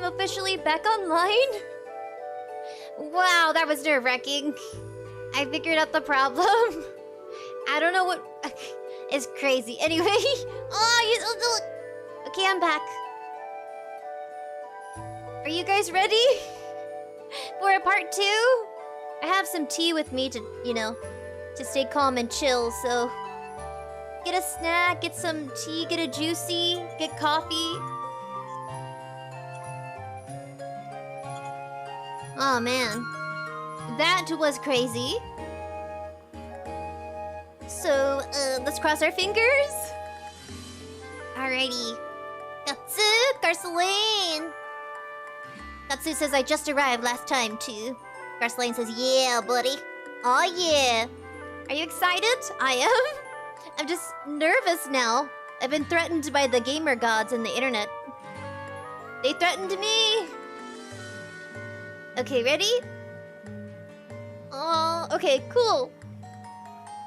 I'm officially back online. Wow, that was nerve-wracking. I figured out the problem. I don't know what... It's crazy. Anyway. Okay, I'm back. Are you guys ready? For a part 2? I have some tea with me to, you know, to stay calm and chill, so... Get a snack, get some tea, get a juicy, get coffee. Oh man. That was crazy. So, let's cross our fingers. Alrighty. Gatsu, Garceline. Gatsu says I just arrived last time too. Garceline says, yeah, buddy. Oh yeah. Are you excited? I am. I'm just nervous now. I've been threatened by the gamer gods and the internet. They threatened me. Okay, ready? Oh, okay, cool.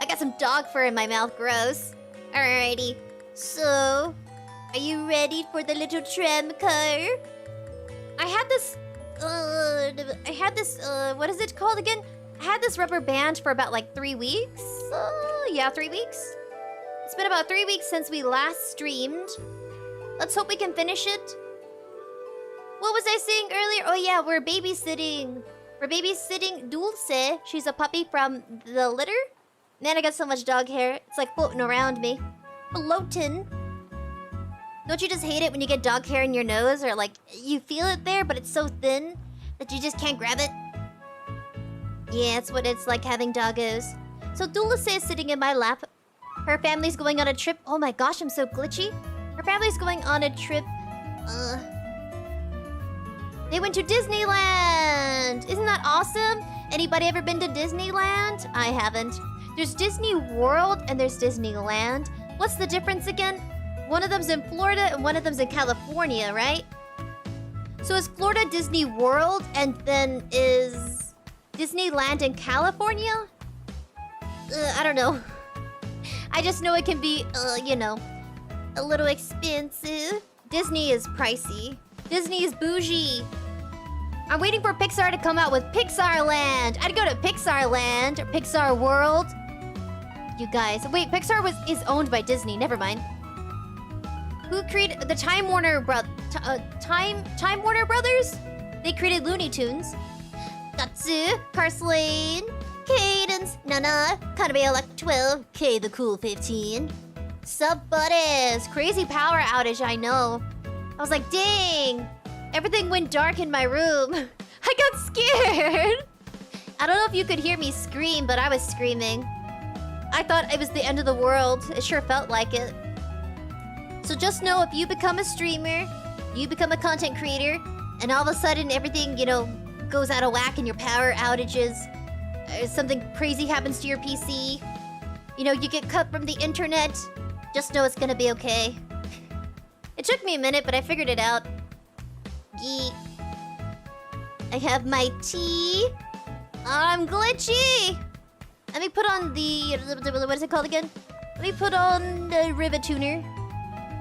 I got some dog fur in my mouth, gross. Alrighty. So, are you ready for the little tram car? I had this, what is it called again? I had this rubber band for about like 3 weeks. Yeah, 3 weeks. It's been about 3 weeks since we last streamed. Let's hope we can finish it. What was I saying earlier? Oh yeah, we're babysitting. We're babysitting Dulce. She's a puppy from the litter. Man, I got so much dog hair. It's like floating around me. Floating. Don't you just hate it when you get dog hair in your nose? Or like, you feel it there, but it's so thin that you just can't grab it? Yeah, it's what it's like having doggos. So Dulce is sitting in my lap. Her family's going on a trip. Oh my gosh, I'm so glitchy. Her family's going on a trip. They went to Disneyland! Isn't that awesome? Anybody ever been to Disneyland? I haven't. There's Disney World and there's Disneyland. What's the difference again? One of them's in Florida and one of them's in California, right? So is Florida Disney World and then is Disneyland in California? I don't know. I just know it can be, you know, a little expensive. Disney is pricey. Disney is bougie. I'm waiting for Pixar to come out with Pixar Land. I'd go to Pixar Land or Pixar World. You guys, wait, Pixar is owned by Disney. Never mind. Who created the Time Warner Time Warner Brothers? They created Looney Tunes. Gatsu, Carslane, Cadence, Nana, 𝑘𝒊𝒍𝒂, K the cool 15. Sup buddies? Crazy power outage, I know. I was like, dang! Everything went dark in my room. I got scared! I don't know if you could hear me scream, but I was screaming. I thought it was the end of the world. It sure felt like it. So just know if you become a streamer, you become a content creator, and all of a sudden everything, you know, goes out of whack and your power outages, something crazy happens to your PC, you know, you get cut from the internet, just know it's gonna be okay. It took me a minute, but I figured it out. Yeet. I have my tea. I'm glitchy! Let me put on the... what is it called again? Let me put on the Rivet Tuner.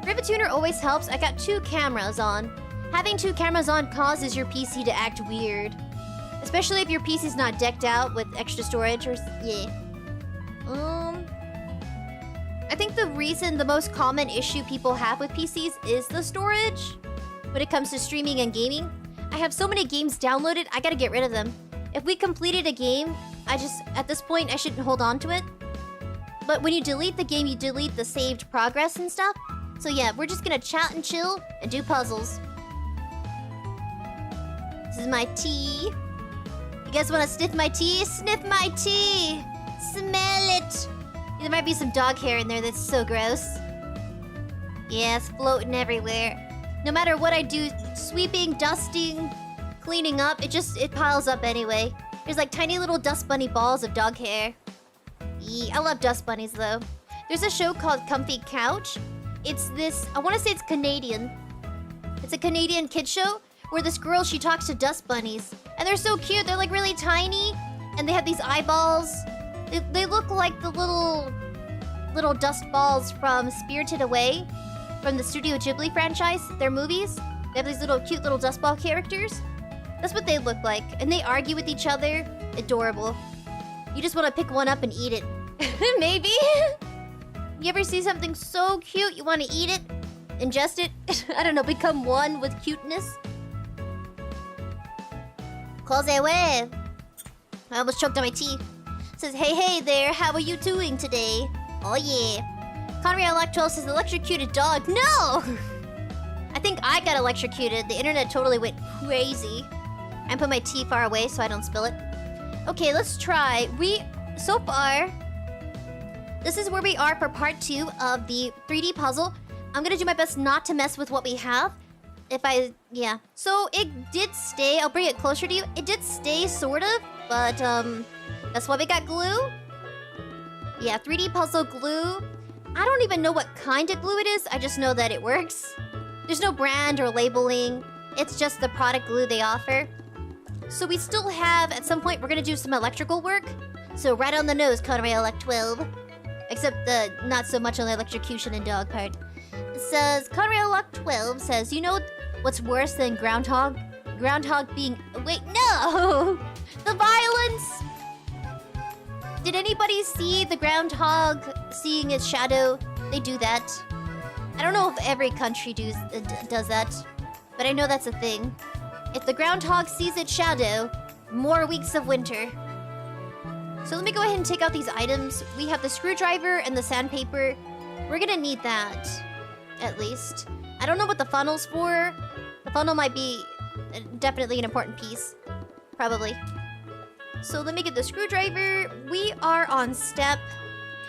Rivet Tuner always helps. I got 2 cameras on. Having 2 cameras on causes your PC to act weird. Especially if your PC's not decked out with extra storage or... yeah. I think the most common issue people have with PCs is the storage. When it comes to streaming and gaming. I have so many games downloaded, I gotta get rid of them. If we completed a game, at this point, I shouldn't hold on to it. But when you delete the game, you delete the saved progress and stuff. So yeah, we're just gonna chat and chill and do puzzles. This is my tea. You guys wanna sniff my tea? Sniff my tea! Smell it! There might be some dog hair in there that's so gross. Yeah, it's floating everywhere. No matter what I do, sweeping, dusting, cleaning up, it piles up anyway. There's like tiny little dust bunny balls of dog hair. I love dust bunnies though. There's a show called Comfy Couch. It's this, I want to say it's Canadian. It's a Canadian kid show where this girl, she talks to dust bunnies. And they're so cute, they're like really tiny. And they have these eyeballs. They look like the little dust balls from Spirited Away. From the Studio Ghibli franchise, their movies. They have these little cute little dust ball characters. That's what they look like. And they argue with each other. Adorable. You just want to pick one up and eat it. Maybe? You ever see something so cute you want to eat it? Ingest it? I don't know, become one with cuteness? 𝐏𝒂𝒍𝒏. I almost choked on my tea. Says, hey there, how are you doing today? Oh yeah. 𝐷𝐿12 says, electrocuted dog. No! I think I got electrocuted. The internet totally went crazy. I put my tea far away so I don't spill it. Okay, let's try. So far, this is where we are for part 2 of the 3D puzzle. I'm gonna do my best not to mess with what we have. Yeah. So it did stay. I'll bring it closer to you. It did stay, sort of, but that's why we got glue. Yeah, 3D puzzle glue. I don't even know what kind of glue it is. I just know that it works. There's no brand or labeling. It's just the product glue they offer. So we still have, at some point, we're gonna do some electrical work. So right on the nose, 𝐷𝐿12. Except not so much on the electrocution and dog part. It says, 𝐷𝐿12 says, you know what's worse than groundhog? Groundhog being... Wait, no! The violence! Did anybody see the groundhog seeing its shadow? They do that. I don't know if every country does that, but I know that's a thing. If the groundhog sees its shadow, more weeks of winter. So let me go ahead and take out these items. We have the screwdriver and the sandpaper. We're gonna need that, at least. I don't know what the funnel's for. The funnel might be definitely an important piece. Probably. So let me get the screwdriver. We are on step...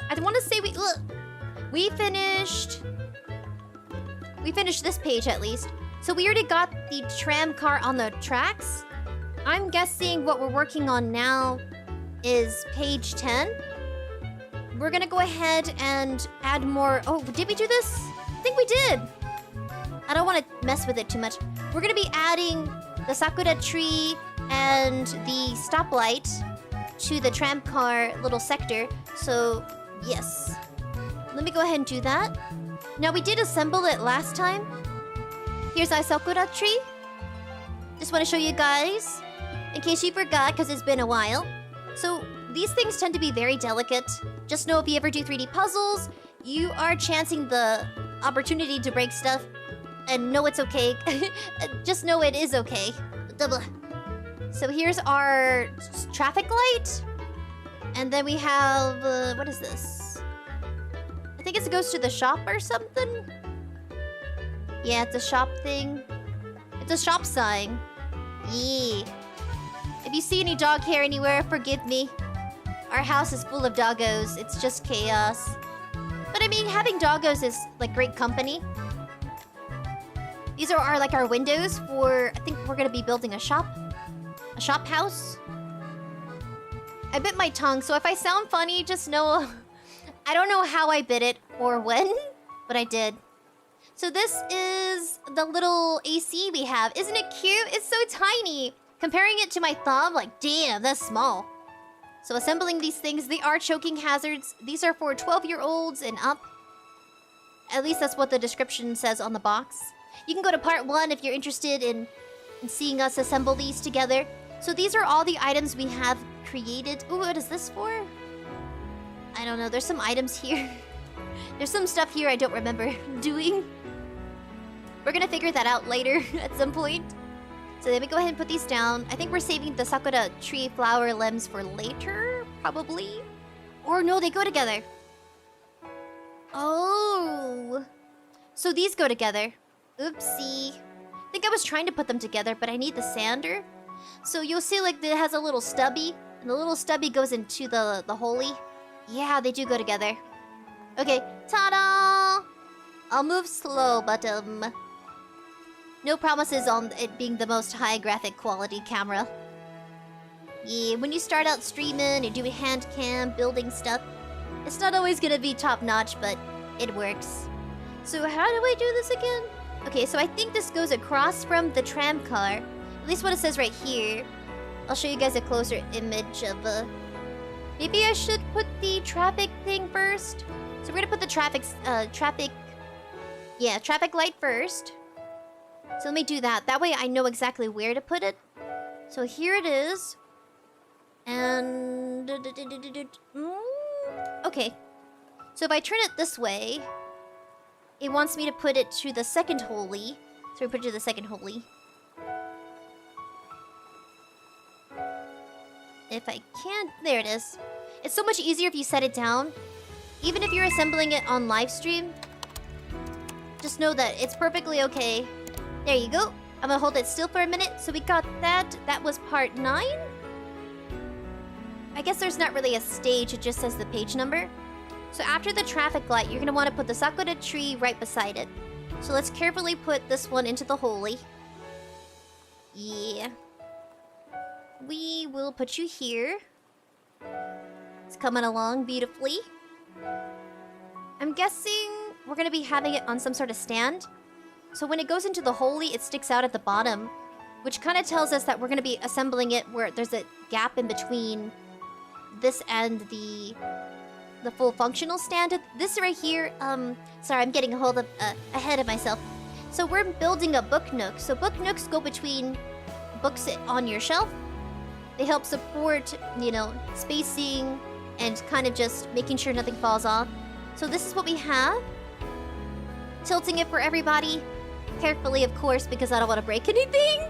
I want to say we finished this page, at least. So we already got the tram car on the tracks. I'm guessing what we're working on now is page 10. We're gonna go ahead and add more... Oh, did we do this? I think we did. I don't want to mess with it too much. We're gonna be adding the Sakura tree and the stoplight to the tram car little sector. So, yes. Let me go ahead and do that. Now, we did assemble it last time. Here's our Sakura tree. Just want to show you guys, in case you forgot, because it's been a while. So, these things tend to be very delicate. Just know if you ever do 3D puzzles, you are chancing the opportunity to break stuff. And know it's okay. Just know it is okay. So here's our traffic light. And then we have... what is this? I think it goes to the shop or something? Yeah, it's a shop thing. It's a shop sign. Yeah. If you see any dog hair anywhere, forgive me. Our house is full of doggos. It's just chaos. But I mean, having doggos is like great company. These are our windows for... I think we're gonna be building a shop. A shop house. I bit my tongue, so if I sound funny, just know... I don't know how I bit it or when, but I did. So this is the little AC we have. Isn't it cute? It's so tiny. Comparing it to my thumb, like, damn, that's small. So assembling these things, they are choking hazards. These are for 12-year-olds and up. At least that's what the description says on the box. You can go to part 1 if you're interested in seeing us assemble these together. So these are all the items we have created. Ooh, what is this for? I don't know. There's some items here. There's some stuff here I don't remember doing. We're gonna figure that out later at some point. So let me go ahead and put these down. I think we're saving the Sakura tree flower limbs for later, probably. Or no, they go together. Oh. So these go together. Oopsie. I think I was trying to put them together, but I need the sander. So you'll see like it has a little stubby. And the little stubby goes into the holy. Yeah, they do go together. Okay, ta-da! I'll move slow, but no promises on it being the most high graphic quality camera. Yeah, when you start out streaming and doing hand cam, building stuff, it's not always gonna be top-notch, but it works. So how do I do this again? Okay, so I think this goes across from the tram car. At least what it says right here. I'll show you guys a closer image of maybe I should put the traffic thing first. So we're gonna put the traffic light first. So let me do that. That way I know exactly where to put it. So here it is. And... okay. So if I turn it this way, it wants me to put it to the second holy. So we put it to the second holy. If I can't... there it is. It's so much easier if you set it down. Even if you're assembling it on live stream, just know that it's perfectly okay. There you go. I'm gonna hold it still for a minute. So we got that. That was part 9. I guess there's not really a stage. It just says the page number. So after the traffic light, you're gonna want to put the Sakura tree right beside it. So let's carefully put this one into the holy. Yeah. We will put you here. It's coming along beautifully. I'm guessing we're gonna be having it on some sort of stand. So when it goes into the holy, it sticks out at the bottom, which kind of tells us that we're gonna be assembling it where there's a gap in between this and the full functional stand. This right here, sorry, I'm getting ahead of myself. So we're building a book nook. So book nooks go between books on your shelf. They help support, you know, spacing and kind of just making sure nothing falls off. So this is what we have. Tilting it for everybody. Carefully, of course, because I don't want to break anything.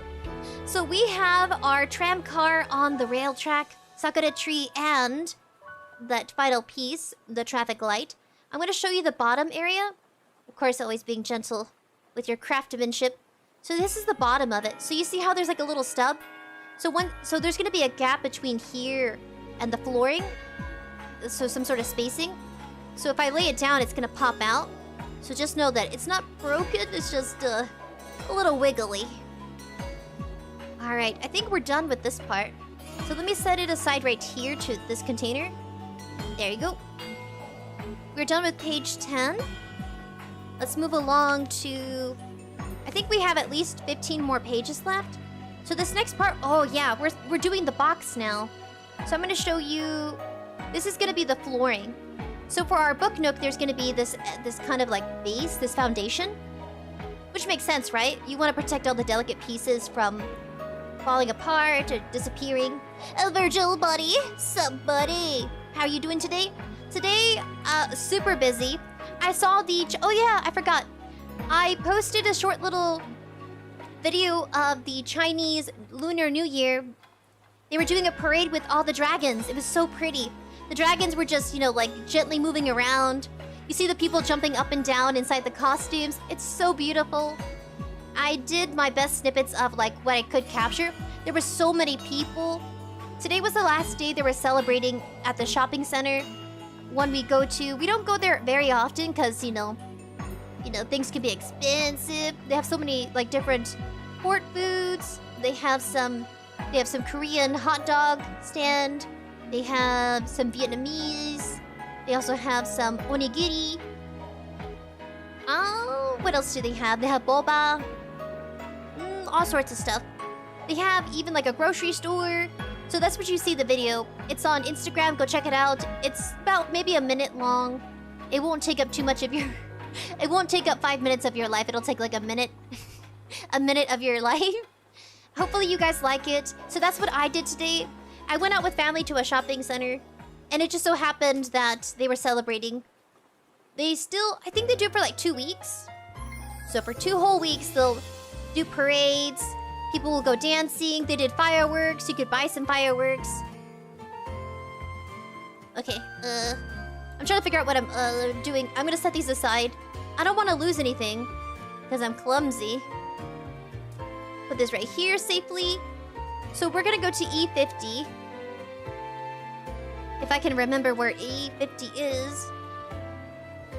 So we have our tram car on the rail track, Sakura tree, and that final piece, the traffic light. I'm going to show you the bottom area. Of course, always being gentle with your craftsmanship. So this is the bottom of it. So you see how there's like a little stub? So there's going to be a gap between here and the flooring. So some sort of spacing. So if I lay it down, it's going to pop out. So just know that it's not broken, it's just a little wiggly. Alright, I think we're done with this part. So let me set it aside right here to this container. There you go. We're done with page 10. Let's move along to... I think we have at least 15 more pages left. So this next part... oh yeah, we're doing the box now. So I'm going to show you... this is going to be the flooring. So for our book nook, there's going to be this kind of like base, this foundation. Which makes sense, right? You want to protect all the delicate pieces from falling apart or disappearing. Oh, Virgil, buddy. Sup, buddy? How are you doing today? Today, super busy. I saw the... oh yeah, I forgot. I posted a short little video of the Chinese Lunar New Year. They were doing a parade with all the dragons. It was so pretty. The dragons were just, you know, like, gently moving around. You see the people jumping up and down inside the costumes. It's so beautiful. I did my best snippets of, like, what I could capture. There were so many people. Today was the last day they were celebrating at the shopping center. One we go to. We don't go there very often because, you know, things can be expensive. They have so many, like, different port foods. They have some Korean hot dog stand. They have some Vietnamese. They also have some onigiri. Oh, what else do they have? They have boba. All sorts of stuff. They have even like a grocery store. So that's what you see the video. It's on Instagram. Go check it out. It's about maybe a minute long. It won't take up too much of your... it won't take up 5 minutes of your life. It'll take like a minute. a minute of your life. Hopefully you guys like it. So that's what I did today. I went out with family to a shopping center, and it just so happened that they were celebrating. I think they do it for like 2 weeks. So for 2 whole weeks, they'll do parades. People will go dancing. They did fireworks. You could buy some fireworks. Okay, I'm trying to figure out what I'm doing. I'm gonna set these aside. I don't want to lose anything, because I'm clumsy. Put this right here safely. So we're gonna go to E50. If I can remember where E50 is.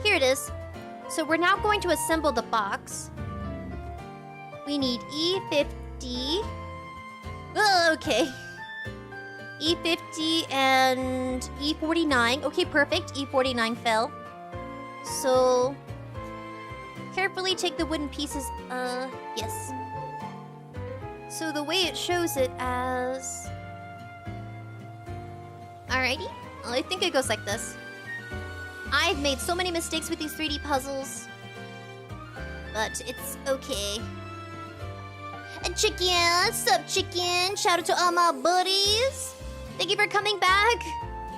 Here it is. So we're now going to assemble the box. We need E50. Oh, okay. E50 and E49. Okay, perfect. E49 fell. So... carefully take the wooden pieces. Yes. So the way it shows it as... alrighty. Well, I think it goes like this. I've made so many mistakes with these 3D puzzles. But it's okay. Chicken, sup chicken? Shout out to all my buddies. Thank you for coming back,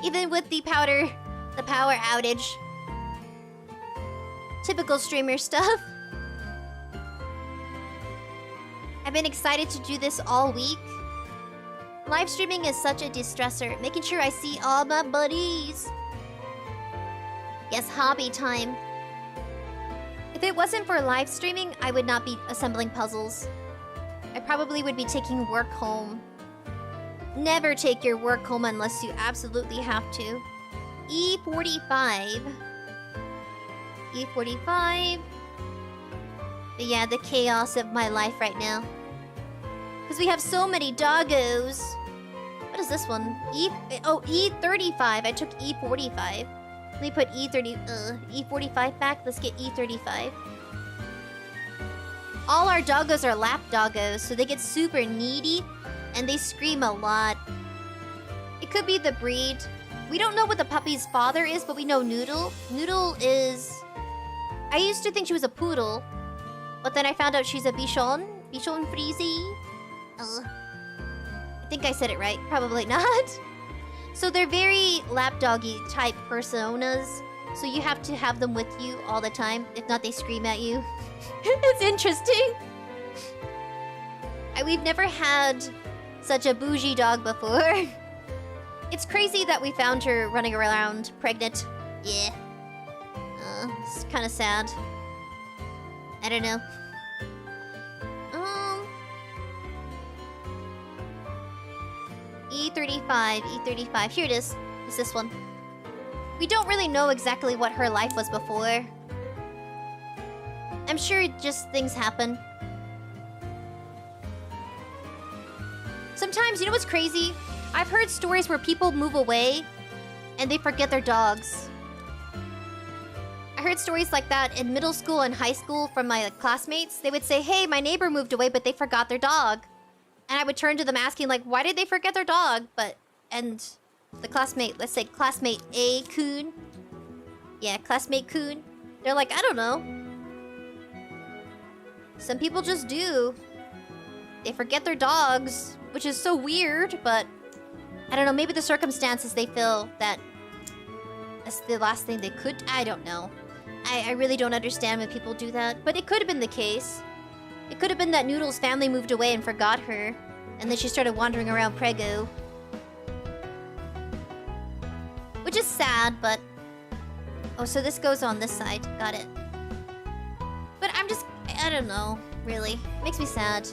even with the power outage. Typical streamer stuff. I've been excited to do this all week. Live streaming is such a distressor, making sure I see all my buddies. Yes, hobby time. If it wasn't for live streaming, I would not be assembling puzzles. I probably would be taking work home. Never take your work home unless you absolutely have to. E45. E45. But yeah, the chaos of my life right now. Because we have so many doggos. What is this one? E35. I took E45. Let me put E45 back. Let's get E35. All our doggos are lap doggos, so they get super needy and they scream a lot. It could be the breed. We don't know what the puppy's father is, but we know Noodle. Noodle is... I used to think she was a poodle, but then I found out she's a Bichon. Bichon Friesi. I think I said it right. Probably not. So they're very lapdoggy type personas. So you have to have them with you all the time. If not, they scream at you. It's interesting. We've never had such a bougie dog before. It's crazy that we found her running around pregnant. Yeah. It's kind of sad. I don't know. E35, E35. Here it is. It's this one. We don't really know exactly what her life was before. I'm sure just things happen. Sometimes, you know what's crazy? I've heard stories where people move away and they forget their dogs. I heard stories like that in middle school and high school from my classmates. They would say, hey, my neighbor moved away, but they forgot their dog. And I would turn to them asking, like, why did they forget their dog? And the classmate, let's say classmate A-kun. Yeah, classmate kun. They're like, I don't know. Some people just do. They forget their dogs, which is so weird, but I don't know, maybe the circumstances they feel that that's the last thing they could... I don't know. I really don't understand when people do that, but it could have been the case. It could have been that Noodle's family moved away and forgot her, and then she started wandering around Prego. Which is sad, but... Oh, so this goes on this side. Got it. But I'm just... I don't know, really. Makes me sad.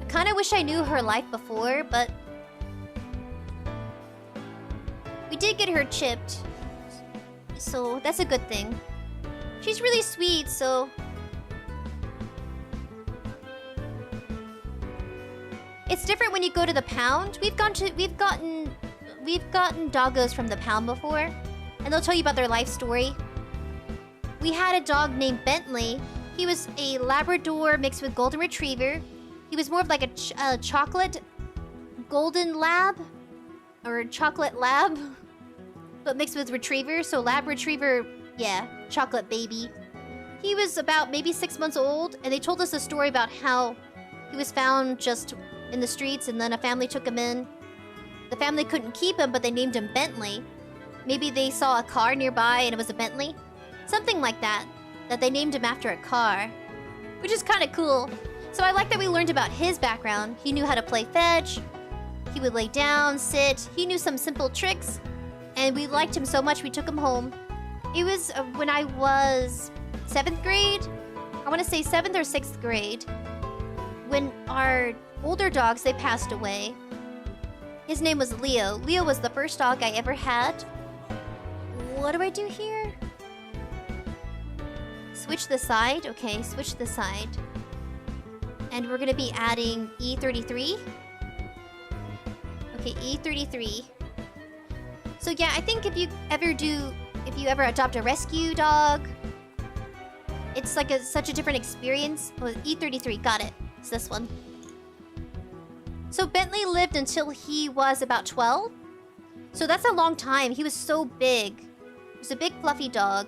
I kinda wish I knew her life before, but... We did get her chipped. So, that's a good thing. She's really sweet, so... It's different when you go to the pound. We've gotten doggos from the pound before, and they'll tell you about their life story. We had a dog named Bentley. He was a Labrador mixed with Golden Retriever. He was more of like a chocolate golden lab, or chocolate lab, but mixed with Retriever. So Lab Retriever, yeah, chocolate baby. He was about maybe 6 months old, and they told us a story about how he was found just in the streets, and then a family took him in. The family couldn't keep him, but they named him Bentley. Maybe they saw a car nearby and it was a Bentley. Something like that. That they named him after a car. Which is kind of cool. So I like that we learned about his background. He knew how to play fetch. He would lay down, sit. He knew some simple tricks. And we liked him so much we took him home. It was when I was 7th grade. I want to say 7th or 6th grade. When our older dogs, they passed away. His name was Leo. Leo was the first dog I ever had. What do I do here? Switch the side? Okay, switch the side. And we're gonna be adding E33. Okay, E33. So yeah, I think if you ever adopt a rescue dog, it's like such a different experience. Oh, E33, got it. It's this one. So Bentley lived until he was about 12. So that's a long time. He was so big. He was a big fluffy dog.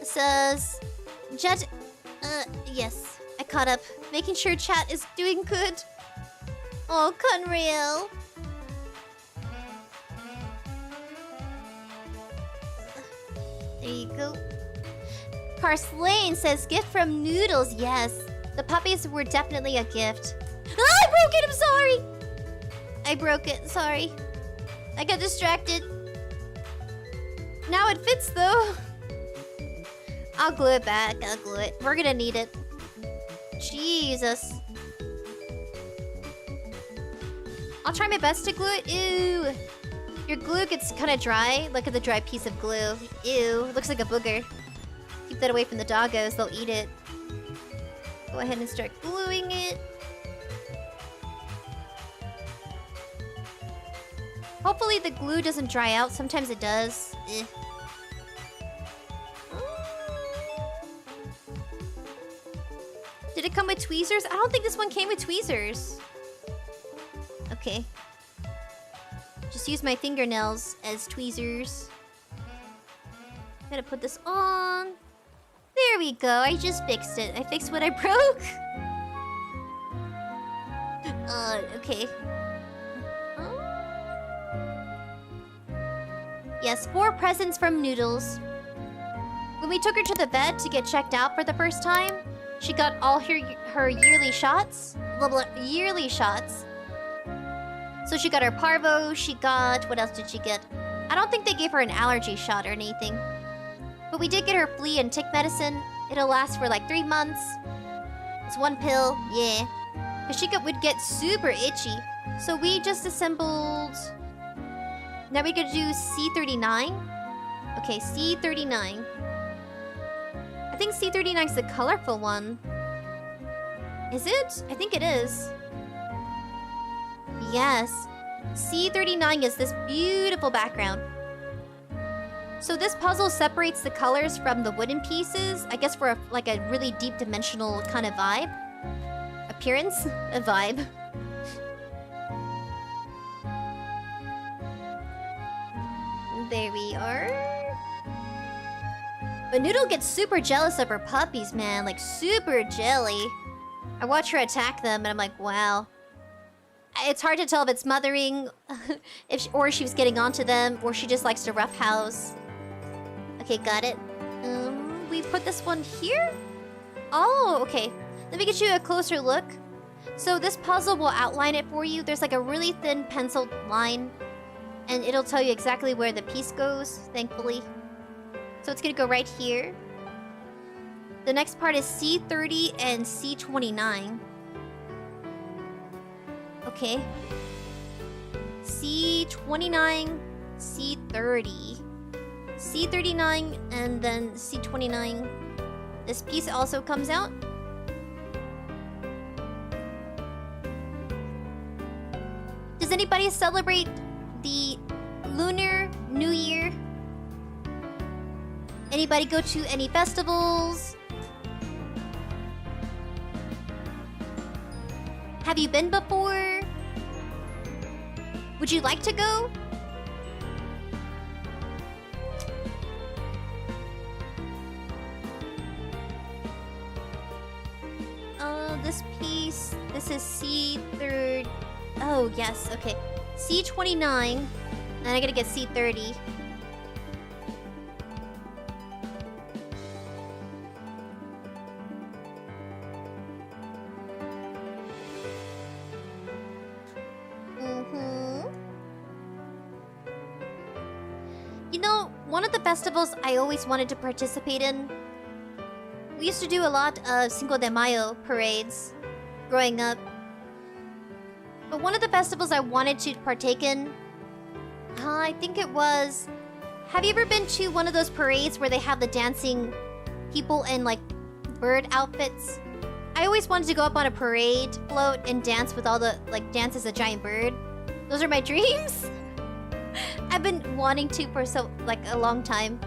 It says... Jet... yes. I caught up. Making sure chat is doing good. Oh, Conreal. There you go. Carslane says, gift from Noodles. Yes. The puppies were definitely a gift. Ah, I broke it! I'm sorry! I broke it. Sorry. I got distracted. Now it fits, though. I'll glue it back. I'll glue it. We're gonna need it. Jesus. I'll try my best to glue it. Ew. Your glue gets kind of dry. Look at the dry piece of glue. Ew. Looks like a booger. Keep that away from the doggos. They'll eat it. Go ahead and start gluing it. Hopefully the glue doesn't dry out. Sometimes it does. Did it come with tweezers? I don't think this one came with tweezers. Okay. Just use my fingernails as tweezers. Gotta put this on. There we go. I just fixed it. I fixed what I broke. Okay. Yes, 4 presents from Noodles. When we took her to the vet to get checked out for the first time, she got all her yearly shots. Yearly shots. So she got her parvo, she got... What else did she get? I don't think they gave her an allergy shot or anything. But we did get her flea and tick medicine. It'll last for like 3 months. It's 1 pill, yeah. Because she would get super itchy. So we just assembled... Now we're gonna do C39. Okay, C39. I think C39 is the colorful one. Is it? I think it is. Yes. C39 is this beautiful background. So this puzzle separates the colors from the wooden pieces. I guess for like a really deep dimensional kind of vibe. Appearance? A vibe. There we are. But Noodle gets super jealous of her puppies, man. Like, super jelly. I watch her attack them, and I'm like, wow. It's hard to tell if it's mothering, or she was getting onto them, or she just likes to roughhouse. Okay, got it. We put this one here? Oh, okay. Let me get you a closer look. So this puzzle will outline it for you. There's like a really thin penciled line. And it'll tell you exactly where the piece goes, thankfully. So it's gonna go right here. The next part is C30 and C29. Okay. C29, C30. C39 and then C29. This piece also comes out. Does anybody celebrate the Lunar New Year? Anybody go to any festivals? Have you been before? Would you like to go? This piece, this is C3rd. Oh, yes, okay. C29, and I gotta get C30. You know, one of the festivals I always wanted to participate in. We used to do a lot of Cinco de Mayo parades growing up. But one of the festivals I wanted to partake in, I think it was... Have you ever been to one of those parades where they have the dancing people in, like, bird outfits? I always wanted to go up on a parade float and dance with all the, like, dance as a giant bird. Those are my dreams. I've been wanting to for a long time.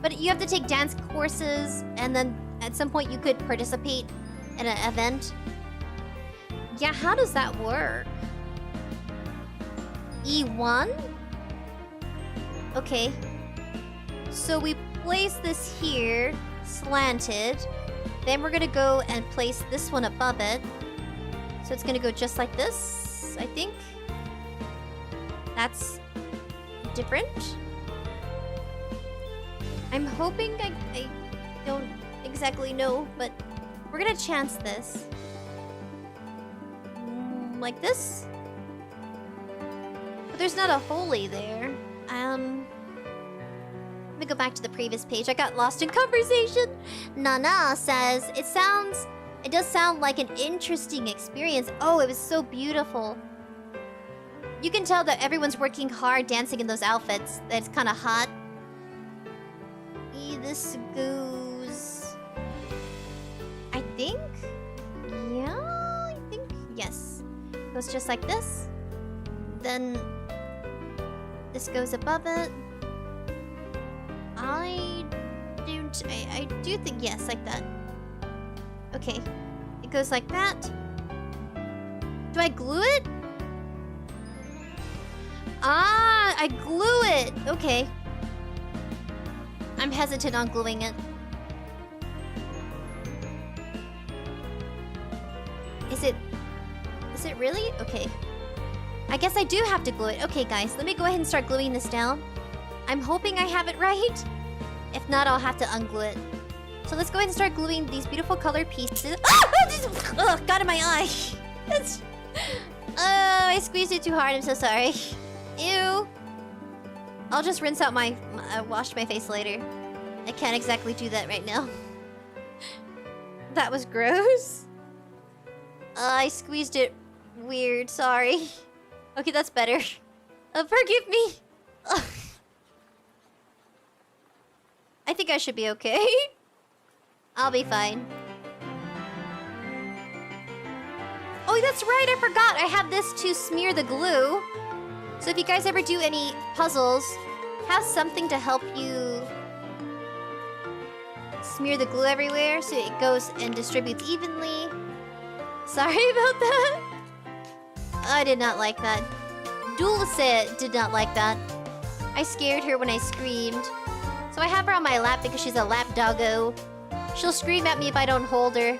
But you have to take dance courses, and then at some point you could participate in an event. Yeah, how does that work? E1? Okay. So we place this here, slanted. Then we're gonna go and place this one above it. So it's gonna go just like this, I think. That's different. I'm hoping I don't exactly know, but we're gonna chance this. Like this? But there's not a holy there. Let me go back to the previous page. I got lost in conversation. Nana says, it does sound like an interesting experience. Oh, it was so beautiful. You can tell that everyone's working hard dancing in those outfits. That it's kind of hot. This goes... I think? Yeah, I think, yes. Goes just like this. Then this goes above it. I do think, yes, like that. Okay. It goes like that. Do I glue it? Ah, I glue it. Okay. I'm hesitant on gluing it. Is it really? Okay. I guess I do have to glue it. Okay, guys, let me go ahead and start gluing this down. I'm hoping I have it right. If not, I'll have to unglue it. So let's go ahead and start gluing these beautiful colored pieces. Ah! Got in my eye. I squeezed it too hard. I'm so sorry. Ew. I'll just rinse out wash my face later. I can't exactly do that right now. That was gross. I squeezed it weird. Sorry. Okay, that's better. Forgive me. I think I should be okay. I'll be fine. Oh, that's right. I forgot. I have this to smear the glue. So if you guys ever do any puzzles, have something to help you smear the glue everywhere so it goes and distributes evenly. Sorry about that. I did not like that. 𝑩𝒆𝑬 did not like that. I scared her when I screamed. So I have her on my lap because she's a lap doggo. She'll scream at me if I don't hold her.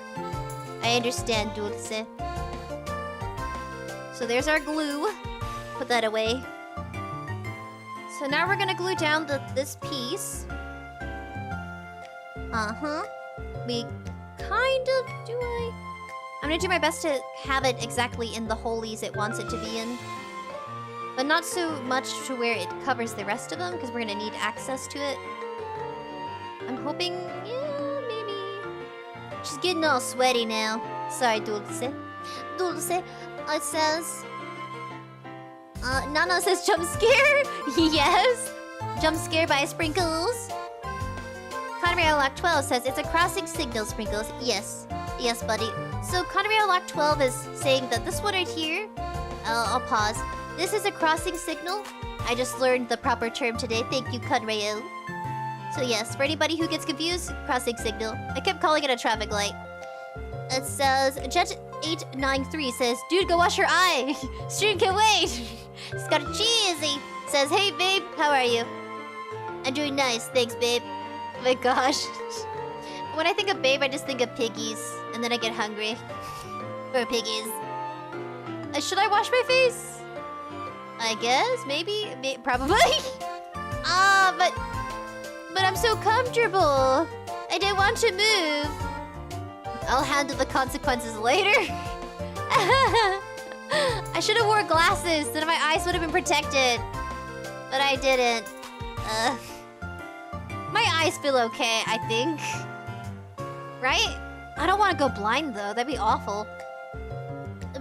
I understand, 𝑩𝒆𝑬. So there's our glue. Put that away. So now we're gonna glue down this piece. We kind of I'm gonna do my best to have it exactly in the holies it wants it to be in. But not so much to where it covers the rest of them, because we're gonna need access to it. I'm hoping, yeah, maybe. She's getting all sweaty now. Sorry, 𝑩𝒆𝑬. 𝑩𝒆𝑬, it says... Nana says jump scare? Yes! Jump scare by sprinkles. 𝑘onrail_12 says it's a crossing signal, sprinkles. Yes. Yes, buddy. So 𝑘onrail_12 is saying that this one right here... I'll pause. This is a crossing signal. I just learned the proper term today. Thank you, 𝑘onrail. So yes, for anybody who gets confused, crossing signal. I kept calling it a traffic light. It says... Jet893 says, dude, go wash your eye. Stream can't wait. 𝑠KaRCheesy says, hey, babe, how are you? I'm doing nice, thanks, babe. Oh my gosh. When I think of babe, I just think of piggies. And then I get hungry. For piggies. Should I wash my face? I guess, maybe, probably. But I'm so comfortable. I don't want to move. I'll handle the consequences later. I should have wore glasses, then my eyes would have been protected. But I didn't. My eyes feel okay, I think. Right? I don't want to go blind, though. That'd be awful.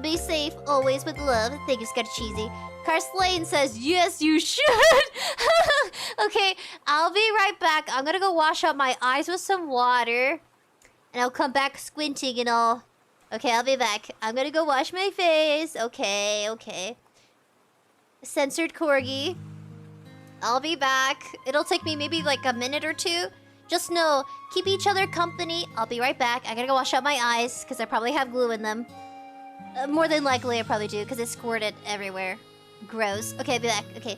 Be safe, always with love. Thank you, 𝑠KaRCheesy. Carslane says, yes, you should. Okay, I'll be right back. I'm gonna go wash out my eyes with some water. And I'll come back squinting and all. Okay, I'll be back. I'm gonna go wash my face. Okay. Censored corgi. I'll be back. It'll take me maybe like a minute or two. Just know, keep each other company. I'll be right back. I gotta go wash out my eyes because I probably have glue in them. More than likely, I probably do because it squirted everywhere. Gross. Okay, I'll be back. Okay.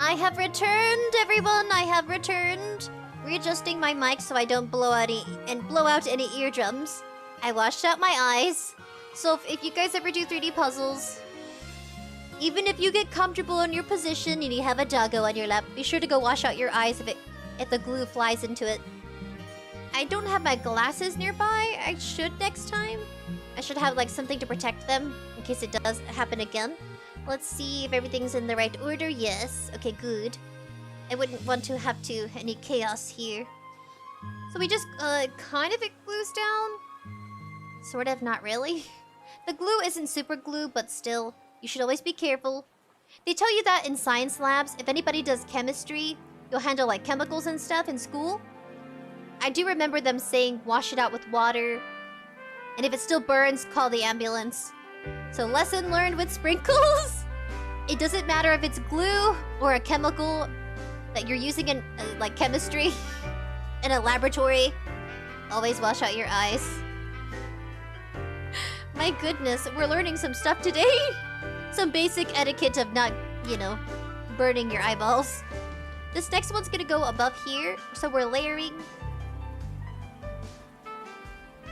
I have returned, everyone. I have returned. Readjusting my mic so I don't blow out any eardrums. I washed out my eyes. So if you guys ever do 3D puzzles, even if you get comfortable in your position and you have a doggo on your lap, be sure to go wash out your eyes if the glue flies into it. I don't have my glasses nearby. I should next time. I should have like something to protect them in case it does happen again. Let's see if everything's in the right order. Yes. Okay, good. I wouldn't want to have any chaos here. So we just kind of it glues down. Sort of, not really. The glue isn't super glue, but still, you should always be careful. They tell you that in science labs, if anybody does chemistry, you'll handle like chemicals and stuff in school. I do remember them saying wash it out with water. And if it still burns, call the ambulance. So lesson learned with sprinkles. It doesn't matter if it's glue or a chemical that you're using in like chemistry in a laboratory. Always wash out your eyes. My goodness, we're learning some stuff today. Some basic etiquette of not, burning your eyeballs. This next one's gonna go above here, so we're layering.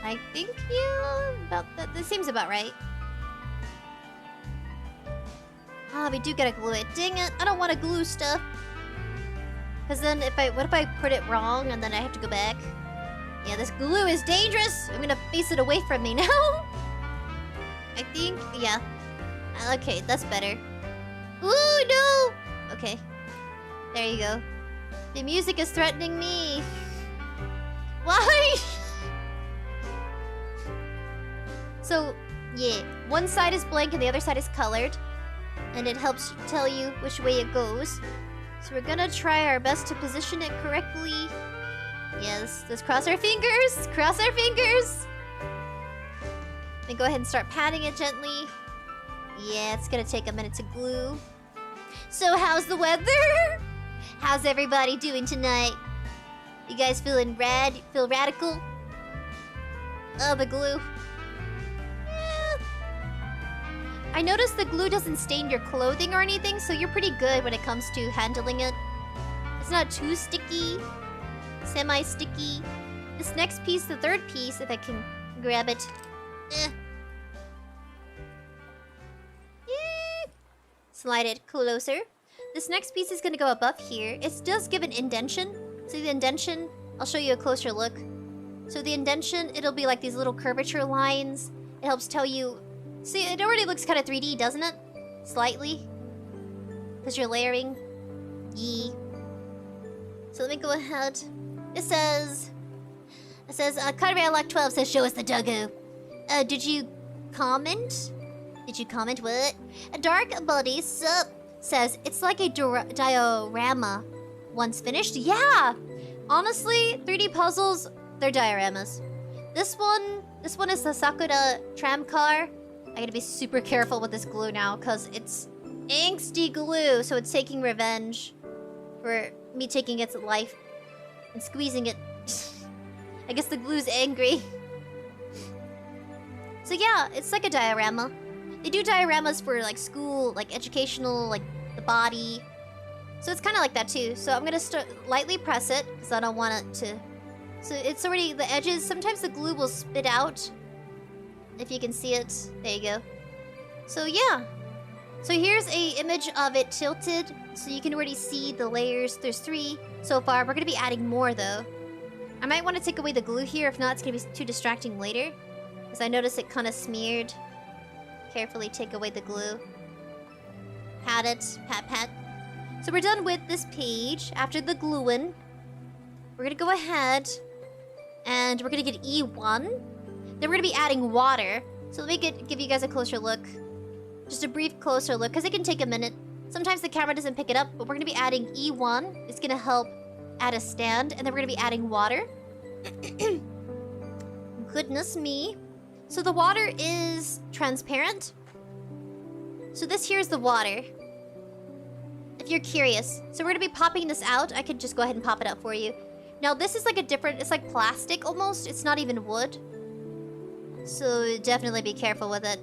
I think, yeah, about that. This seems about right. Ah, we do gotta glue it. Dang it, I don't want to glue stuff. Because then what if I put it wrong and then I have to go back? Yeah, this glue is dangerous. I'm gonna face it away from me now. I think, yeah. Okay, that's better. Ooh, no! Okay. There you go. The music is threatening me. Why? So, yeah. One side is blank and the other side is colored. And it helps tell you which way it goes. So we're gonna try our best to position it correctly. Yes, let's cross our fingers! Cross our fingers! Then go ahead and start patting it gently. Yeah, it's gonna take a minute to glue. So how's the weather? How's everybody doing tonight? You guys feeling rad? Feel radical? Oh, the glue. Yeah. I noticed the glue doesn't stain your clothing or anything, so you're pretty good when it comes to handling it. It's not too sticky. Semi-sticky. This next piece, the third piece, if I can grab it. Slide it closer. This next piece is gonna go above here. It does give an indentation. See the indentation? I'll show you a closer look. So the indentation, it'll be like these little curvature lines. It helps tell you... See, it already looks kind of 3D, doesn't it? Slightly. Because you're layering. Yee. So let me go ahead. It says... 𝐻𝐷𝐿12 says, show us the doggo. Did you comment? Did you comment what? A dark buddy sup says it's like a diorama. Once finished? Yeah! Honestly, 3D puzzles, they're dioramas. This one is the Sakura tram car. I gotta be super careful with this glue now, because it's angsty glue, so it's taking revenge for me taking its life and squeezing it. I guess the glue's angry. So yeah, it's like a diorama. They do dioramas for like school, like educational, like the body. So it's kind of like that too. So I'm gonna lightly press it because I don't want it to. So it's already the edges. Sometimes the glue will spit out. If you can see it, there you go. So yeah. So here's a image of it tilted, so you can already see the layers. There's 3 so far. We're gonna be adding more though. I might want to take away the glue here. If not, it's gonna be too distracting later. Because I noticed it kind of smeared. Carefully take away the glue. Pat it. Pat, pat. So we're done with this page. After the gluing, we're gonna go ahead and we're gonna get E1. Then we're gonna be adding water. So let me give you guys a closer look. Just a brief closer look, because it can take a minute. Sometimes the camera doesn't pick it up, but we're gonna be adding E1. It's gonna help add a stand, and then we're gonna be adding water. Goodness me. So the water is transparent. So this here is the water. If you're curious. So we're gonna be popping this out. I could just go ahead and pop it out for you. Now this is like a different, it's like plastic almost. It's not even wood. So definitely be careful with it.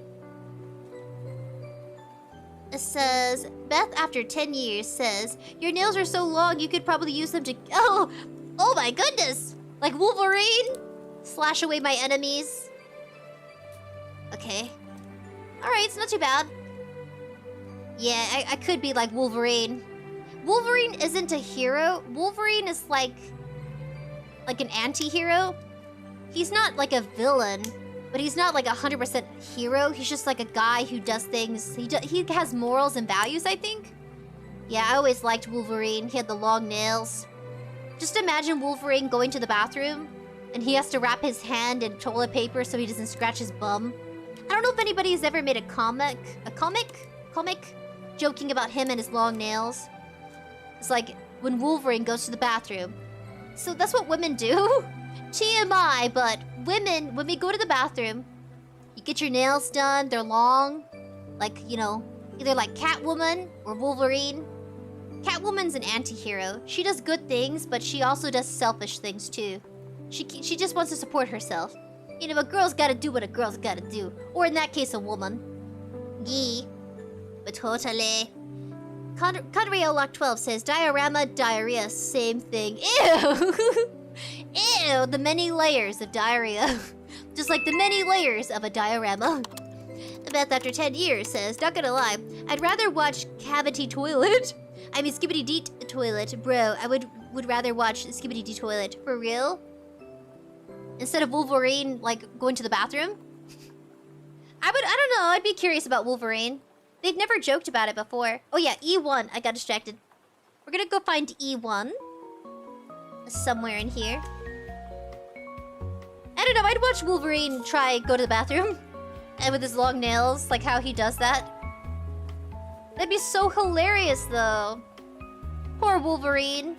It says, Beth after 10 years says, your nails are so long you could probably use them to... Oh my goodness! Like Wolverine? Slash away my enemies. Okay. Alright, it's not too bad. Yeah, I could be like Wolverine. Wolverine isn't a hero. Wolverine is like an anti-hero. He's not like a villain, but he's not like 100% hero. He's just like a guy who does things. He has morals and values, I think. Yeah, I always liked Wolverine. He had the long nails. Just imagine Wolverine going to the bathroom and he has to wrap his hand in toilet paper so he doesn't scratch his bum. I don't know if anybody's ever made a comic joking about him and his long nails. It's like when Wolverine goes to the bathroom. So that's what women do. TMI, but women, when we go to the bathroom, you get your nails done, they're long. Like, you know, either like Catwoman or Wolverine. Catwoman's an anti-hero. She does good things, but she also does selfish things too. She just wants to support herself. You know, a girl's gotta do what a girl's gotta do. Or in that case, a woman. Yee. But totally. Conreolock12 says, diorama, diarrhea, same thing. Ew! Ew, the many layers of diarrhea. Just like the many layers of a diorama. Beth after 10 years says, not gonna lie, I'd rather watch Cavity Toilet. I mean Skibbity Deet Toilet. Bro, I would rather watch Skibbity Deet Toilet. For real? Instead of Wolverine, like, going to the bathroom? I don't know, I'd be curious about Wolverine. They've never joked about it before. Oh yeah, E1. I got distracted. We're gonna go find E1. Somewhere in here. I don't know, I'd watch Wolverine go to the bathroom. And with his long nails, like how he does that. That'd be so hilarious though. Poor Wolverine.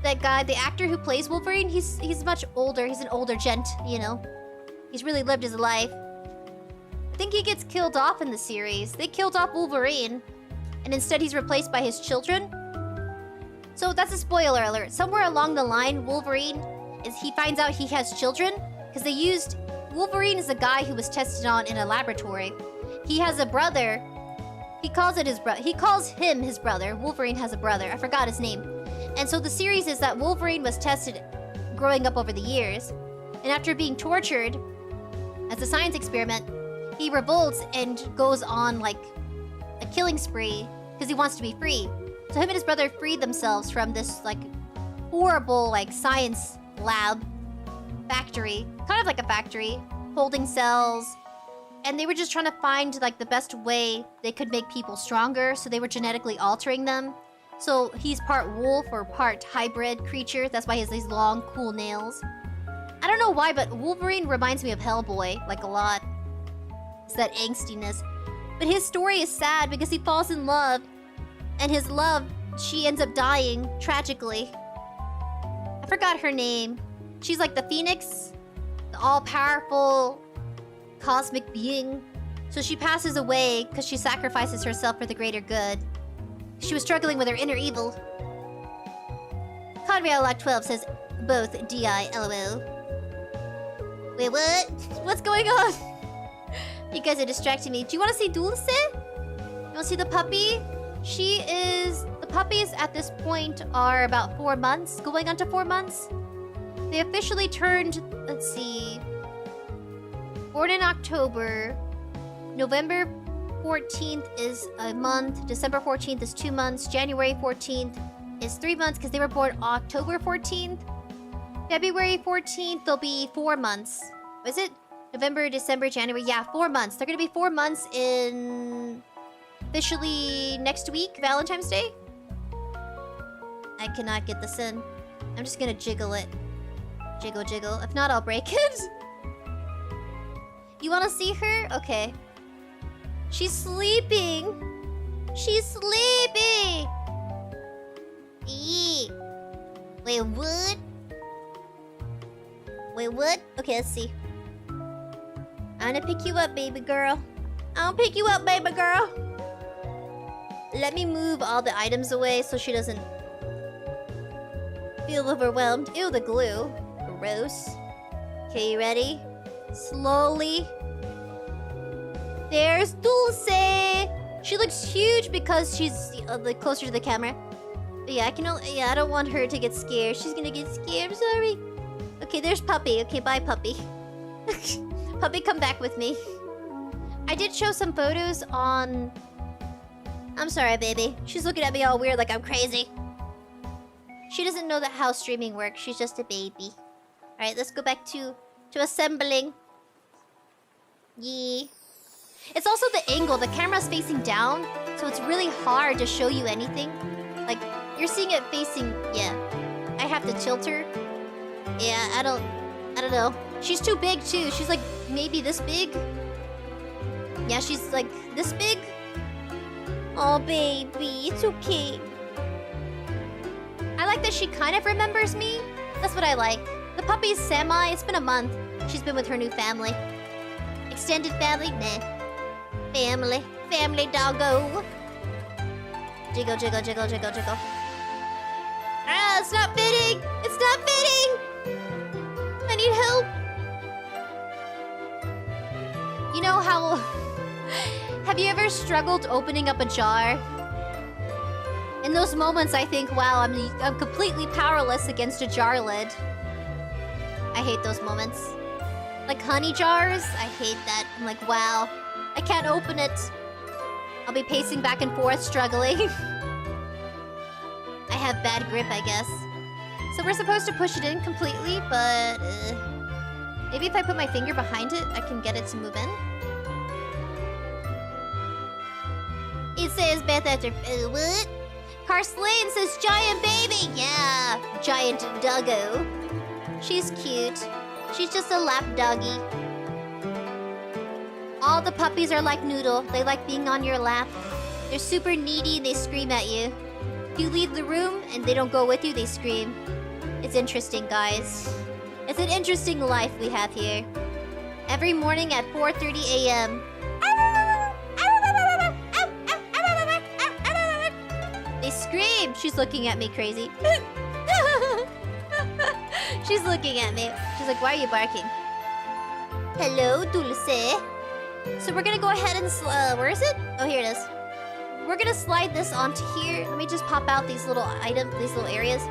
That guy, the actor who plays Wolverine, he's much older. He's an older gent, you know. He's really lived his life. I think he gets killed off in the series. They killed off Wolverine. And instead he's replaced by his children. So that's a spoiler alert. Somewhere along the line, Wolverine, he finds out he has children. Because they used... Wolverine is a guy who was tested on in a laboratory. He has a brother. He calls him his brother. Wolverine has a brother. I forgot his name. And so the series is that Wolverine was tested growing up over the years. And after being tortured as a science experiment, he revolts and goes on like a killing spree because he wants to be free. So him and his brother freed themselves from this like horrible like science lab factory, kind of like a factory, holding cells. And they were just trying to find like the best way they could make people stronger. So they were genetically altering them. So he's part wolf or part hybrid creature. That's why he has these long, cool nails. I don't know why, but Wolverine reminds me of Hellboy, like a lot. It's that angstiness. But his story is sad because he falls in love. And his love, she ends up dying, tragically. I forgot her name. She's like the Phoenix. The all-powerful cosmic being. So she passes away because she sacrifices herself for the greater good. She was struggling with her inner evil. Conreal12 says both DI, LOL. Wait, what? What's going on? You guys are distracting me. Do you want to see Dulce? You want to see the puppy? The puppies at this point are about 4 months, going on to 4 months. They officially turned, let's see, born in October. November 14th is a month. December 14th is 2 months. January 14th is 3 months because they were born October 14th. February 14th, they'll be 4 months. Was it? November, December, January. Yeah, 4 months. They're going to be 4 months in... officially next week, Valentine's Day. I cannot get this in. I'm just going to jiggle it. Jiggle, jiggle. If not, I'll break it. You want to see her? Okay. She's sleeping. She's sleeping. Eee. Wait, what? Wait, what? Okay, let's see. I'm gonna pick you up, baby girl. I'll pick you up, baby girl. Let me move all the items away so she doesn't feel overwhelmed. Ew, the glue. Gross. Okay, you ready? Slowly. There's Dulce. She looks huge because she's like closer to the camera. But yeah, I don't want her to get scared. She's gonna get scared. I'm sorry. Okay, there's Puppy. Okay, bye, Puppy. Puppy, come back with me. I did show some photos on... I'm sorry, baby. She's looking at me all weird like I'm crazy. She doesn't know that how streaming works. She's just a baby. Alright, let's go back to assembling. Yeah. It's also the angle. The camera's facing down, so it's really hard to show you anything. Like, you're seeing it facing... Yeah. I have to tilt her. Yeah, I don't know. She's too big, too. She's, like, maybe this big. Yeah, she's, like, this big. Oh, baby. It's okay. I like that she kind of remembers me. That's what I like. The puppy's semi. It's been a month. She's been with her new family. Extended family? Nah. Family. Family doggo. Jiggle, jiggle, jiggle, jiggle, jiggle. Ah, it's not fitting! It's not fitting! I need help! You know how... Have you ever struggled opening up a jar? In those moments, I think, wow, I'm completely powerless against a jar lid. I hate those moments. Like honey jars, I hate that. I'm like, wow, I can't open it. I'll be pacing back and forth, struggling. I have bad grip, I guess. So we're supposed to push it in completely, but... maybe if I put my finger behind it, I can get it to move in. It says Beth after... what? Carslane says giant baby! Yeah, giant doggo. She's cute. She's just a lap doggy. All the puppies are like Noodle. They like being on your lap. They're super needy, they scream at you. If you leave the room and they don't go with you, they scream. It's interesting, guys. It's an interesting life we have here. Every morning at 4:30 a.m. They scream! She's looking at me crazy. She's looking at me. She's like, why are you barking? Hello, Dulce. So we're gonna go ahead and... where is it? Oh, here it is. We're gonna slide this onto here. Let me just pop out these little items, these little areas.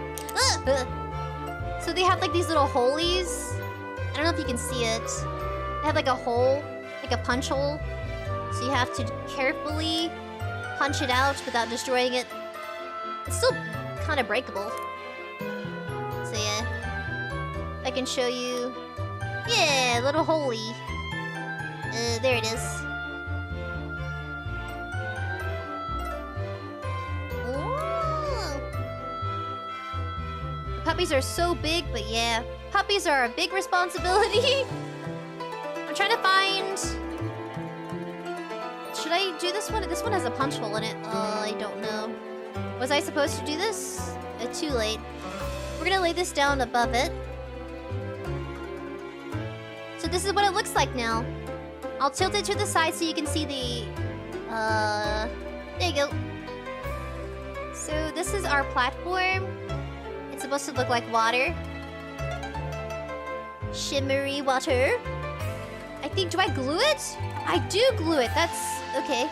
So they have like these little holies. I don't know if you can see it. They have like a hole, like a punch hole. So you have to carefully punch it out without destroying it. It's still kind of breakable. So yeah. If I can show you... Yeah, little holy. There it is. Ooh. The puppies are so big, but yeah. Puppies are a big responsibility. I'm trying to find... Should I do this one? This one has a punch hole in it. I don't know. Was I supposed to do this? Too late. We're gonna lay this down above it. So this is what it looks like now. I'll tilt it to the side so you can see the... there you go. So this is our platform. It's supposed to look like water. Shimmery water. I think... do I glue it? I do glue it. That's... okay.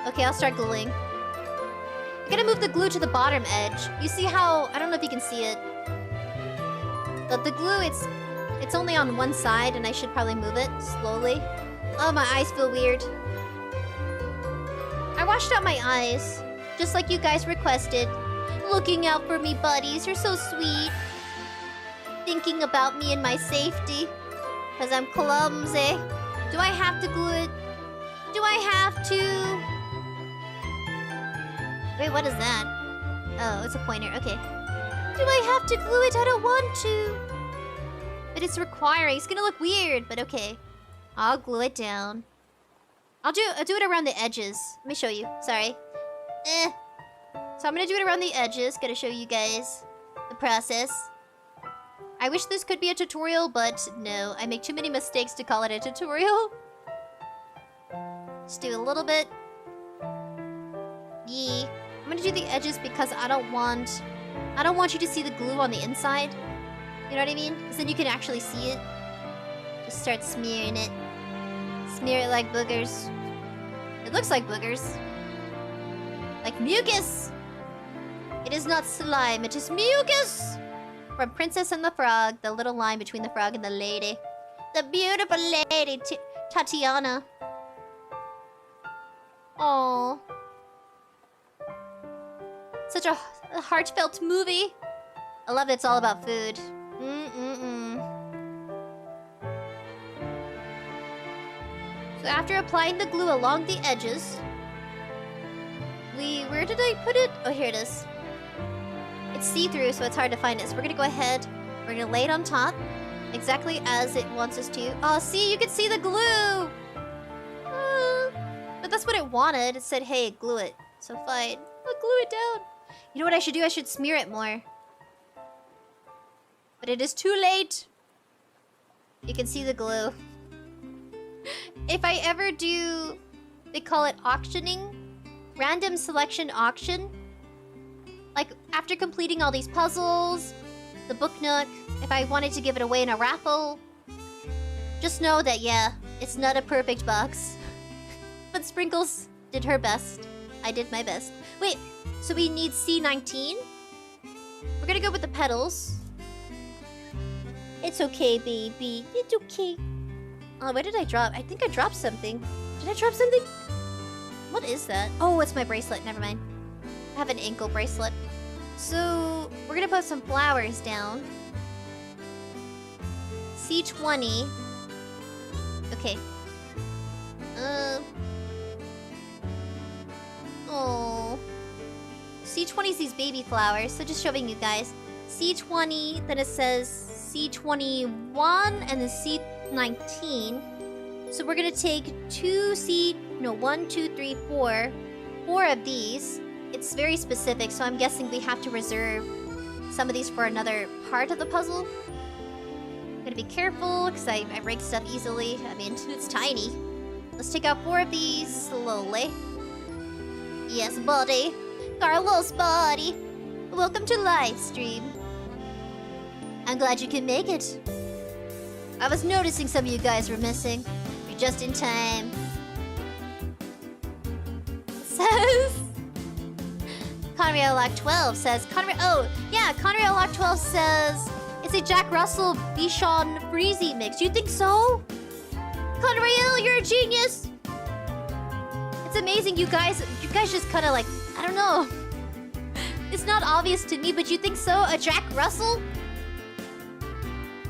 Okay, I'll start gluing. I gotta move the glue to the bottom edge. You see how... I don't know if you can see it. But the glue, it's only on one side, and I should probably move it slowly. Oh, my eyes feel weird. I washed out my eyes, just like you guys requested. Looking out for me, buddies. You're so sweet. Thinking about me and my safety. Because I'm clumsy. Do I have to glue it? Do I have to? Wait, what is that? Oh, it's a pointer. Okay. Do I have to glue it? I don't want to. But it's requiring. It's gonna look weird, but okay. I'll glue it down. I'll do it around the edges. Let me show you. Sorry. So I'm gonna do it around the edges. Gotta show you guys the process. I wish this could be a tutorial, but no. I make too many mistakes to call it a tutorial. Just do a little bit. Yeah. I'm gonna do the edges because I don't want you to see the glue on the inside. You know what I mean? Because then you can actually see it. Just start smearing it. Smear it like boogers. It looks like boogers. Like mucus! It is not slime, it is mucus! From Princess and the Frog, the little line between the frog and the lady. The beautiful lady, Tatiana. Aww. Such a heartfelt movie. I love that it's all about food. So after applying the glue along the edges, where did I put it? Oh, here it is. It's see-through, so it's hard to find it. So we're gonna go ahead, we're gonna lay it on top, exactly as it wants us to. Oh, see, you can see the glue! But that's what it wanted. It said, hey, glue it. So fine, I'll glue it down. You know what I should do? I should smear it more. But it is too late. You can see the glue. If I ever do... they call it auctioning. Random selection auction. Like, after completing all these puzzles, the book nook, if I wanted to give it away in a raffle, just know that, yeah, it's not a perfect box. But Sprinkles did her best. I did my best. Wait, so we need C19? We're gonna go with the petals. It's okay, baby. It's okay. Oh, where did I drop? I think I dropped something. Did I drop something? What is that? Oh, it's my bracelet. Never mind. I have an ankle bracelet. So, we're gonna put some flowers down. C20. Okay. Oh. C20 is these baby flowers, so just showing you guys. C20, then it says C21, and then C19. So we're gonna take 1, 2, 3, 4 of these. It's very specific, so I'm guessing we have to reserve some of these for another part of the puzzle. I'm gonna be careful, because I break stuff easily. I mean, it's tiny. Let's take out 4 of these slowly. Yes, buddy. Carlos, buddy. Welcome to live stream. I'm glad you can make it. I was noticing some of you guys were missing. You're just in time. Says... Conrail Lock 12 says... oh, yeah, Conrail Lock 12 says... it's a Jack Russell Bichon Freezy mix. You think so? Conrail, you're a genius! It's amazing, you guys just kind of like... I don't know. It's not obvious to me, but you think so? A Jack Russell?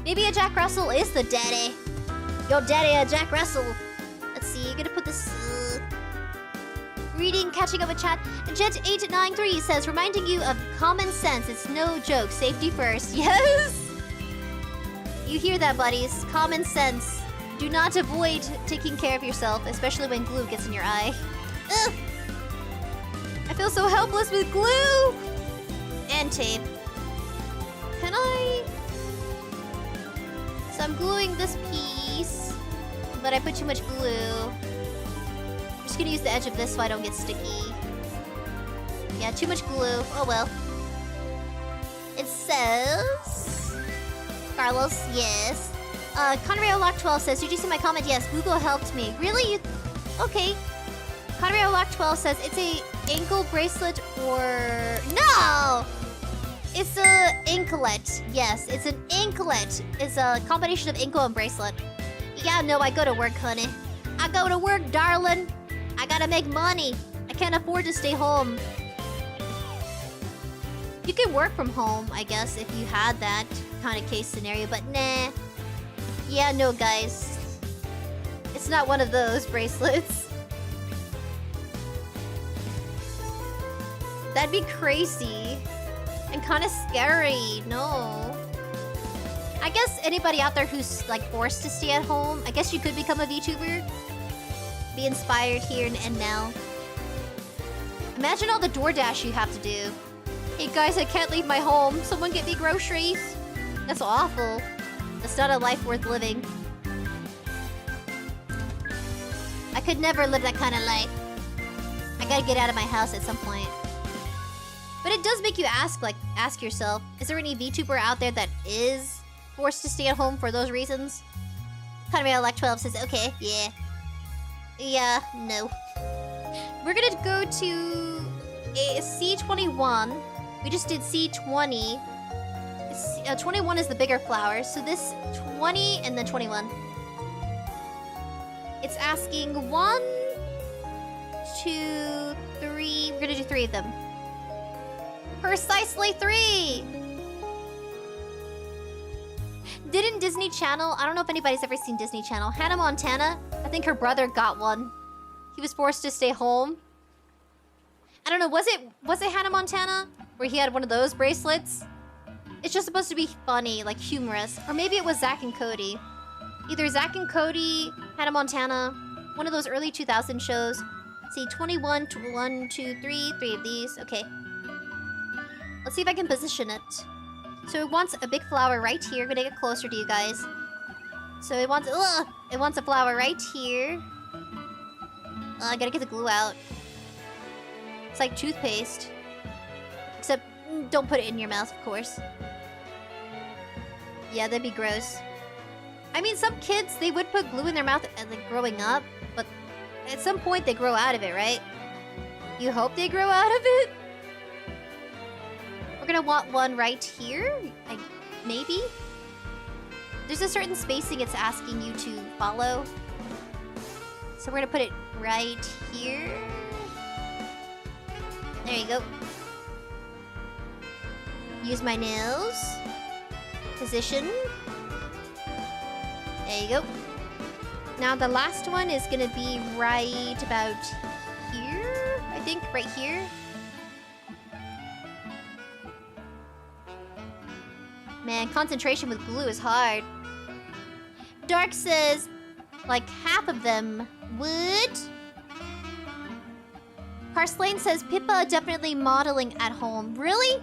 Maybe a Jack Russell is the daddy. Yo, daddy, a Jack Russell. Let's see, you're gonna put this... reading, catching up with chat. Jet893 says, reminding you of common sense. It's no joke. Safety first. Yes! You hear that, buddies. Common sense. Do not avoid taking care of yourself, especially when glue gets in your eye. Ugh. I feel so helpless with glue! And tape. Can I... So I'm gluing this piece, but I put too much glue. I'm just gonna use the edge of this so I don't get sticky. Yeah, too much glue. Oh well. It says... Carlos, yes. Conrail-Lock12 says, did you see my comment? Yes, Google helped me. Really? Okay. Conrail-Lock12 says, it's a ankle bracelet or... No! It's a anklet. Yes, it's an anklet. It's a combination of ankle and bracelet. Yeah, no, I go to work, honey. I go to work, darling. I gotta make money. I can't afford to stay home. You can work from home, I guess, if you had that kind of case scenario, but nah. Yeah, no, guys. It's not one of those bracelets. That'd be crazy. And kind of scary. No. I guess anybody out there who's, like, forced to stay at home, I guess you could become a VTuber. Be inspired here and now. Imagine all the DoorDash you have to do. Hey guys, I can't leave my home. Someone get me groceries. That's awful. That's not a life worth living. I could never live that kind of life. I gotta get out of my house at some point. But it does make you ask yourself, is there any VTuber out there that is forced to stay at home for those reasons? Conrail-Lock12 says, okay, yeah. Yeah, no. We're gonna go to a C21. We just did C20. 21 is the bigger flowers, so this 20 and then 21. It's asking 1, 2, 3. We're gonna do 3 of them. Precisely 3! Didn't Disney Channel... I don't know if anybody's ever seen Disney Channel. Hannah Montana, I think her brother got one. He was forced to stay home. I don't know, was it Hannah Montana? Where he had one of those bracelets? It's just supposed to be funny, like humorous. Or maybe it was Zack and Cody. Either Zack and Cody, Hannah Montana, one of those early 2000 shows. See, 21, 1, 2, 3, 3 of these. Okay. Let's see if I can position it. So it wants a big flower right here. I'm gonna get closer to you guys. So it wants a flower right here. I gotta get the glue out. It's like toothpaste. Except, don't put it in your mouth, of course. Yeah, that'd be gross. I mean, some kids, they would put glue in their mouth like growing up, but at some point they grow out of it, right? You hope they grow out of it? We're gonna want one right here, maybe? There's a certain spacing it's asking you to follow. So we're gonna put it right here. There you go. Use my nails. Position. There you go. Now the last one is gonna be right about here. I think right here. Man, concentration with glue is hard. Dark says, like half of them would. Parslane says, Pippa definitely modeling at home. Really?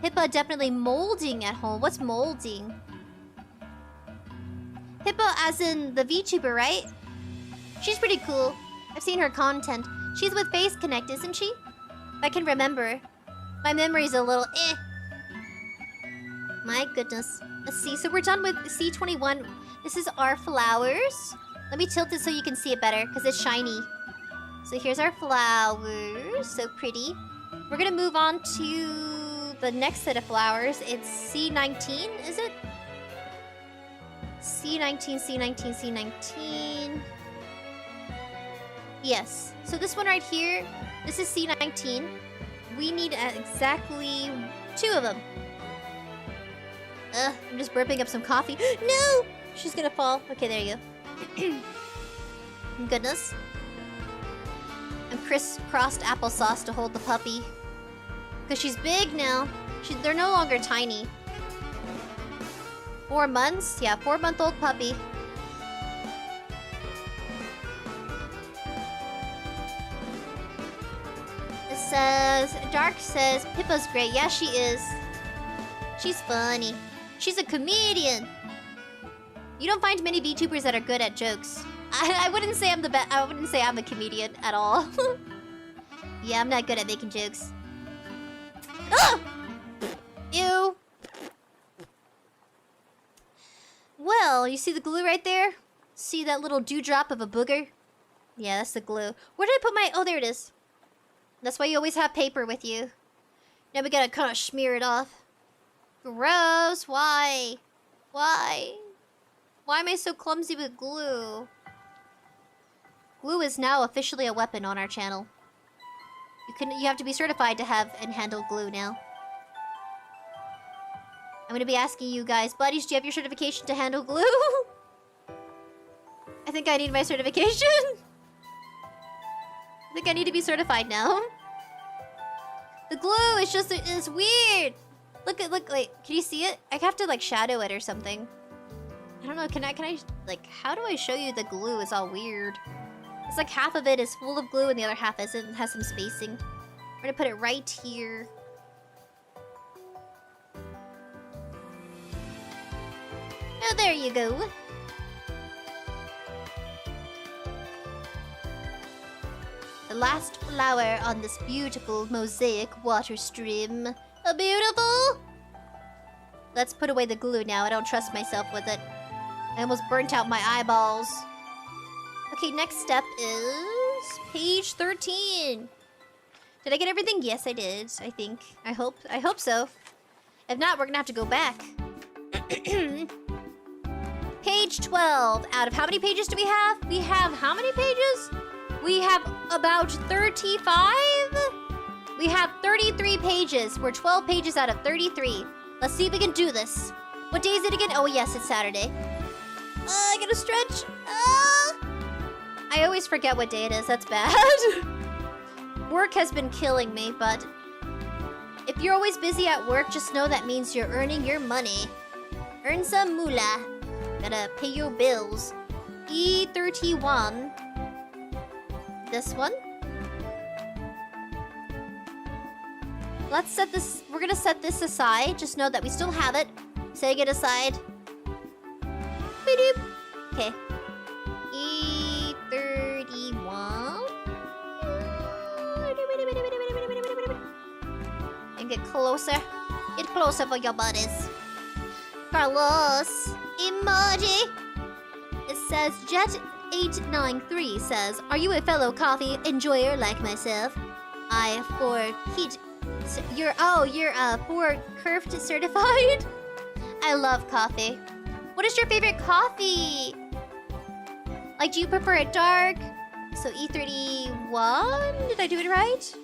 Pippa definitely molding at home. What's molding? Pippa as in the VTuber, right? She's pretty cool. I've seen her content. She's with Face Connect, isn't she? If I can remember. My memory's a little eh. My goodness. Let's see. So we're done with C21. This is our flowers. Let me tilt it so you can see it better, because it's shiny. So here's our flowers. So pretty. We're gonna move on to the next set of flowers. It's C19, is it? C19, C19, C19. Yes. So this one right here, this is C19. We need exactly 2 of them. I'm just burping up some coffee. No! She's gonna fall. Okay, there you go. Goodness. I'm crisscrossed applesauce to hold the puppy. Because she's big now. They're no longer tiny. 4 months? Yeah, 4-month-old puppy. Dark says, Pippa's great. Yeah, she is. She's funny. She's a comedian. You don't find many VTubers that are good at jokes. I wouldn't say I'm the best. I wouldn't say I'm a comedian at all. Yeah, I'm not good at making jokes. Ah! Ew. Well, you see the glue right there? See that little dewdrop of a booger? Yeah, that's the glue. Where did I put my... Oh, there it is. That's why you always have paper with you. Now we gotta kind of smear it off. Gross. Why? Why? Why am I so clumsy with glue? Glue is now officially a weapon on our channel. You have to be certified to have and handle glue now. I'm gonna be asking you guys, buddies, do you have your certification to handle glue? I think I need my certification. I think I need to be certified now. The glue is just, it's weird. Look, wait, can you see it? I have to like shadow it or something. I don't know, can I, like, how do I show you the glue is all weird? It's like half of it is full of glue and the other half isn't, and has some spacing. We're gonna put it right here. Oh, there you go. The last flower on this beautiful mosaic water stream. Beautiful! Let's put away the glue now. I don't trust myself with it. I almost burnt out my eyeballs. Okay, next step is page 13. Did I get everything? Yes, I did. I think. I hope so. If not, we're gonna have to go back. Page 12. Out of how many pages do we have? We have how many pages? We have about 35? We have 33 pages. We're 12 pages out of 33. Let's see if we can do this. What day is it again? Oh, yes, it's Saturday. I gotta stretch. I always forget what day it is. That's bad. Work has been killing me, but if you're always busy at work, just know that means you're earning your money. Earn some moolah. Gotta pay your bills. E31. This one. Let's set this... We're gonna set this aside. Just know that we still have it. Setting it aside. Boop. Okay. E31. And get closer. Get closer for your buddies. Carlos. Emoji. It says Jet893 says, are you a fellow coffee enjoyer like myself? You're for curved certified? I love coffee. What is your favorite coffee? Like, do you prefer it dark? So E31? Did I do it right?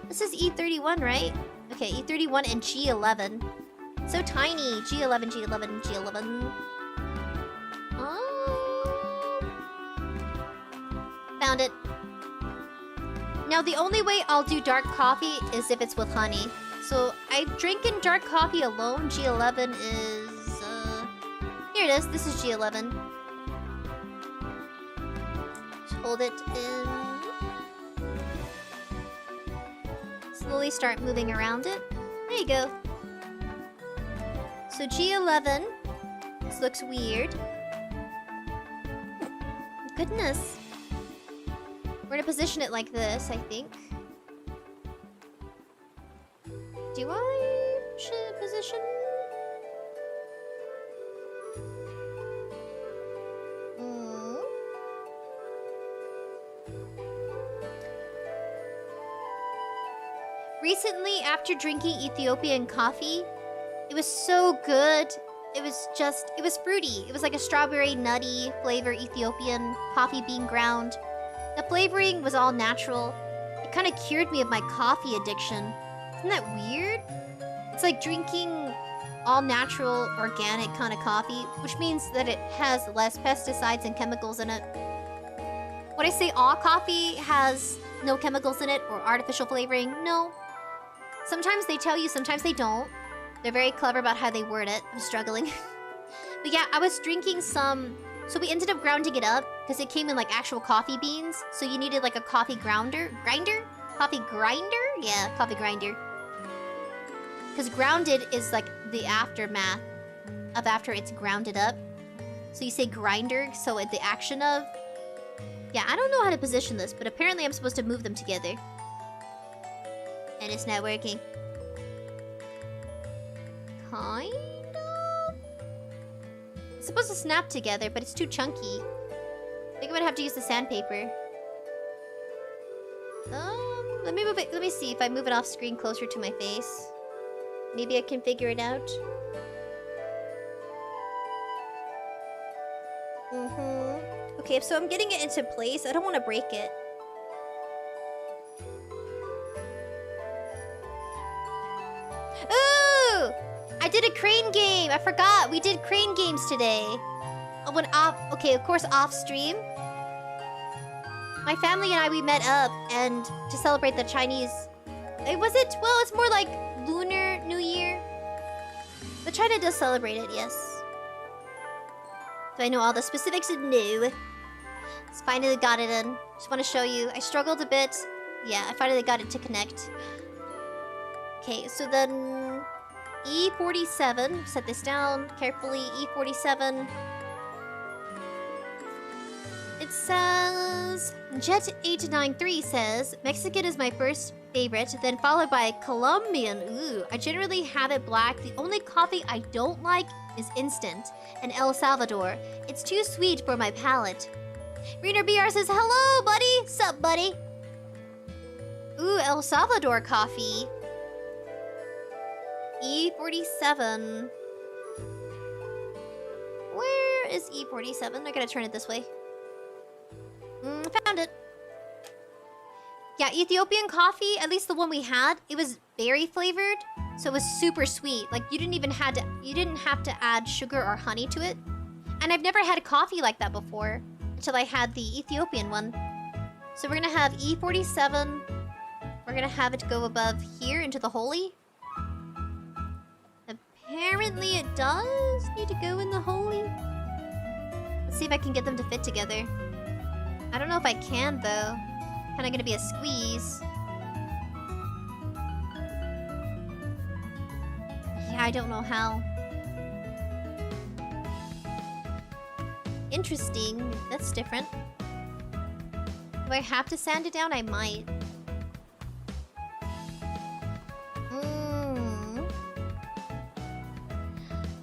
This is E31, right? Okay, E31 and G11. So tiny. G11, G11, G11. Oh. Found it. Now, the only way I'll do dark coffee is if it's with honey. So, I'm drinking dark coffee alone. G11 is... Here it is. This is G11. Just hold it in. Slowly start moving around it. There you go. So, G11. This looks weird. Goodness. We're gonna position it like this, I think. Do I position? Recently, after drinking Ethiopian coffee, it was so good. It was fruity. It was like a strawberry nutty flavor Ethiopian coffee bean ground. The flavoring was all natural. It kind of cured me of my coffee addiction. Isn't that weird? It's like drinking all natural, organic kind of coffee, which means that it has less pesticides and chemicals in it. When I say all coffee has no chemicals in it or artificial flavoring, no. Sometimes they tell you, sometimes they don't. They're very clever about how they word it. I'm struggling. But yeah, I was drinking some... So we ended up grounding it up because it came in like actual coffee beans. So you needed like a coffee grinder. Coffee grinder? Yeah, coffee grinder. Because grounded is like the aftermath of after it's grounded up. So you say grinder, so the action of... Yeah, I don't know how to position this, but apparently I'm supposed to move them together. And it's not working. Kind of? It's supposed to snap together, but it's too chunky. I think I'm gonna have to use the sandpaper. Let me move it. Let me see if I move it off screen closer to my face. Maybe I can figure it out. Okay, so I'm getting it into place. I don't want to break it. Ooh! I did a crane game. I forgot. We did crane games today. I went off. Okay, of course, off stream. My family and I, we met up and to celebrate the Chinese. Was it? Well, it's more like Lunar New Year. But China does celebrate it, yes. Do I know all the specifics? No. Just finally got it in. Just want to show you. I struggled a bit. Yeah, I finally got it to connect. Okay, so then E47. Set this down carefully. E47. It says... Jet893 says, Mexican is my first favorite, then followed by Colombian. Ooh, I generally have it black. The only coffee I don't like is instant. And El Salvador. It's too sweet for my palate. Reader BR says, hello, buddy. Sup, buddy? Ooh, El Salvador coffee. E47. Where is E47? I gotta turn it this way. Found it. Yeah, Ethiopian coffee, at least the one we had, it was berry flavored, so it was super sweet. Like you didn't have to add sugar or honey to it. And I've never had a coffee like that before until I had the Ethiopian one. So we're gonna have E47. We're gonna have it go above here into the holy. Apparently it does need to go in the holy. Let's see if I can get them to fit together. I don't know if I can, though. Kinda gonna be a squeeze. Yeah, I don't know how. Interesting. That's different. Do I have to sand it down? I might.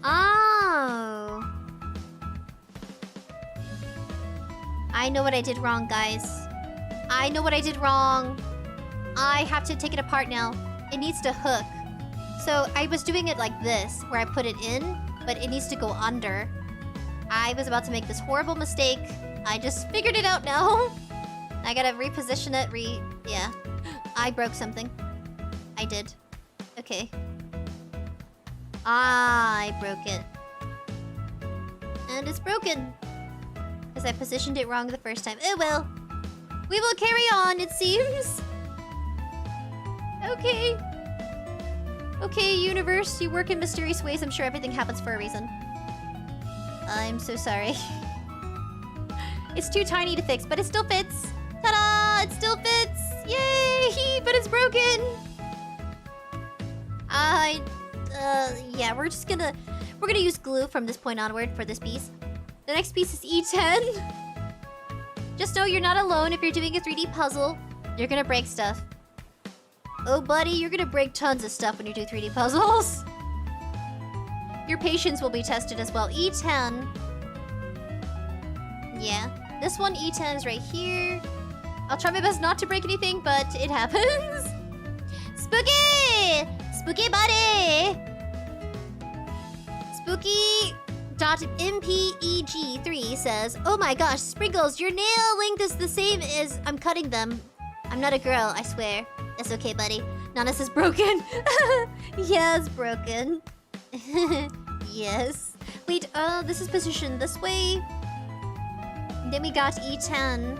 Oh. I know what I did wrong, guys. I know what I did wrong. I have to take it apart now. It needs to hook. So I was doing it like this, where I put it in, but it needs to go under. I was about to make this horrible mistake. I just figured it out now. I gotta reposition it, yeah. I broke something. I did. Okay. I broke it. And it's broken. Because I positioned it wrong the first time. Oh well. We will carry on, it seems. Okay. Okay, universe, you work in mysterious ways. I'm sure everything happens for a reason. I'm so sorry. It's too tiny to fix, but it still fits. Ta-da! It still fits! Yay! But it's broken! Yeah, we're gonna use glue from this point onward for this piece. The next piece is E10. Just know you're not alone if you're doing a 3D puzzle. You're gonna break stuff. Oh, buddy, you're gonna break tons of stuff when you do 3D puzzles. Your patience will be tested as well. E10. Yeah. This one, E10, is right here. I'll try my best not to break anything, but it happens. Spooky! Spooky buddy! Spooky.mpeg3 says, oh my gosh, Sprinkles, your nail length is the same as I'm cutting them. I'm not a girl, I swear. That's okay, buddy. Nanas is broken. Yeah, it's broken. Yes. Wait, this is positioned this way. Then we got E10.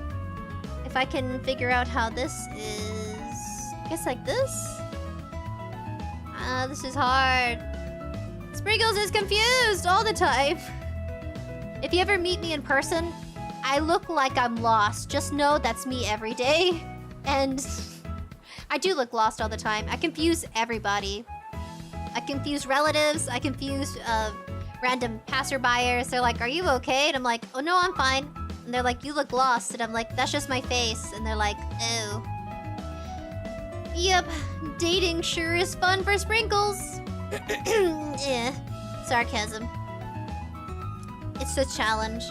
If I can figure out how this is... I guess like this? This is hard. Sprinkles is confused all the time. If you ever meet me in person, I look like I'm lost. Just know that's me every day. And I do look lost all the time. I confuse everybody. I confuse relatives. I confuse random passerbyers. They're like, are you okay? And I'm like, oh no, I'm fine. And they're like, you look lost. And I'm like, that's just my face. And they're like, oh. Yep, dating sure is fun for Sprinkles. Yeah, sarcasm. It's a challenge.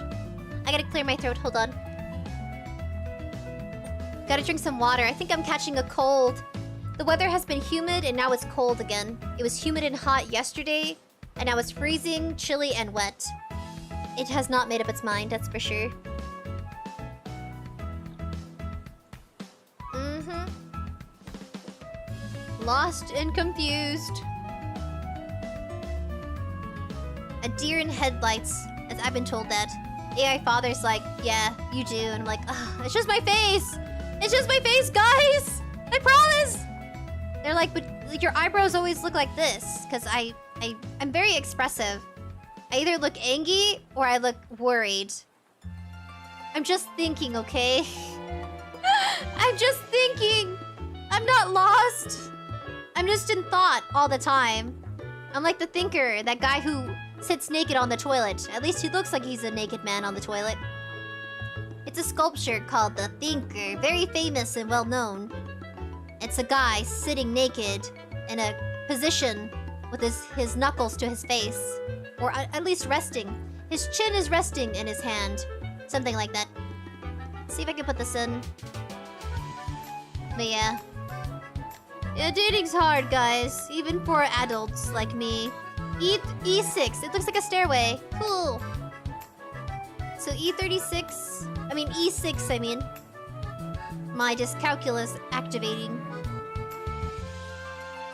I gotta clear my throat, hold on. Gotta drink some water. I think I'm catching a cold. The weather has been humid and now it's cold again. It was humid and hot yesterday, and now it's freezing, chilly, and wet. It has not made up its mind, that's for sure. Lost and confused. A deer in headlights, as I've been told that. AI father's like, yeah, you do. And I'm like, ugh, it's just my face. It's just my face, guys. I promise. They're like, but like, your eyebrows always look like this. Because I'm very expressive. I either look angry or I look worried. I'm just thinking, okay? I'm just thinking. I'm not lost. I'm just in thought all the time. I'm like the thinker, that guy who sits naked on the toilet. At least he looks like he's a naked man on the toilet. It's a sculpture called The Thinker, very famous and well known. It's a guy sitting naked in a position with his knuckles to his face. Or at least resting. His chin is resting in his hand. Something like that. Let's see if I can put this in. But yeah. Yeah, dating's hard, guys. Even for adults like me. E6. It looks like a stairway. Cool. So E36... I mean, E6, I mean. My dyscalculus activating.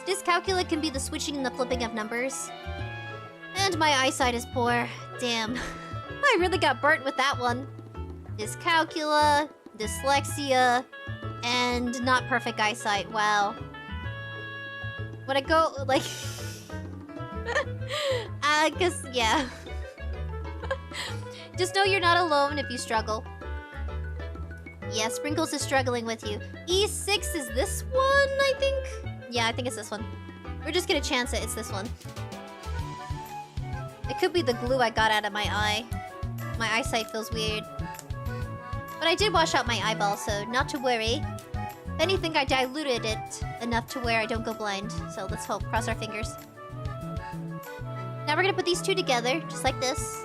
Dyscalculia can be the switching and the flipping of numbers. And my eyesight is poor. Damn. I really got burnt with that one. Dyscalculia, dyslexia, and not perfect eyesight. Wow. When I go, like... I guess, yeah. Just know you're not alone if you struggle. Yeah, Sprinkles is struggling with you. E6 is this one, I think? Yeah, I think it's this one. We're just gonna chance it. It's this one. It could be the glue I got out of my eye. My eyesight feels weird. But I did wash out my eyeball, so not to worry. If anything, I diluted it enough to where I don't go blind. So let's hope. Cross our fingers. Now we're gonna put these two together, just like this.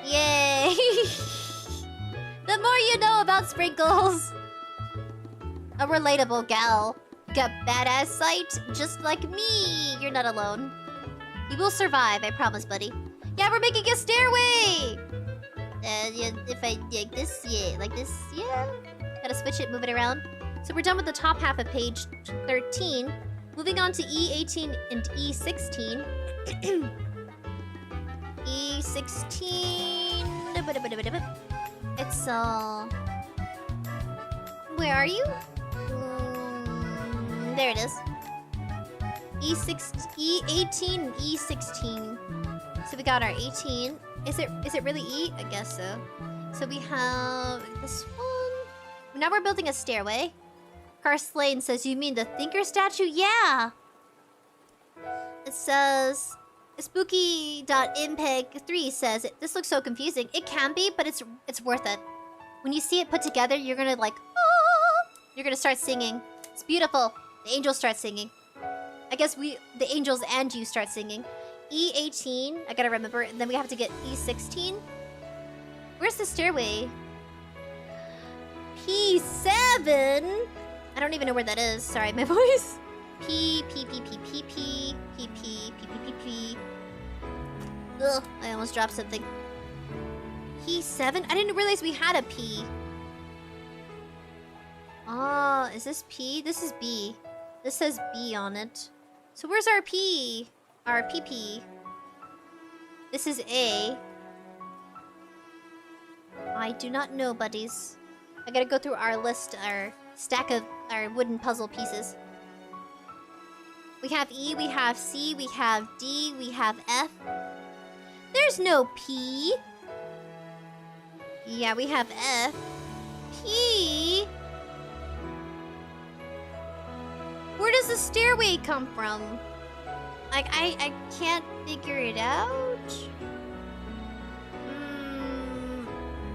Yay! The more you know about Sprinkles! A relatable gal. Got badass sight, just like me. You're not alone. You will survive, I promise, buddy. Yeah, we're making a stairway! Yeah, if I like this, yeah, like this, yeah. Gotta switch it, move it around. So we're done with the top half of page 13. Moving on to E18 and E16. E16... It's, where are you? There it is. E18 and E16. So we got our 18. Is it really E? I guess so. So we have this one. Now we're building a stairway. Carslane says, you mean the Thinker statue? Yeah! It says... Spooky.impeg3 says, this looks so confusing. It can be, but it's worth it. When you see it put together, you're gonna like... Oh! You're gonna start singing. It's beautiful. The angels start singing. I guess the angels and you start singing. E18, I gotta remember. And then we have to get E16. Where's the stairway? P7? I don't even know where that is. Sorry, my voice. P. Ugh, I almost dropped something. P7? I didn't realize we had a P. Ah, is this P? This is B. This says B on it. So where's our P? Our PP. This is A. I do not know, buddies. I gotta go through our list, our stack of our wooden puzzle pieces. We have E, we have C, we have D, we have F. There's no P. Yeah, we have F. P? Where does the stairway come from? Like, I can't figure it out.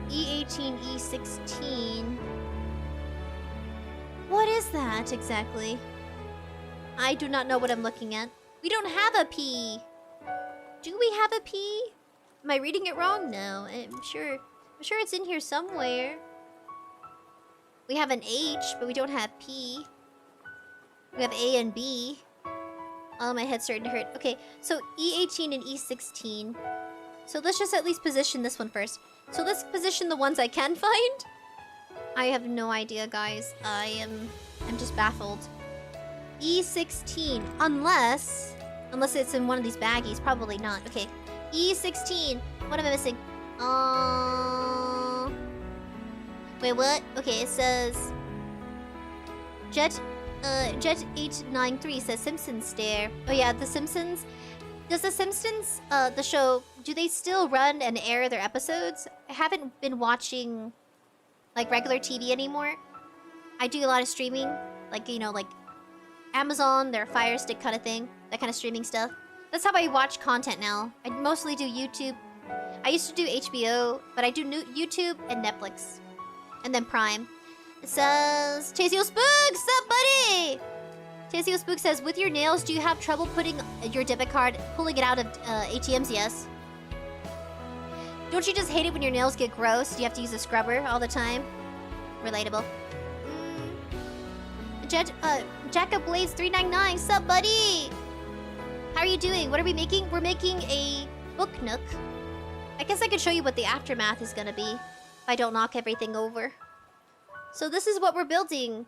E18, E16. What is that exactly? I do not know what I'm looking at. We don't have a P. Do we have a P? Am I reading it wrong? No, I'm sure it's in here somewhere. We have an H, but we don't have P. We have A and B. Oh, my head's starting to hurt. Okay, so E18 and E16. So let's just at least position this one first. So let's position the ones I can find. I have no idea, guys. I'm just baffled. E16, unless it's in one of these baggies. Probably not. Okay, E16. What am I missing? Wait, what? Okay, it says Jet893 says Simpsons stare. Oh yeah, The Simpsons. Does The Simpsons, the show, do they still run and air their episodes? I haven't been watching, like, regular TV anymore. I do a lot of streaming. Like, you know, like, Amazon, their Fire Stick kind of thing. That kind of streaming stuff. That's how I watch content now. I mostly do YouTube. I used to do HBO, but I do YouTube and Netflix. And then Prime. It says, Chaseo Spook! Sup, buddy? Chaseo Spook says, with your nails, do you have trouble putting your debit card, pulling it out of ATMs? Yes. Don't you just hate it when your nails get gross? Do you have to use a scrubber all the time? Relatable. JackupBlades399, sup, buddy? How are you doing? What are we making? We're making a book nook. I guess I could show you what the aftermath is gonna be if I don't knock everything over. So this is what we're building.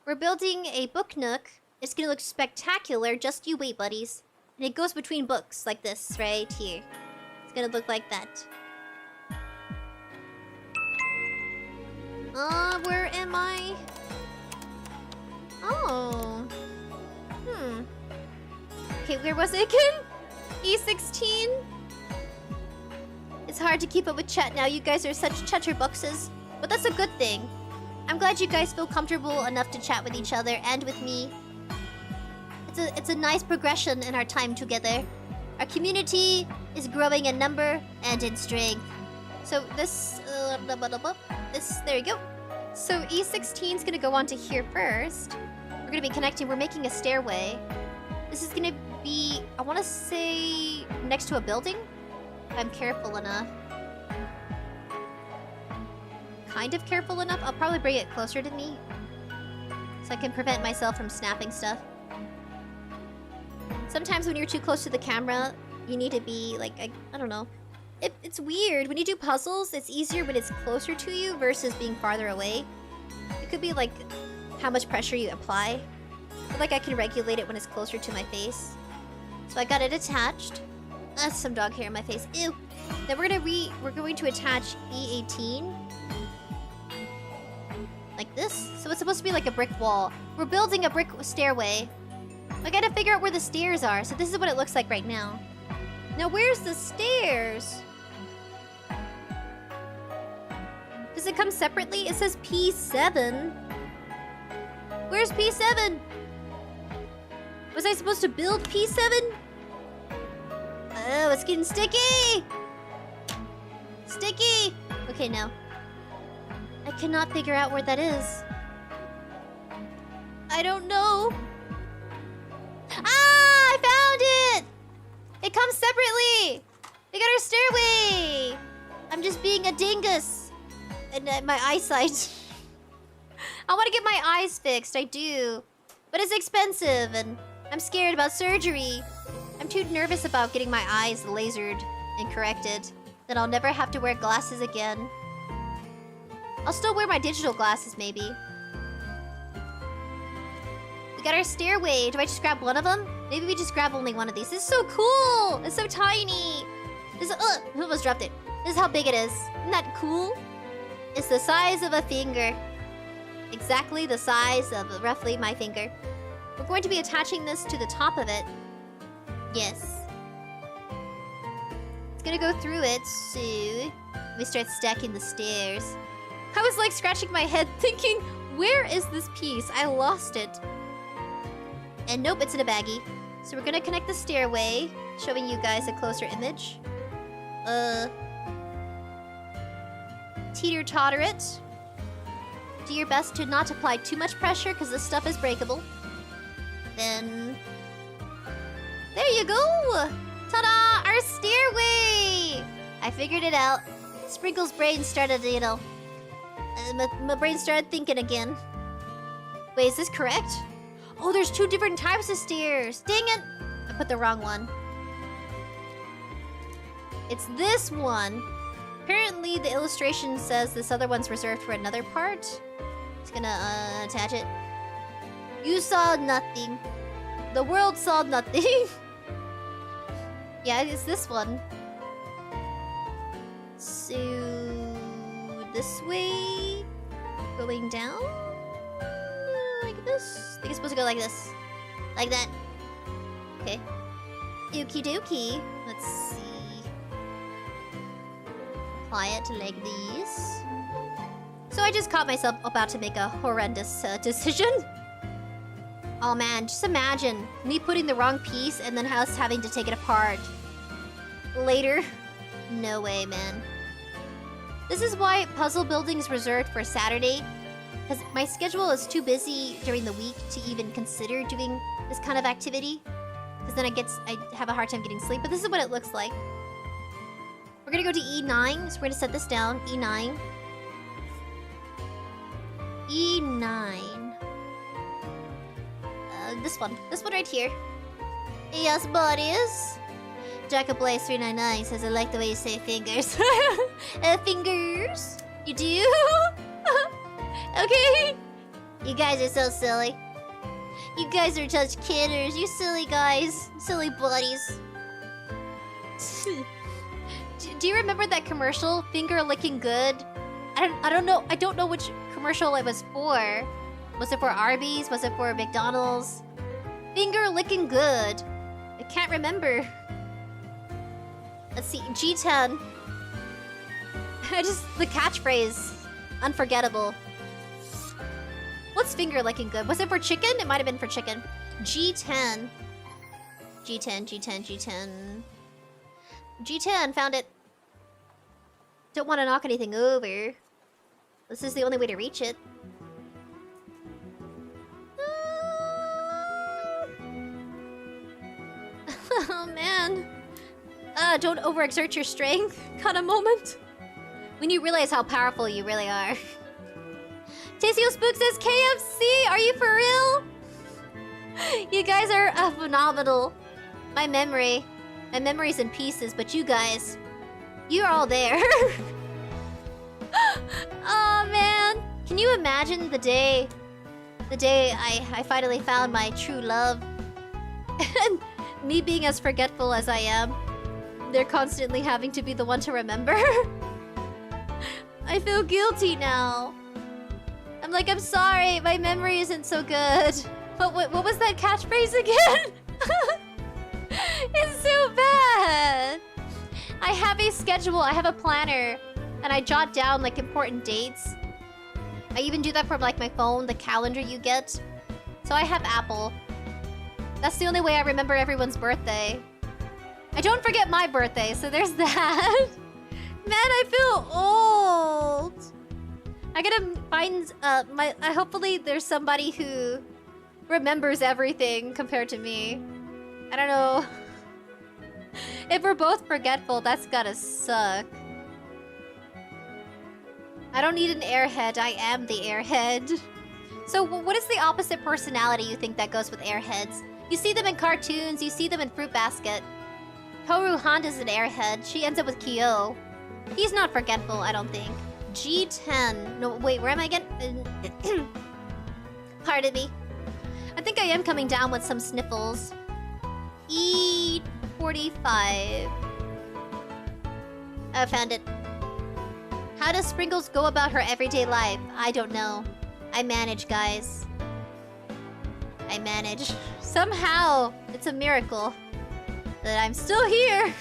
We're building a book nook. It's gonna look spectacular. Just you wait, buddies. And it goes between books like this right here. It's gonna look like that. Where am I? Oh. Okay, where was it again? E16? It's hard to keep up with chat now. You guys are such chatterboxes. But that's a good thing. I'm glad you guys feel comfortable enough to chat with each other and with me. It's a nice progression in our time together. Our community is growing in number and in strength. So this... there you go. So E16 is gonna go on to here first. We're gonna be connecting. We're making a stairway. This is gonna be, I want to say, next to a building. If I'm careful enough. Kind of careful enough. I'll probably bring it closer to me, so I can prevent myself from snapping stuff. Sometimes when you're too close to the camera, you need to be like, I don't know. It's weird. When you do puzzles, it's easier when it's closer to you versus being farther away. It could be like how much pressure you apply. I feel like I can regulate it when it's closer to my face. So I got it attached. That's some dog hair in my face. Ew. Then we're going to attach E18. Like this. So it's supposed to be like a brick wall. We're building a brick stairway. I gotta figure out where the stairs are. So this is what it looks like right now. Now where's the stairs? Does it come separately? It says P7. Where's P7? Was I supposed to build P7? Oh, it's getting sticky! Sticky! Okay, no. I cannot figure out where that is. I don't know. Ah! I found it! It comes separately! We got our stairway! I'm just being a dingus. And my eyesight. I want to get my eyes fixed, I do. But it's expensive, and I'm scared about surgery. I'm too nervous about getting my eyes lasered and corrected. Then I'll never have to wear glasses again. I'll still wear my digital glasses, maybe. We got our stairway. Do I just grab one of them? Maybe we just grab only one of these. This is so cool! It's so tiny! This is... I almost dropped it. This is how big it is. Isn't that cool? It's the size of a finger. Exactly the size of roughly my finger. We're going to be attaching this to the top of it. Yes. It's gonna go through it, so... we start stacking the stairs. I was like scratching my head thinking, where is this piece? I lost it. And nope, it's in a baggie. So we're gonna connect the stairway, showing you guys a closer image. Teeter-totter it. Do your best to not apply too much pressure because this stuff is breakable. Then... there you go! Ta-da! Our stairway! I figured it out. Sprinkle's brain started, you know... my brain started thinking again. Wait, is this correct? Oh, there's 2 different types of stairs! Dang it! I put the wrong one. It's this one. Apparently, the illustration says this other one's reserved for another part. Just gonna, attach it. You saw nothing. The world saw nothing. Yeah, it's this one. So... this way... going down? Like this? I think it's supposed to go like this. Like that. Okay. Okie dokie. Let's see. Apply it like these. So I just caught myself about to make a horrendous decision. Oh man, just imagine me putting the wrong piece and then us having to take it apart. Later. No way, man. This is why puzzle building is reserved for Saturday. Because my schedule is too busy during the week to even consider doing this kind of activity. Because then I have a hard time getting sleep. But this is what it looks like. We're gonna go to E9, so we're gonna set this down. E9. E9. This one. This one right here. Yes, buddies. 𝑗ackaBlaze399 says, I like the way you say fingers. Fingers? You do? Okay. You guys are so silly. You guys are such kidders. You silly guys. Silly buddies. Do you remember that commercial? Finger licking good? I don't know. I don't know which commercial it was for. Was it for Arby's? Was it for McDonald's? Finger licking good. I can't remember. Let's see. G10. The catchphrase. Unforgettable. What's finger licking good? Was it for chicken? It might have been for chicken. G10. G10, G10, G10. G10, found it. Don't want to knock anything over. This is the only way to reach it. Oh man. Don't overexert your strength kind of moment. When you realize how powerful you really are. Tasio Spook says, KFC, are you for real? You guys are phenomenal. My memory's in pieces, but you guys, you're all there. Oh man, can you imagine the day I finally found my true love? And me being as forgetful as I am, they're constantly having to be the one to remember. I feel guilty now. I'm like, I'm sorry, my memory isn't so good. But what was that catchphrase again? It's so bad. I have a schedule, I have a planner, and I jot down like important dates. I even do that for like my phone, the calendar you get. So I have Apple. That's the only way I remember everyone's birthday. I don't forget my birthday, so there's that. Man, I feel old. I gotta find hopefully there's somebody who remembers everything compared to me. I don't know. If we're both forgetful, that's gotta suck. I don't need an airhead, I am the airhead. So what is the opposite personality you think that goes with airheads? You see them in cartoons, you see them in Fruit Basket. Toru Honda's an airhead, she ends up with Kyo. He's not forgetful, I don't think. G10. No, wait, where am I again? Pardon me. I think I am coming down with some sniffles. E45. I found it. How does Sprinkles go about her everyday life? I don't know. I manage, guys. I manage. Somehow, it's a miracle that I'm still here.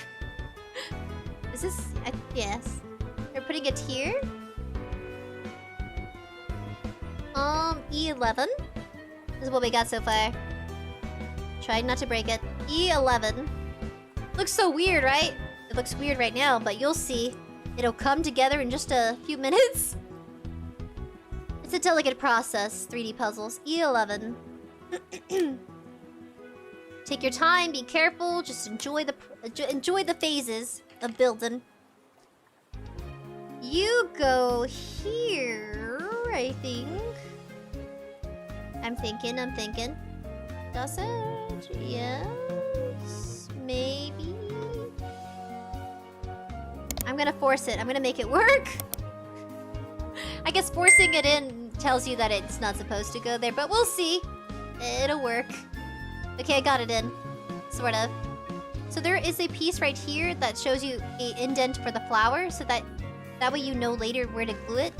Is this... yes. We're putting it here? E11. This is what we got so far. Try not to break it. E11. Looks so weird, right? It looks weird right now, but you'll see. It'll come together in just a few minutes. It's a delicate process, 3D puzzles. E11. Take your time, be careful, just enjoy the phases of building. You go here, I think. I'm thinking. Does it? Yes. Maybe. I'm gonna force it. I'm gonna make it work. I guess forcing it in tells you that it's not supposed to go there, but we'll see. It'll work. Okay, I got it in. Sort of. So there is a piece right here that shows you an indent for the flower, so that way you know later where to glue it.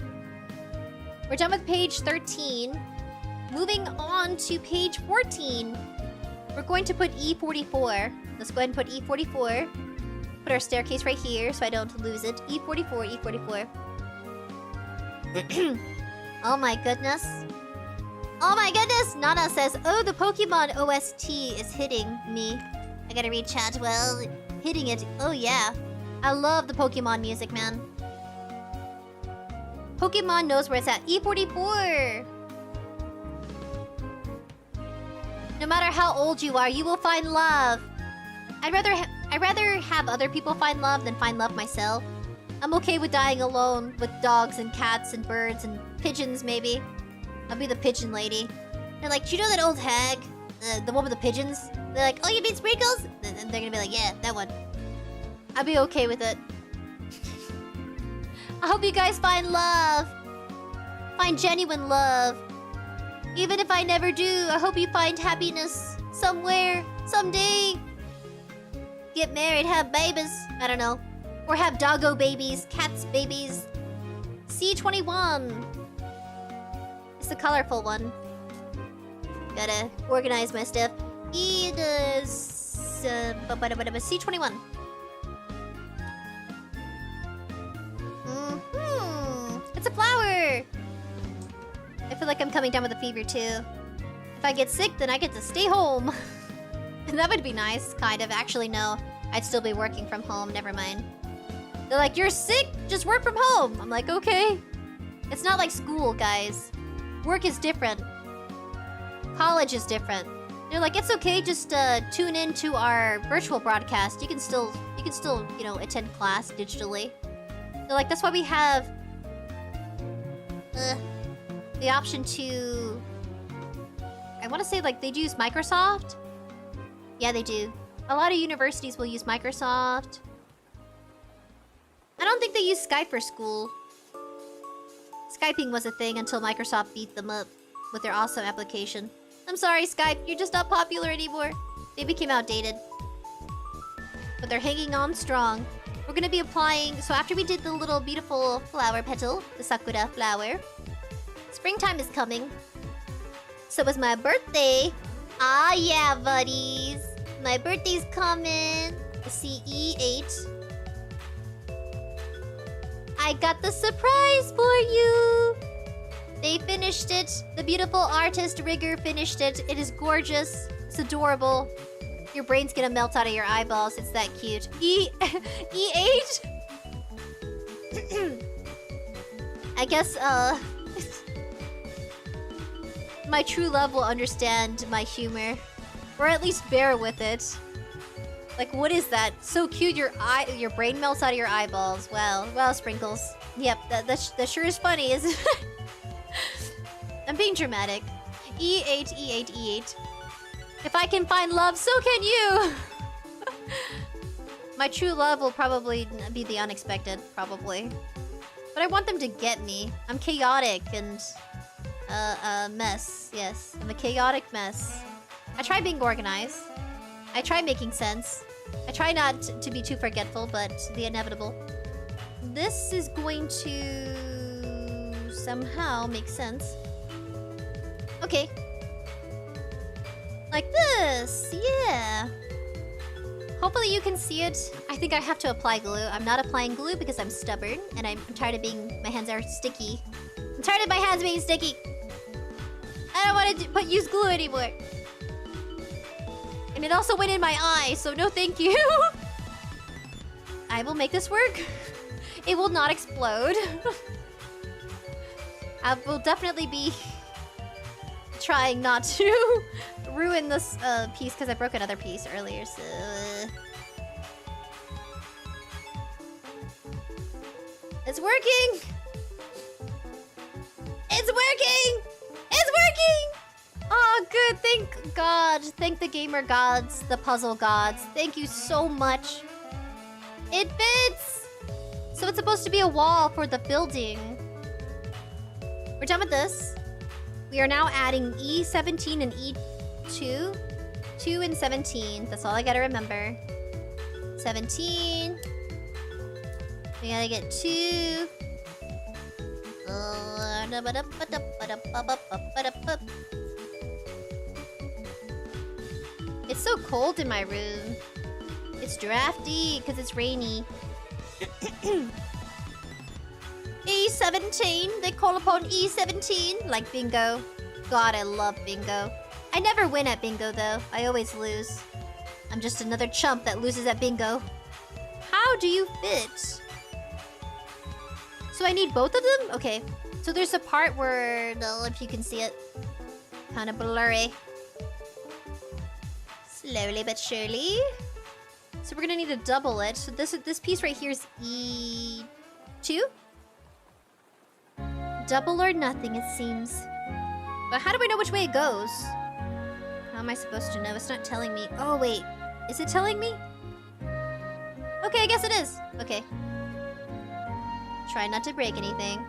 We're done with page 13. Moving on to page 14. We're going to put E44. Let's go ahead and put E44. Put our staircase right here so I don't lose it. E44, E44. Oh my goodness. Oh my goodness! Nana says, oh, the Pokemon OST is hitting me. I gotta read chat. Well, hitting it. Oh yeah. I love the Pokemon music, man. Pokemon knows where it's at. E44! No matter how old you are, you will find love. I'd rather have other people find love than find love myself. I'm okay with dying alone with dogs and cats and birds and pigeons, maybe. I'll be the pigeon lady. They're like, do you know that old hag? The one with the pigeons? They're like, oh, you mean Sprinkles? And they're gonna be like, yeah, that one. I'll be okay with it. I hope you guys find love. Find genuine love. Even if I never do, I hope you find happiness somewhere, someday. Get married, have babies. I don't know. Or have doggo babies, cats babies. C21. It's the colorful one. Gotta organize my stuff. It is C21. It's a flower. I feel like I'm coming down with a fever too. If I get sick, then I get to stay home. And that would be nice, kind of. Actually, no. I'd still be working from home. Never mind. They're like, you're sick? Just work from home. I'm like, okay. It's not like school, guys. Work is different. College is different. They're like, it's okay, just tune in to our virtual broadcast. You can still, you know, attend class digitally. They're like, that's why we have the option to, I want to say, like, they do use Microsoft. Yeah, they do. A lot of universities will use Microsoft. I don't think they use Skype for school. Skyping was a thing until Microsoft beat them up with their awesome application. I'm sorry, Skype, you're just not popular anymore. They became outdated. But they're hanging on strong. We're gonna be applying... So after we did the little beautiful flower petal, the Sakura flower, springtime is coming. So it was my birthday. Ah, yeah, buddies. My birthday's coming. CE8. I got the surprise for you. They finished it. The beautiful artist Rigger finished it. It is gorgeous. It's adorable. Your brain's gonna melt out of your eyeballs. It's that cute. E8? I guess, my true love will understand my humor. Or at least bear with it. Like, what is that? So cute, your brain melts out of your eyeballs. Well, Sprinkles. Yep, that sure is funny, isn't it? I'm being dramatic. E8, E8, E8. If I can find love, so can you! My true love will probably be the unexpected, probably. But I want them to get me. I'm chaotic and... a mess, yes. I'm a chaotic mess. I try being organized. I try making sense. I try not to be too forgetful, but the inevitable. This is going to... somehow make sense. Okay. Like this, yeah. Hopefully you can see it. I think I have to apply glue. I'm not applying glue because I'm stubborn, and I'm tired of being... my hands are sticky. I'm tired of my hands being sticky. don't want to use glue anymore. And it also went in my eye, so no thank you. I will make this work. It will not explode. I will definitely be trying not to ruin this piece because I broke another piece earlier, so... It's working! It's working! It's working! Oh, good. Thank God. Thank the gamer gods, the puzzle gods. Thank you so much. It fits! So it's supposed to be a wall for the building. We're done with this. We are now adding E17 and E2. 2 and 17. That's all I gotta remember. 17. We gotta get 2. It's so cold in my room. It's drafty because it's rainy. E17. They call upon E17. Like bingo. God, I love bingo. I never win at bingo though. I always lose. I'm just another chump that loses at bingo. How do you fit? So I need both of them? Okay. So there's a part where... No, if you can see it. Kind of blurry. Slowly but surely. So we're gonna need to double it. So this piece right here is E2? Double or nothing, it seems. But how do I know which way it goes? How am I supposed to know? It's not telling me. Oh, wait. Is it telling me? Okay, I guess it is. Okay. Try not to break anything.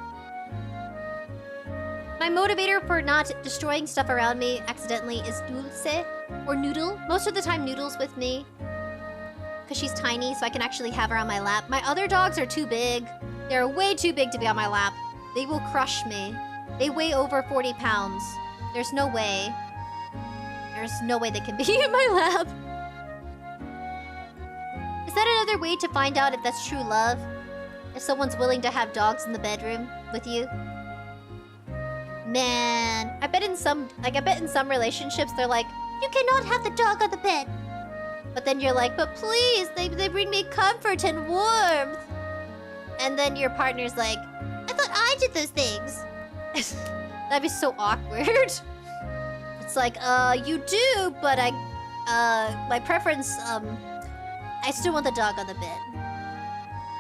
My motivator for not destroying stuff around me accidentally is Dulce or Noodle. Most of the time, Noodle's with me. Because she's tiny, so I can actually have her on my lap. My other dogs are too big. They're way too big to be on my lap. They will crush me. They weigh over 40 pounds. There's no way. There's no way they can be in my lap. Is that another way to find out if that's true love? If someone's willing to have dogs in the bedroom with you? Man, I bet in some relationships they're like, you cannot have the dog on the bed. But then you're like, but please, they bring me comfort and warmth. And then your partner's like, I thought I did those things. That'd be so awkward. It's like, you do, but my preference, I still want the dog on the bed.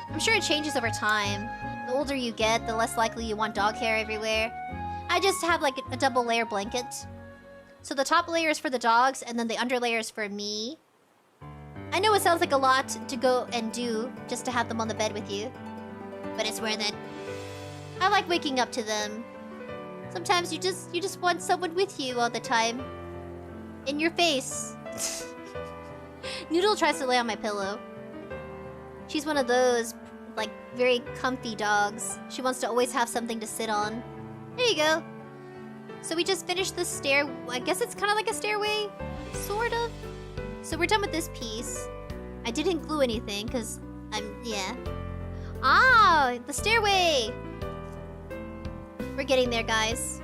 I'm sure it changes over time. The older you get, the less likely you want dog hair everywhere. I just have like a double layer blanket. So the top layer is for the dogs, and then the under layer is for me. I know it sounds like a lot to go and do just to have them on the bed with you. But it's worth it. I like waking up to them. Sometimes you just want someone with you all the time. In your face. Noodle tries to lay on my pillow. She's one of those, like, very comfy dogs. She wants to always have something to sit on. There you go. So we just finished the stair... I guess it's kind of like a stairway? Sort of? So we're done with this piece. I didn't glue anything, because yeah. Ah! The stairway! We're getting there, guys.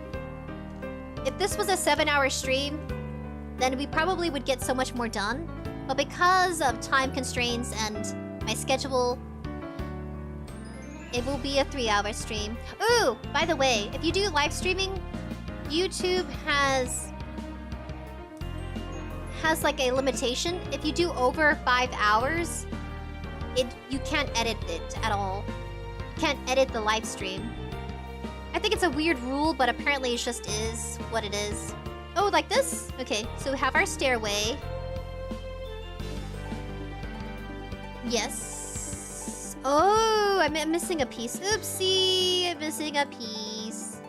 If this was a 7-hour stream, then we probably would get so much more done. But because of time constraints and my schedule, it will be a 3-hour stream. Ooh! By the way, if you do live streaming, YouTube has like a limitation. If you do over 5 hours, you can't edit it at all. You can't edit the live stream. I think it's a weird rule, but apparently it just is what it is. Oh, like this? Okay, so we have our stairway. Yes. Oh, I'm missing a piece. Oopsie, I'm missing a piece.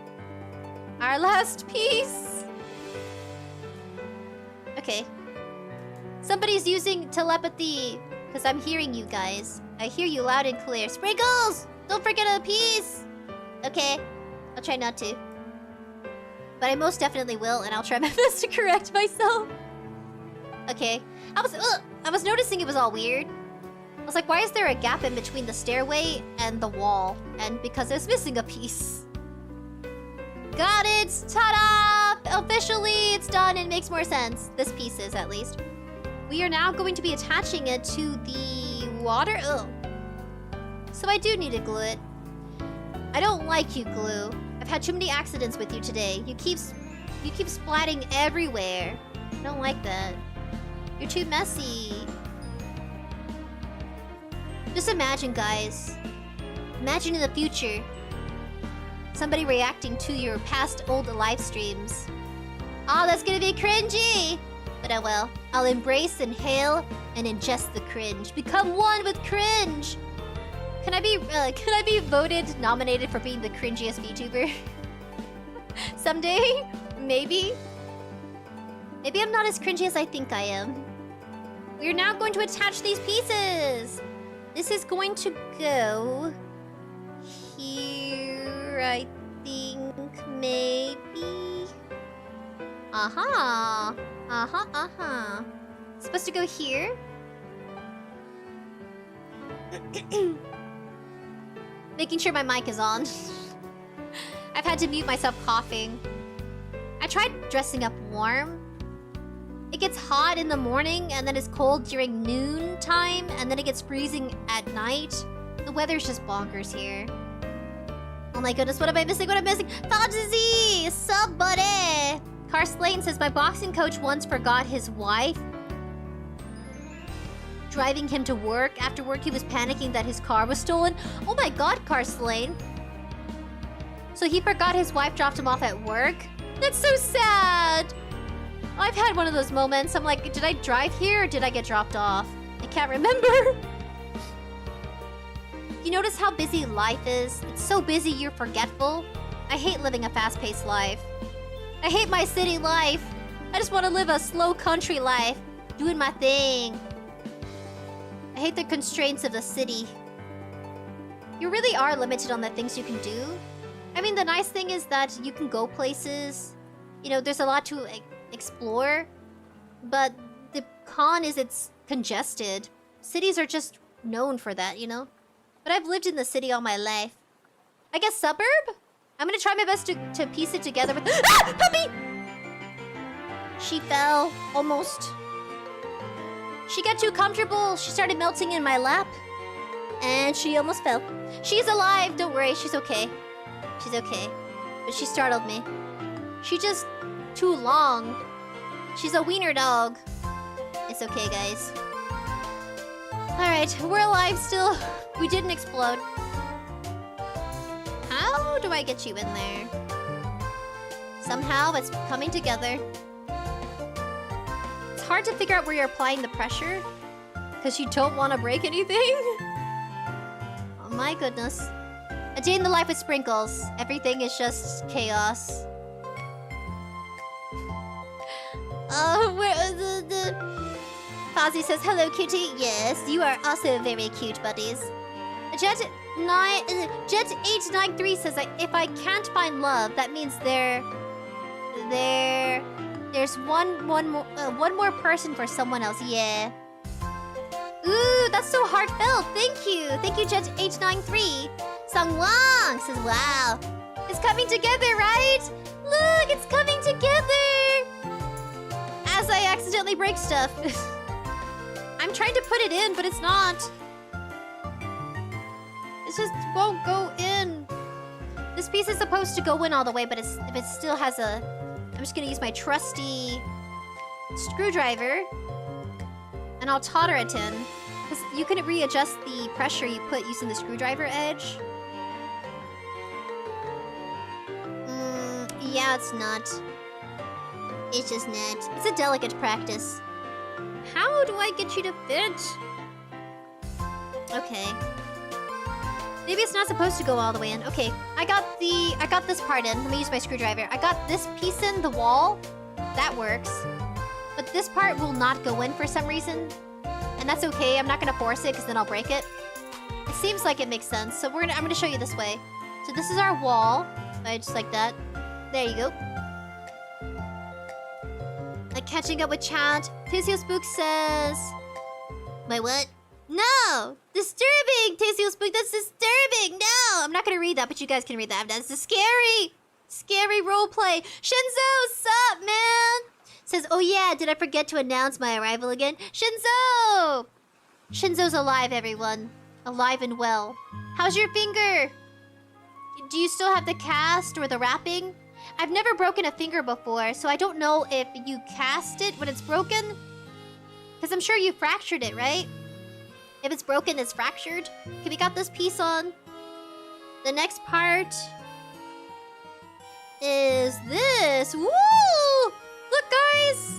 Our last piece. Okay. Somebody's using telepathy, because I'm hearing you guys. I hear you loud and clear. Sprinkles! Don't forget a piece! Okay. I'll try not to. But I most definitely will, and I'll try my best to correct myself. Okay. I was noticing it was all weird. I was like, why is there a gap in between the stairway and the wall? And because it's missing a piece. Got it! Ta-da! officially it's done. It makes more sense. This piece is, at least. We are now going to be attaching it to the water. Ugh. So I do need to glue it. I don't like you, glue. I've had too many accidents with you today. You keep splatting everywhere. I don't like that. You're too messy. Just imagine, guys. Imagine in the future. Somebody reacting to your past old live streams. Oh, that's gonna be cringy! But oh well. I'll embrace, inhale, and ingest the cringe. Become one with cringe! Can I be voted, nominated for being the cringiest VTuber? Someday? Maybe? Maybe I'm not as cringy as I think I am. We're now going to attach these pieces! This is going to go... here, I think, maybe... Uh-huh. Uh-huh, uh-huh. It's supposed to go here? Making sure my mic is on. I've had to mute myself coughing. I tried dressing up warm. It gets hot in the morning, and then it's cold during noon time, and then it gets freezing at night. The weather's just bonkers here. Oh my goodness, what am I missing? What am I missing? 𝑣𝑡UBERS! Sup, buddy? 𝑐𝒆 says, my boxing coach once forgot his wife driving him to work. After work, he was panicking that his car was stolen. Oh my god, 𝒆. So he forgot his wife dropped him off at work? That's so sad! I've had one of those moments. I'm like, did I drive here or did I get dropped off? I can't remember. You notice how busy life is? It's so busy you're forgetful. I hate living a fast-paced life. I hate my city life. I just want to live a slow country life. Doing my thing. I hate the constraints of the city. You really are limited on the things you can do. I mean, the nice thing is that you can go places. You know, there's a lot to explore. But the con is it's congested. Cities are just known for that, you know? But I've lived in the city all my life. I guess suburb? I'm gonna try my best to piece it together with... Ah! Help me! She fell. Almost. She got too comfortable. She started melting in my lap. And she almost fell. She's alive. Don't worry. She's okay. She's okay. But she startled me. She's just too long. She's a wiener dog. It's okay, guys. Alright, we're alive still. We didn't explode. How do I get you in there? Somehow it's coming together. It's hard to figure out where you're applying the pressure. Because you don't want to break anything. Oh my goodness. A day in the life with sprinkles. Everything is just chaos. Fozzie says, hello, cutie. Yes, you are also very cute, buddies. Jet893 says, if I can't find love, that means there's one more person for someone else. Yeah. Ooh, that's so heartfelt. Thank you. Thank you, Jet893. Sangwang says, wow. It's coming together, right? Look, it's coming together. As I accidentally break stuff. I'm trying to put it in, but it's not. It just won't go in. This piece is supposed to go in all the way, but if it still has a... I'm just gonna use my trusty screwdriver. And I'll totter it in. Because you can readjust the pressure you put using the screwdriver edge. Yeah, it's not. It's just not. It's a delicate practice. How do I get you to fit? Okay. Maybe it's not supposed to go all the way in. Okay, I got this part in. Let me use my screwdriver. I got this piece in the wall. That works. But this part will not go in for some reason. And that's okay. I'm not gonna force it because then I'll break it. It seems like it makes sense. So I'm gonna show you this way. So this is our wall. Just like that. There you go. Like catching up with chat. 𝑡𝒌𝒄 says... Wait, what? No! Disturbing! 𝒌𝒄, that's disturbing! No! I'm not gonna read that, but you guys can read that. That's scary! Scary roleplay. Shinzo, sup, man? Says, oh yeah, did I forget to announce my arrival again? Shinzo! Shinzo's alive, everyone. Alive and well. How's your finger? Do you still have the cast or the wrapping? I've never broken a finger before, so I don't know if you cast it when it's broken. Because I'm sure you fractured it, right? If it's broken, it's fractured. Okay, we got this piece on. The next part is this. Woo! Look, guys!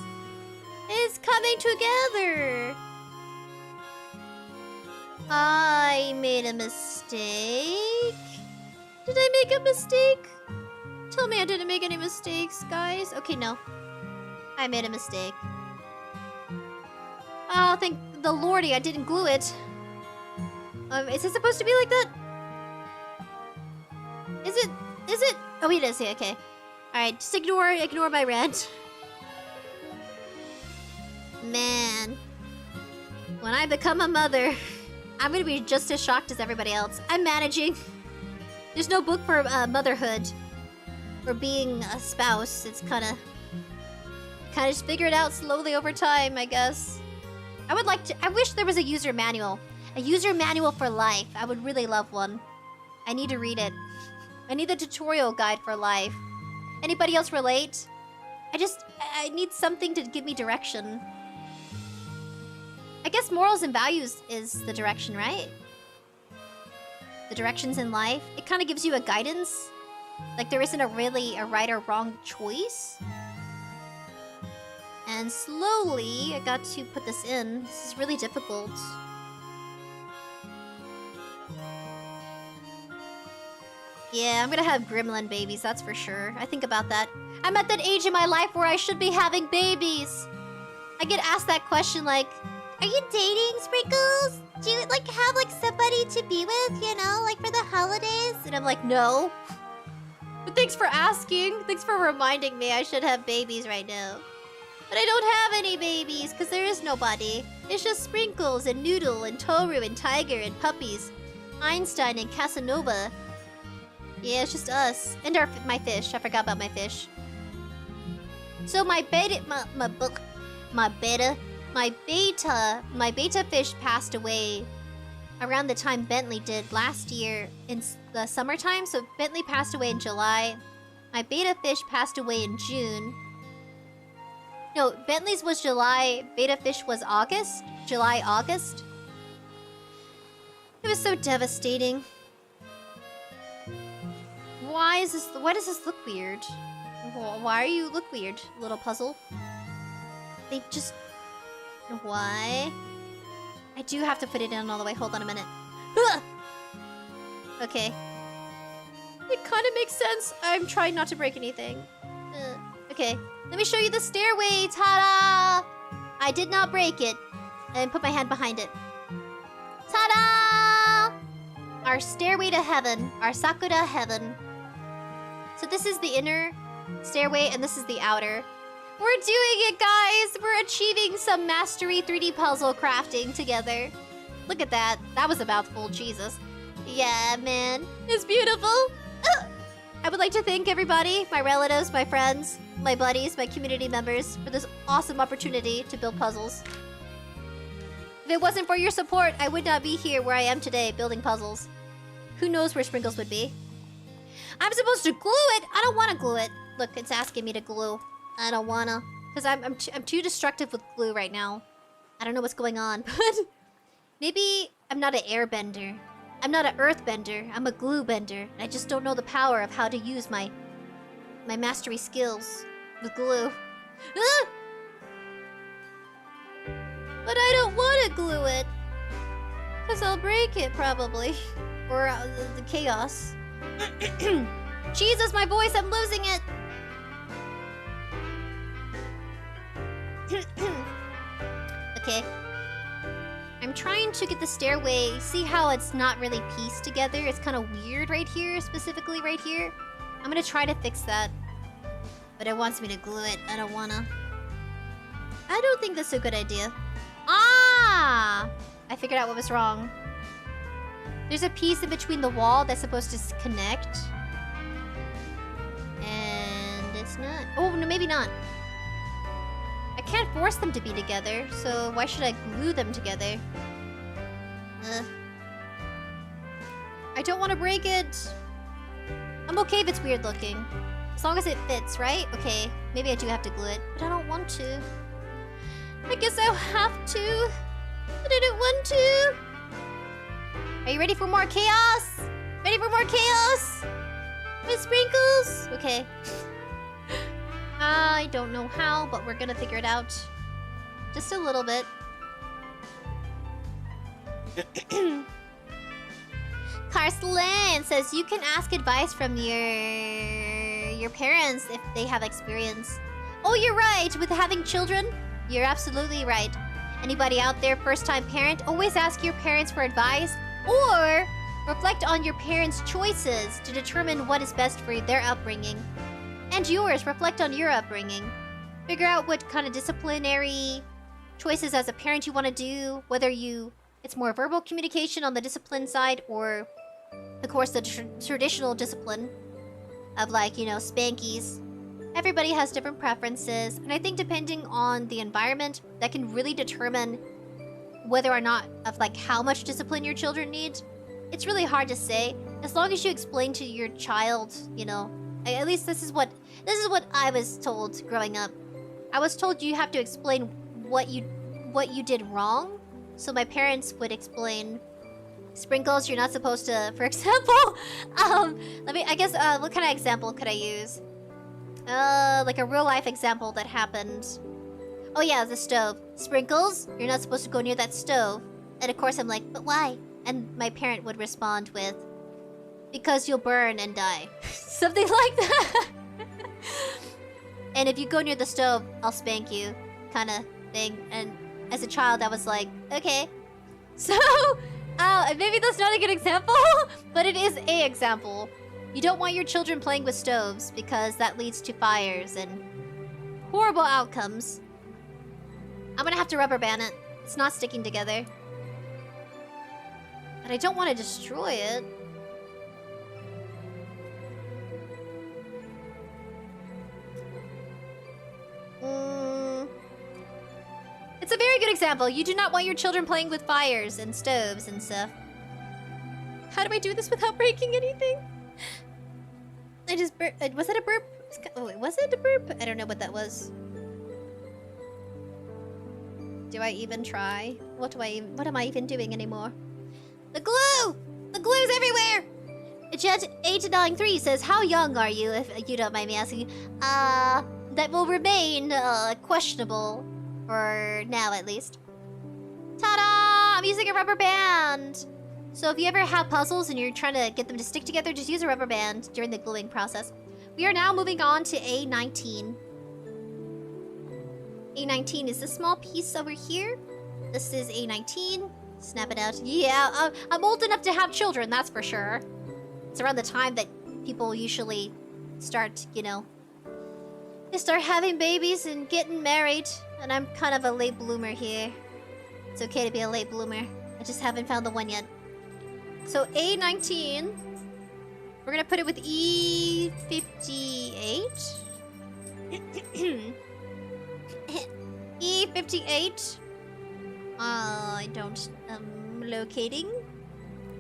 It's coming together. I made a mistake. Did I make a mistake? Tell me I didn't make any mistakes, guys. Okay, no. I made a mistake. Oh, thank the lordy I didn't glue it. Is it supposed to be like that? Is it? Oh, it is. Okay. Alright, just ignore my rant. Man. When I become a mother, I'm gonna be just as shocked as everybody else. I'm managing. There's no book for motherhood. Or being a spouse. It's kinda just figure it out slowly over time, I guess. I wish there was a user manual. A user manual for life. I would really love one. I need to read it. I need the tutorial guide for life. Anybody else relate? I need something to give me direction. I guess morals and values is the direction, right? The directions in life. It kind of gives you a guidance. Like there isn't really a right or wrong choice. And slowly, I got to put this in. This is really difficult. Yeah, I'm gonna have gremlin babies, that's for sure. I think about that. I'm at that age in my life where I should be having babies. I get asked that question like, are you dating, Sprinkles? Do you like have like somebody to be with, you know, like for the holidays? And I'm like, no. But thanks for asking. Thanks for reminding me I should have babies right now. But I don't have any babies, because there is nobody. It's just Sprinkles, and Noodle, and Toru, and Tiger, and puppies. Einstein, and Casanova. Yeah, it's just us. And my fish. I forgot about my fish. So my beta fish passed away around the time Bentley did last year in the summertime. So Bentley passed away in July. My beta fish passed away in June. No, Bentley's was July, beta fish was August. July, August. It was so devastating. Why does this look weird? Why do you look weird, little puzzle? They just... Why? I do have to put it in all the way. Hold on a minute. Okay. It kind of makes sense. I'm trying not to break anything. Okay. Let me show you the stairway. Ta-da! I did not break it. And put my hand behind it. Ta-da! Our stairway to heaven. Our Sakura heaven. So this is the inner stairway and this is the outer. We're doing it, guys! We're achieving some mastery 3D puzzle crafting together. Look at that. That was a mouthful, Jesus. Yeah, man. It's beautiful. I would like to thank everybody, my relatives, my friends, my buddies, my community members, for this awesome opportunity to build puzzles. If it wasn't for your support, I would not be here where I am today, building puzzles. Who knows where Sprinkles would be? I'm supposed to glue it! I don't want to glue it. Look, it's asking me to glue. I don't wanna. Because I'm too destructive with glue right now. I don't know what's going on, but... Maybe I'm not an airbender. I'm not an earthbender. I'm a glue bender. And I just don't know the power of how to use my mastery skills with glue. Ah! But I don't want to glue it. Because I'll break it, probably. Or the chaos. Jesus, my voice, I'm losing it. Okay. I'm trying to get the stairway. See how it's not really pieced together? It's kind of weird right here, specifically right here. I'm gonna try to fix that. But it wants me to glue it. I don't wanna. I don't think that's a good idea. Ah! I figured out what was wrong. There's a piece in between the wall that's supposed to connect. guess not. Oh, no, maybe not. I can't force them to be together, so why should I glue them together? I don't want to break it. I'm okay if it's weird looking. As long as it fits, right? Okay, maybe I do have to glue it, but I don't want to. I guess I'll have to, but I don't want to. Are you ready for more chaos? Ready for more chaos? With sprinkles? Okay. I don't know how, but we're gonna figure it out. Just a little bit. Carslan says you can ask advice from your parents if they have experience. Oh, you're right. With having children, you're absolutely right. Anybody out there, first-time parent, always ask your parents for advice or reflect on your parents' choices to determine what is best for their upbringing. And yours, reflect on your upbringing. Figure out what kind of disciplinary choices as a parent you want to do, whether it's more verbal communication on the discipline side or, of course, the traditional discipline of, like, you know, spankies. Everybody has different preferences, and I think depending on the environment, that can really determine whether or not of, like, how much discipline your children need. It's really hard to say. As long as you explain to your child, you know, at least this is what I was told growing up. I was told you have to explain what you did wrong. So my parents would explain, Sprinkles, you're not supposed to, for example, what kind of example could I use? Like a real life example that happened. Oh yeah, the stove. Sprinkles, you're not supposed to go near that stove. And of course I'm like, but why? And my parent would respond with, because you'll burn and die. Something like that. And if you go near the stove, I'll spank you. Kind of thing. And as a child, I was like, okay. So, maybe that's not a good example, but it is a example. You don't want your children playing with stoves because that leads to fires and horrible outcomes. I'm gonna have to rubber band it. It's not sticking together. But I don't want to destroy it. It's a very good example. You do not want your children playing with fires and stoves and stuff. How do I do this without breaking anything? I just burped. Was it a burp? Oh, wait, was it a burp? I don't know what that was. Do I even try? What am I even doing anymore? The glue! The glue's everywhere! Jet893 says, how young are you, if you don't mind me asking? That will remain, questionable. For now, at least. Ta-da! I'm using a rubber band! So if you ever have puzzles and you're trying to get them to stick together, just use a rubber band during the gluing process. We are now moving on to A19. A19 is this small piece over here. This is A19. Snap it out. Yeah, I'm old enough to have children, that's for sure. It's around the time that people usually start, you know, they start having babies and getting married. And I'm kind of a late bloomer here. It's okay to be a late bloomer. I just haven't found the one yet. So A19. We're gonna put it with E58. E58. I don't... locating.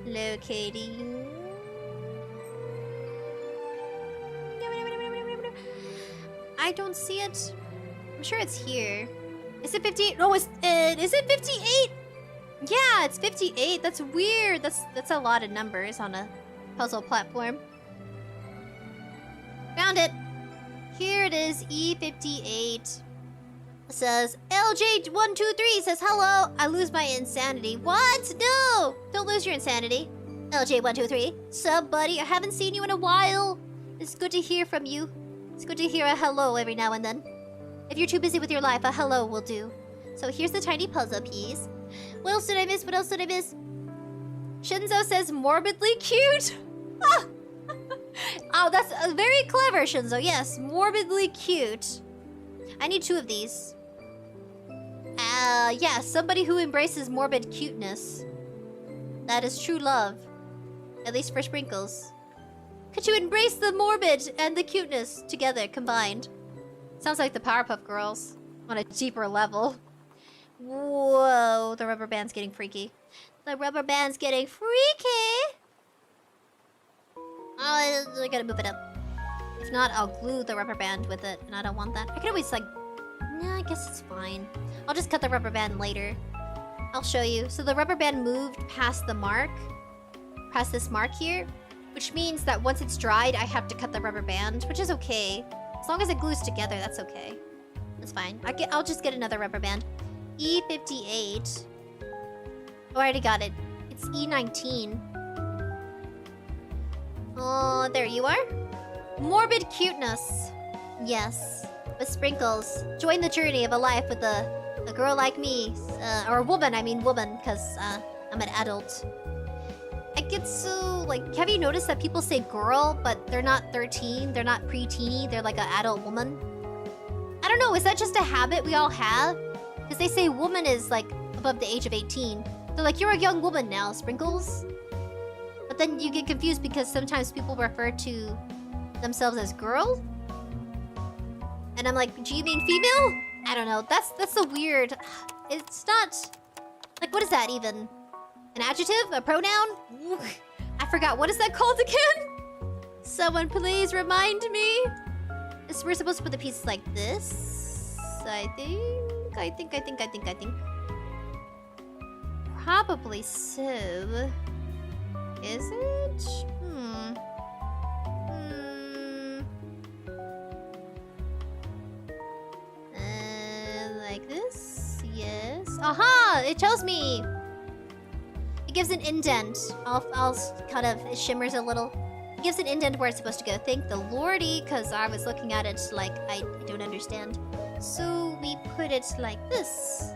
Locating. I don't see it. I'm sure it's here. Is it 58? No, is it 58? Yeah, it's 58. That's weird. That's a lot of numbers on a puzzle platform. Found it. Here it is, E58. It says, LJ123 says, hello, I lose my insanity. What? No! Don't lose your insanity. LJ123, sup, buddy? I haven't seen you in a while. It's good to hear from you. It's good to hear a hello every now and then. If you're too busy with your life, a hello will do. So here's the tiny puzzle piece. What else did I miss? What else did I miss? Shinzo says morbidly cute. Ah! Oh, that's very clever, Shinzo. Yes, morbidly cute. I need 2 of these. Yeah, somebody who embraces morbid cuteness. That is true love. At least for Sprinkles. Could you embrace the morbid and the cuteness together, combined? Sounds like the Powerpuff Girls on a deeper level. Whoa, the rubber band's getting freaky. The rubber band's getting freaky! Oh, I gotta move it up. If not, I'll glue the rubber band with it, and I don't want that. I can always, like... Nah, I guess it's fine. I'll just cut the rubber band later. I'll show you. So the rubber band moved past the mark. Past this mark here. Which means that once it's dried, I have to cut the rubber band, which is okay. As long as it glues together, that's okay. That's fine. I'll just get another rubber band. E58. Oh, I already got it. It's E19. Oh, there you are. Morbid cuteness. Yes. With sprinkles. Join the journey of a life with a girl like me. Or a woman, I mean woman, because I'm an adult. I get so, like, have you noticed that people say girl, but they're not 13? They're not pre-teeny, they're like an adult woman? I don't know, is that just a habit we all have? Because they say woman is, like, above the age of 18. They're like, you're a young woman now, Sprinkles. But then you get confused because sometimes people refer to themselves as girl? And I'm like, do you mean female? I don't know, that's so weird. It's not... Like, what is that even? An adjective? A pronoun? I forgot. What is that called again? Someone please remind me. We're supposed to put the pieces like this. I think. Probably so. Is it? Like this? Yes. Aha! It tells me! It gives an indent. I'll kind of... It shimmers a little. It gives an indent where it's supposed to go. Thank the lordy, because I was looking at it like I don't understand. So we put it like this.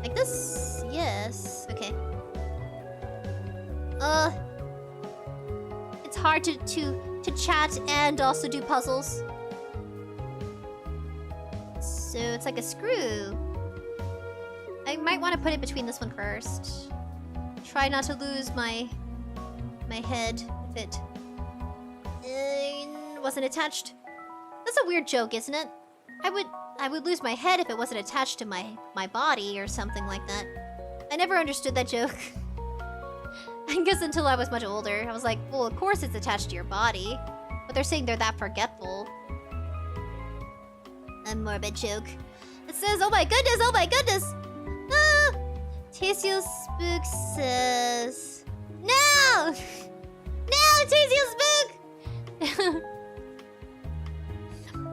Like this? Yes. Okay. It's hard to chat and also do puzzles. So it's like a screw. I might want to put it between this one first. Try not to lose my head if it wasn't attached. That's a weird joke, isn't it? I would lose my head if it wasn't attached to my body or something like that. I never understood that joke. I guess until I was much older. I was like, well, of course it's attached to your body. But they're saying they're that forgetful. A morbid joke. It says, oh my goodness, oh my goodness! Ah! 𝑡𝑎𝑠𝑖𝑜 Spook says... No! No, 𝑡𝑎𝑠𝑖𝑜 Spook!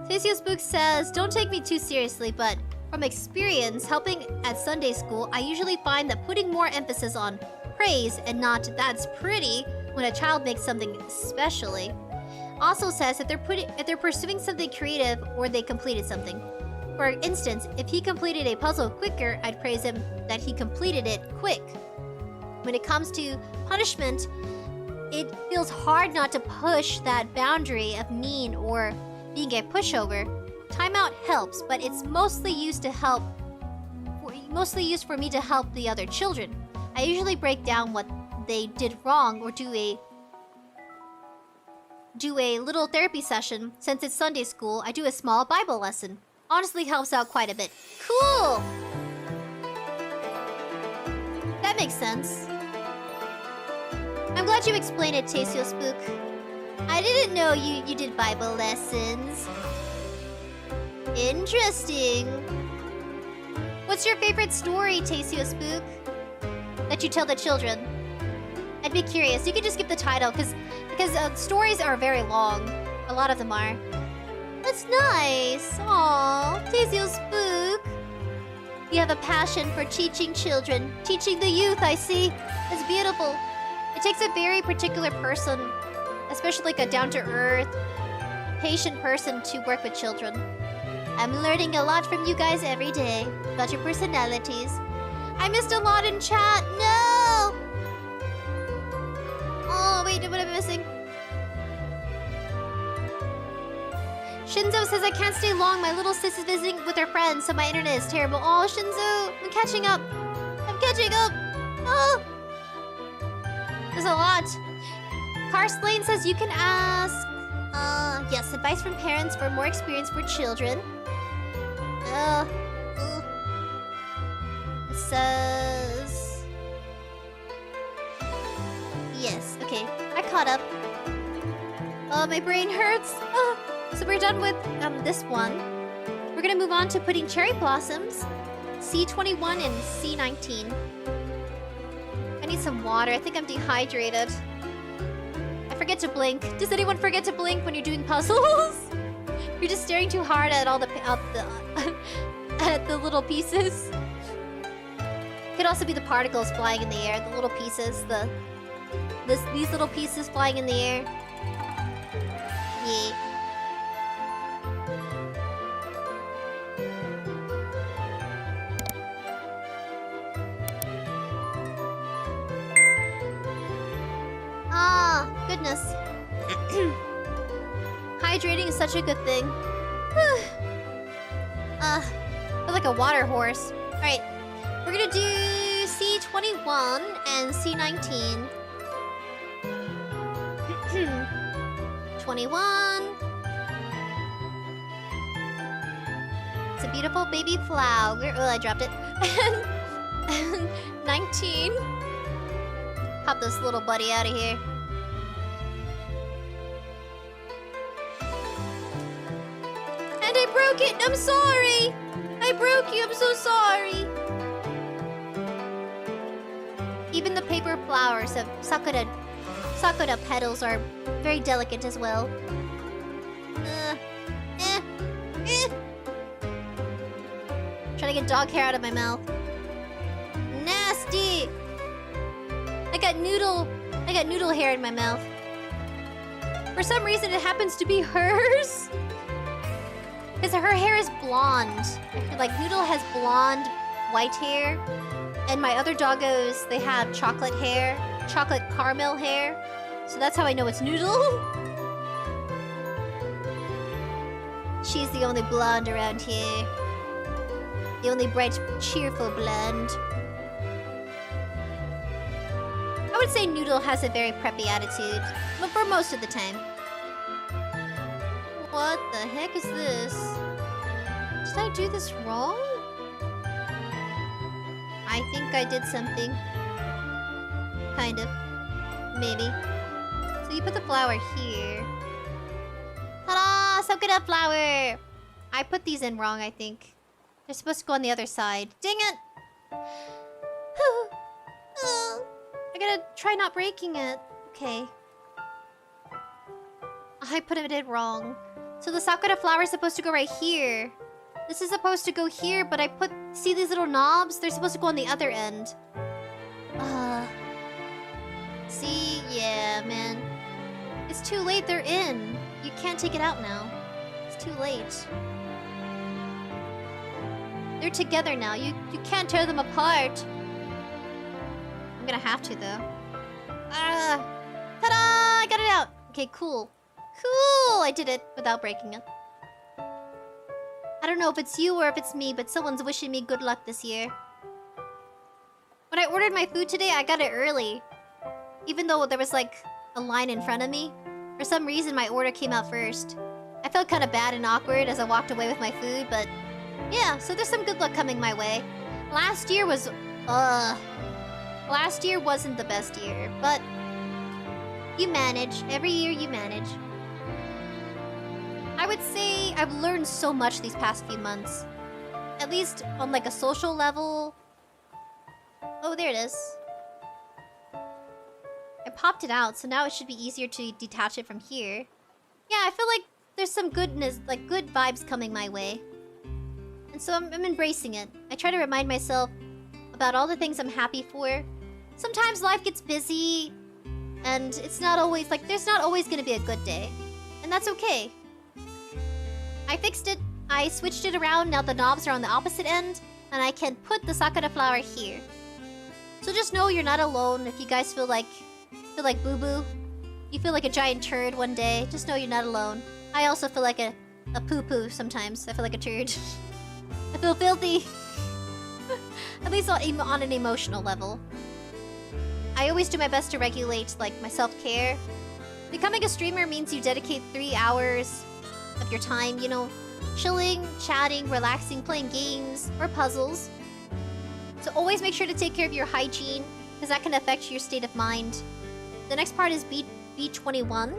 𝑡𝑎𝑠𝑖𝑜 Spook says, don't take me too seriously, but from experience helping at Sunday school, I usually find that putting more emphasis on praise and not that's pretty when a child makes something especially. Also says if they're pursuing something creative or they completed something. For instance, if he completed a puzzle quicker, I'd praise him that he completed it quick. When it comes to punishment, it feels hard not to push that boundary of mean or being a pushover. Timeout helps, but it's mostly used for me to help the other children. I usually break down what they did wrong or do a little therapy session. Since it's Sunday school, I do a small Bible lesson. Honestly helps out quite a bit. Cool! That makes sense. I'm glad you explained it, 𝑡𝑎𝑠𝑖𝑜 Spook. I didn't know you did Bible lessons. Interesting. What's your favorite story, 𝑡𝑎𝑠𝑖𝑜 Spook? That you tell the children? I'd be curious. You could just give the title, because stories are very long. A lot of them are. That's nice. Aww, 𝑡𝑎𝑠𝑖𝑜 Spook. You have a passion for teaching children. Teaching the youth, I see. It's beautiful. It takes a very particular person, especially like a down-to-earth, patient person to work with children. I'm learning a lot from you guys every day about your personalities. I missed a lot in chat. No! Oh, wait, what am I missing? Shinzo says I can't stay long. My little sis is visiting with her friends, so my internet is terrible. Oh, Shinzo, I'm catching up. I'm catching up. Oh! There's a lot. Carslane says you can ask... yes, advice from parents for more experience for children. It says... Yes, okay. I caught up. Oh, my brain hurts. So we're done with this one. We're gonna move on to putting cherry blossoms. C21 and C19. I need some water. I think I'm dehydrated. I forget to blink. Does anyone forget to blink when you're doing puzzles? You're just staring too hard at all the at the little pieces. Could also be the particles flying in the air. The little pieces. These little pieces flying in the air. Yeah. Goodness. Hydrating is such a good thing. I feel like a water horse. Alright. We're gonna do C21 and C19. 21. It's a beautiful baby flower. Oh, I dropped it. And 19. Pop this little buddy out of here. And I broke it! I'm sorry! I broke you, I'm so sorry! Even the paper flowers of Sakura petals are very delicate as well. Trying to get dog hair out of my mouth. Nasty! I got noodle hair in my mouth. For some reason, it happens to be hers. Because her hair is blonde. Like, Noodle has blonde, white hair. And my other doggos, they have chocolate hair. Chocolate caramel hair. So that's how I know it's Noodle. She's the only blonde around here. The only bright, cheerful blonde. I would say Noodle has a very preppy attitude. But for most of the time. What the heck is this? Did I do this wrong? I think I did something. Kind of. Maybe. So you put the flower here. Ta-da! Sakura flower! I put these in wrong, I think. They're supposed to go on the other side. Dang it! I gotta try not breaking it. Okay. I put it in wrong. So the Sakura flower is supposed to go right here. This is supposed to go here, but I put... See these little knobs? They're supposed to go on the other end. See? Yeah, man. It's too late, they're in. You can't take it out now. It's too late. They're together now. You can't tear them apart. I'm gonna have to, though. Ta-da! I got it out! Okay, cool. Cool! I did it without breaking it. I don't know if it's you or if it's me, but someone's wishing me good luck this year. When I ordered my food today, I got it early. Even though there was like a line in front of me. For some reason, my order came out first. I felt kind of bad and awkward as I walked away with my food, but... Yeah, so there's some good luck coming my way. Last year was... Last year wasn't the best year, but... You manage. Every year you manage. I would say I've learned so much these past few months. At least on like a social level. Oh, there it is. I popped it out, so now it should be easier to detach it from here. Yeah, I feel like there's some goodness, like good vibes coming my way. And so I'm embracing it. I try to remind myself about all the things I'm happy for. Sometimes life gets busy, and it's not always, like, there's not always gonna be a good day. And that's okay. I fixed it. I switched it around. Now the knobs are on the opposite end. And I can put the Sakura flower here. So just know you're not alone if you guys feel like boo-boo. You feel like a giant turd one day. Just know you're not alone. I also feel like a poo-poo sometimes. I feel like a turd. I feel filthy. At least on an emotional level. I always do my best to regulate, like, my self-care. Becoming a streamer means you dedicate 3 hours of your time, you know, chilling, chatting, relaxing, playing games, or puzzles. So always make sure to take care of your hygiene, because that can affect your state of mind. The next part is B21.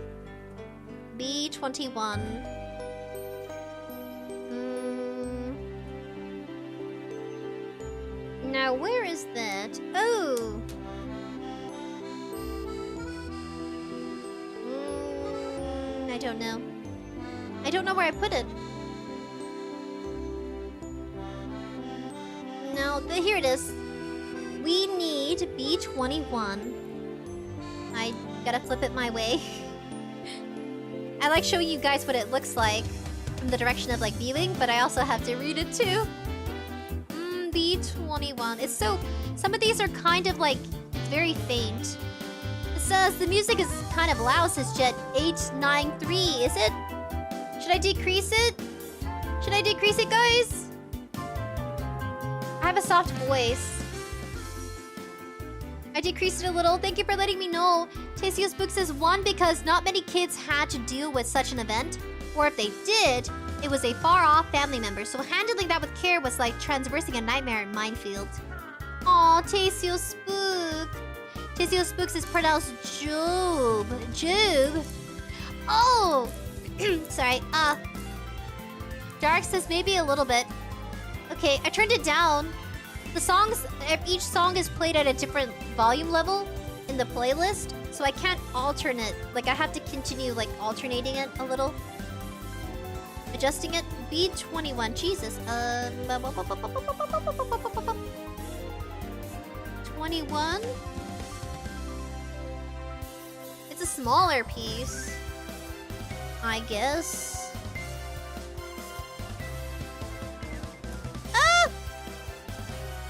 B21. Now, where is that? Oh! I don't know. I don't know where I put it. No, here it is. We need B21. I gotta flip it my way. I like showing you guys what it looks like from the direction of like viewing, but I also have to read it too. B21. It's so... Some of these are kind of like very faint. It says the music is kind of loud, says Jet893. Is it? Should I decrease it? Should I decrease it, guys? I have a soft voice. I decreased it a little. Thank you for letting me know. Tasio Spook says 1 because not many kids had to deal with such an event. Or if they did, it was a far-off family member. So handling that with care was like traversing a nightmare minefield. Aw, Tasio Spook. Tasio Spooks is pronounced Job. Job? Oh! Sorry. Dark says maybe a little bit. Okay, I turned it down. The songs, each song is played at a different volume level in the playlist, so I can't alternate. Like, I have to continue, like, alternating it a little. Adjusting it. B21. Jesus. 21? It's a smaller piece, I guess. Ah!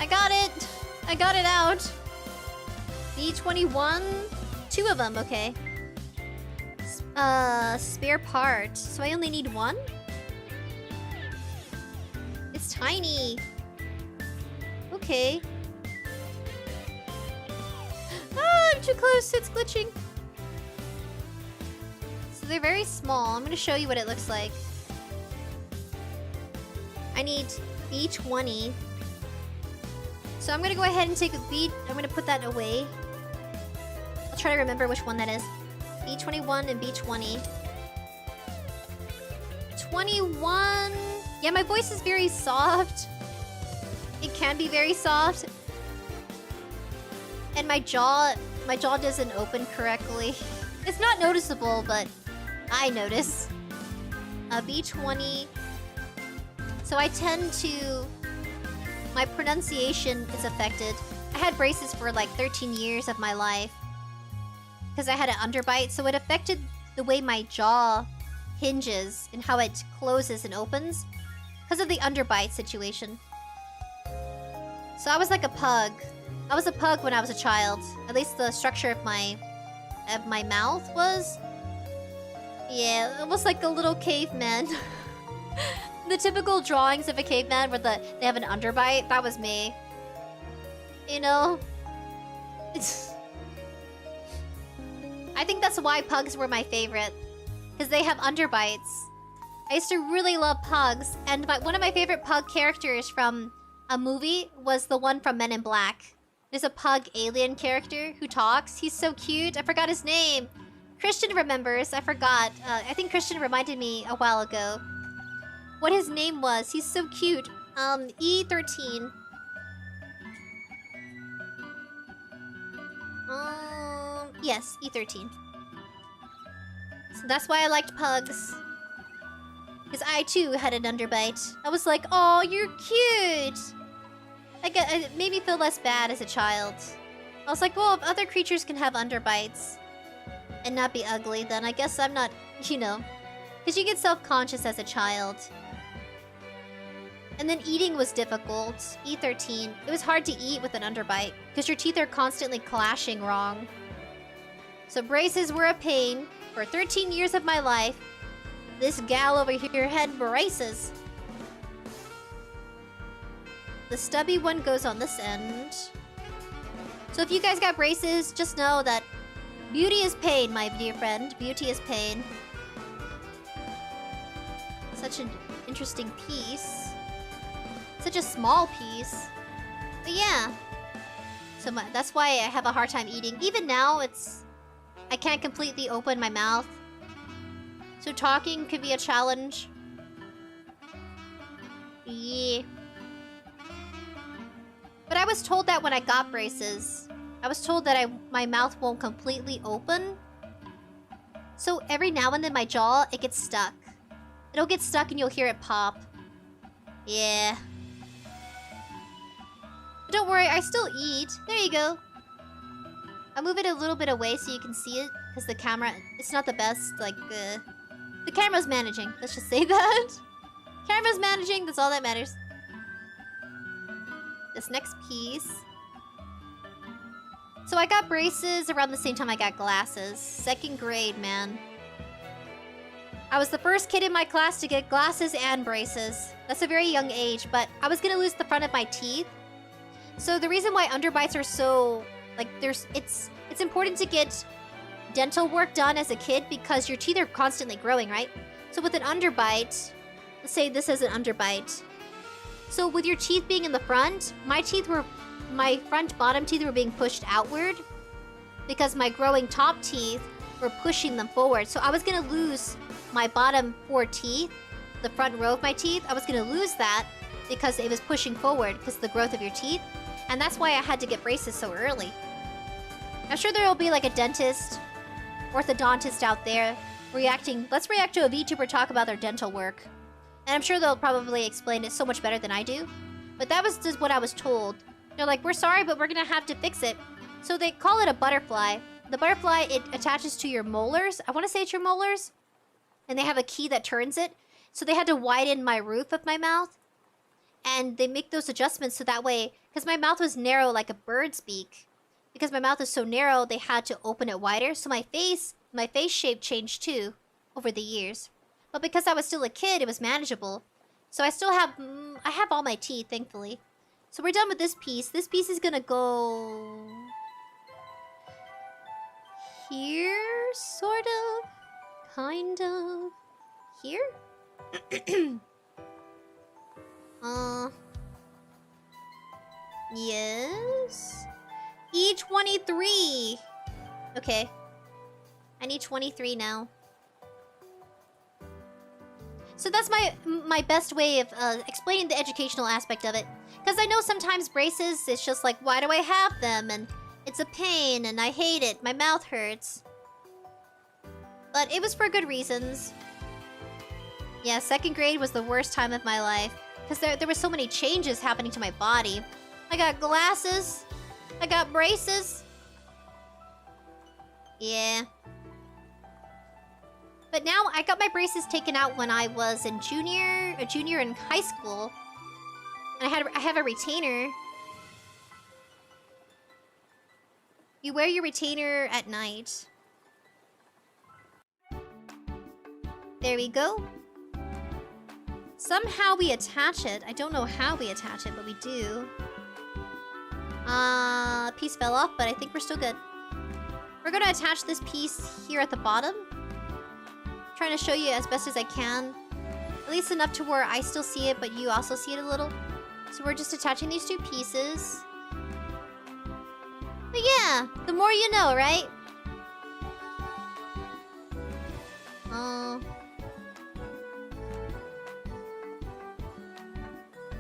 I got it! I got it out! B21? 2 of them, okay. Spare part. So I only need 1? It's tiny. Okay. Ah, I'm too close. It's glitching. So they're very small. I'm gonna show you what it looks like. I need B20. So I'm gonna go ahead and take a B. I'm gonna put that away. I'll try to remember which one that is. B21 and B20. 21. Yeah, my voice is very soft. It can be very soft. And my jaw doesn't open correctly. It's not noticeable, but I notice. B20. So I tend to... My pronunciation is affected. I had braces for like 13 years of my life. Because I had an underbite, so it affected the way my jaw hinges and how it closes and opens. Because of the underbite situation. So I was like a pug. I was a pug when I was a child. At least the structure of my mouth was. Yeah, it was like a little caveman. The typical drawings of a caveman where they have an underbite. That was me. You know? It's... I think that's why pugs were my favorite. Because they have underbites. I used to really love pugs. And one of my favorite pug characters from a movie was the one from Men in Black. There's a pug alien character who talks. He's so cute. I forgot his name. Christian remembers. I forgot. I think Christian reminded me a while ago what his name was. He's so cute. E13. Yes, E13. So that's why I liked pugs. Because I too had an underbite. I was like, oh, you're cute. It made me feel less bad as a child. I was like, well, if other creatures can have underbites and not be ugly, then I guess I'm not, you know. Because you get self-conscious as a child. And then eating was difficult. E13. It was hard to eat with an underbite. Because your teeth are constantly clashing wrong. So braces were a pain. For 13 years of my life, this gal over here had braces. The stubby one goes on this end. So if you guys got braces, just know that Beauty is pain, my dear friend. Beauty is pain. Such an interesting piece. Such a small piece. But yeah. So that's why I have a hard time eating. Even now, I can't completely open my mouth. So talking could be a challenge. Yeah. But I was told that when I got braces, I was told that my mouth won't completely open. So every now and then my jaw, it gets stuck. It'll get stuck and you'll hear it pop. Yeah. But don't worry, I still eat. There you go. I'll move it a little bit away so you can see it. Because the camera, it's not the best, like, the camera's managing. Let's just say that. Camera's managing, that's all that matters. This next piece. So I got braces around the same time I got glasses. 2nd grade, man. I was the first kid in my class to get glasses and braces. That's a very young age, but I was gonna lose the front of my teeth. So the reason why underbites are so... like, it's important to get dental work done as a kid because your teeth are constantly growing, right? So with an underbite... let's say this is an underbite. So with your teeth being in the front, my front bottom teeth were being pushed outward because my growing top teeth were pushing them forward. So I was gonna lose my bottom 4 teeth, the front row of my teeth. I was gonna lose that because it was pushing forward because of the growth of your teeth. And that's why I had to get braces so early. I'm sure there will be like a dentist, orthodontist out there reacting. Let's react to a VTuber talk about their dental work. And I'm sure they'll probably explain it so much better than I do. But that was just what I was told. They're like, we're sorry, but we're gonna have to fix it. So they call it a butterfly. The butterfly, it attaches to your molars. I want to say it's your molars. And they have a key that turns it. So they had to widen my roof of my mouth. And they make those adjustments so that way... because my mouth was narrow like a bird's beak. Because my mouth is so narrow, they had to open it wider. So my face shape changed too over the years. But because I was still a kid, it was manageable. So I still have... I have all my teeth, thankfully. So we're done with this piece. This piece is gonna go... here, sort of. Kind of. Here? Yes. E23. Okay. I need 23 now. So that's my best way of explaining the educational aspect of it. Because I know sometimes braces, it's just like, why do I have them? And it's a pain, and I hate it. My mouth hurts. But it was for good reasons. Yeah, 2nd grade was the worst time of my life. Because there were so many changes happening to my body. I got glasses. I got braces. Yeah. But now I got my braces taken out when I was a junior in high school. And I have a retainer. You wear your retainer at night. There we go. Somehow we attach it. I don't know how we attach it, but we do. Piece fell off, but I think we're still good. We're gonna attach this piece here at the bottom. Trying to show you as best as I can. At least enough to where I still see it, but you also see it a little. So we're just attaching these 2 pieces. But yeah, the more you know, right?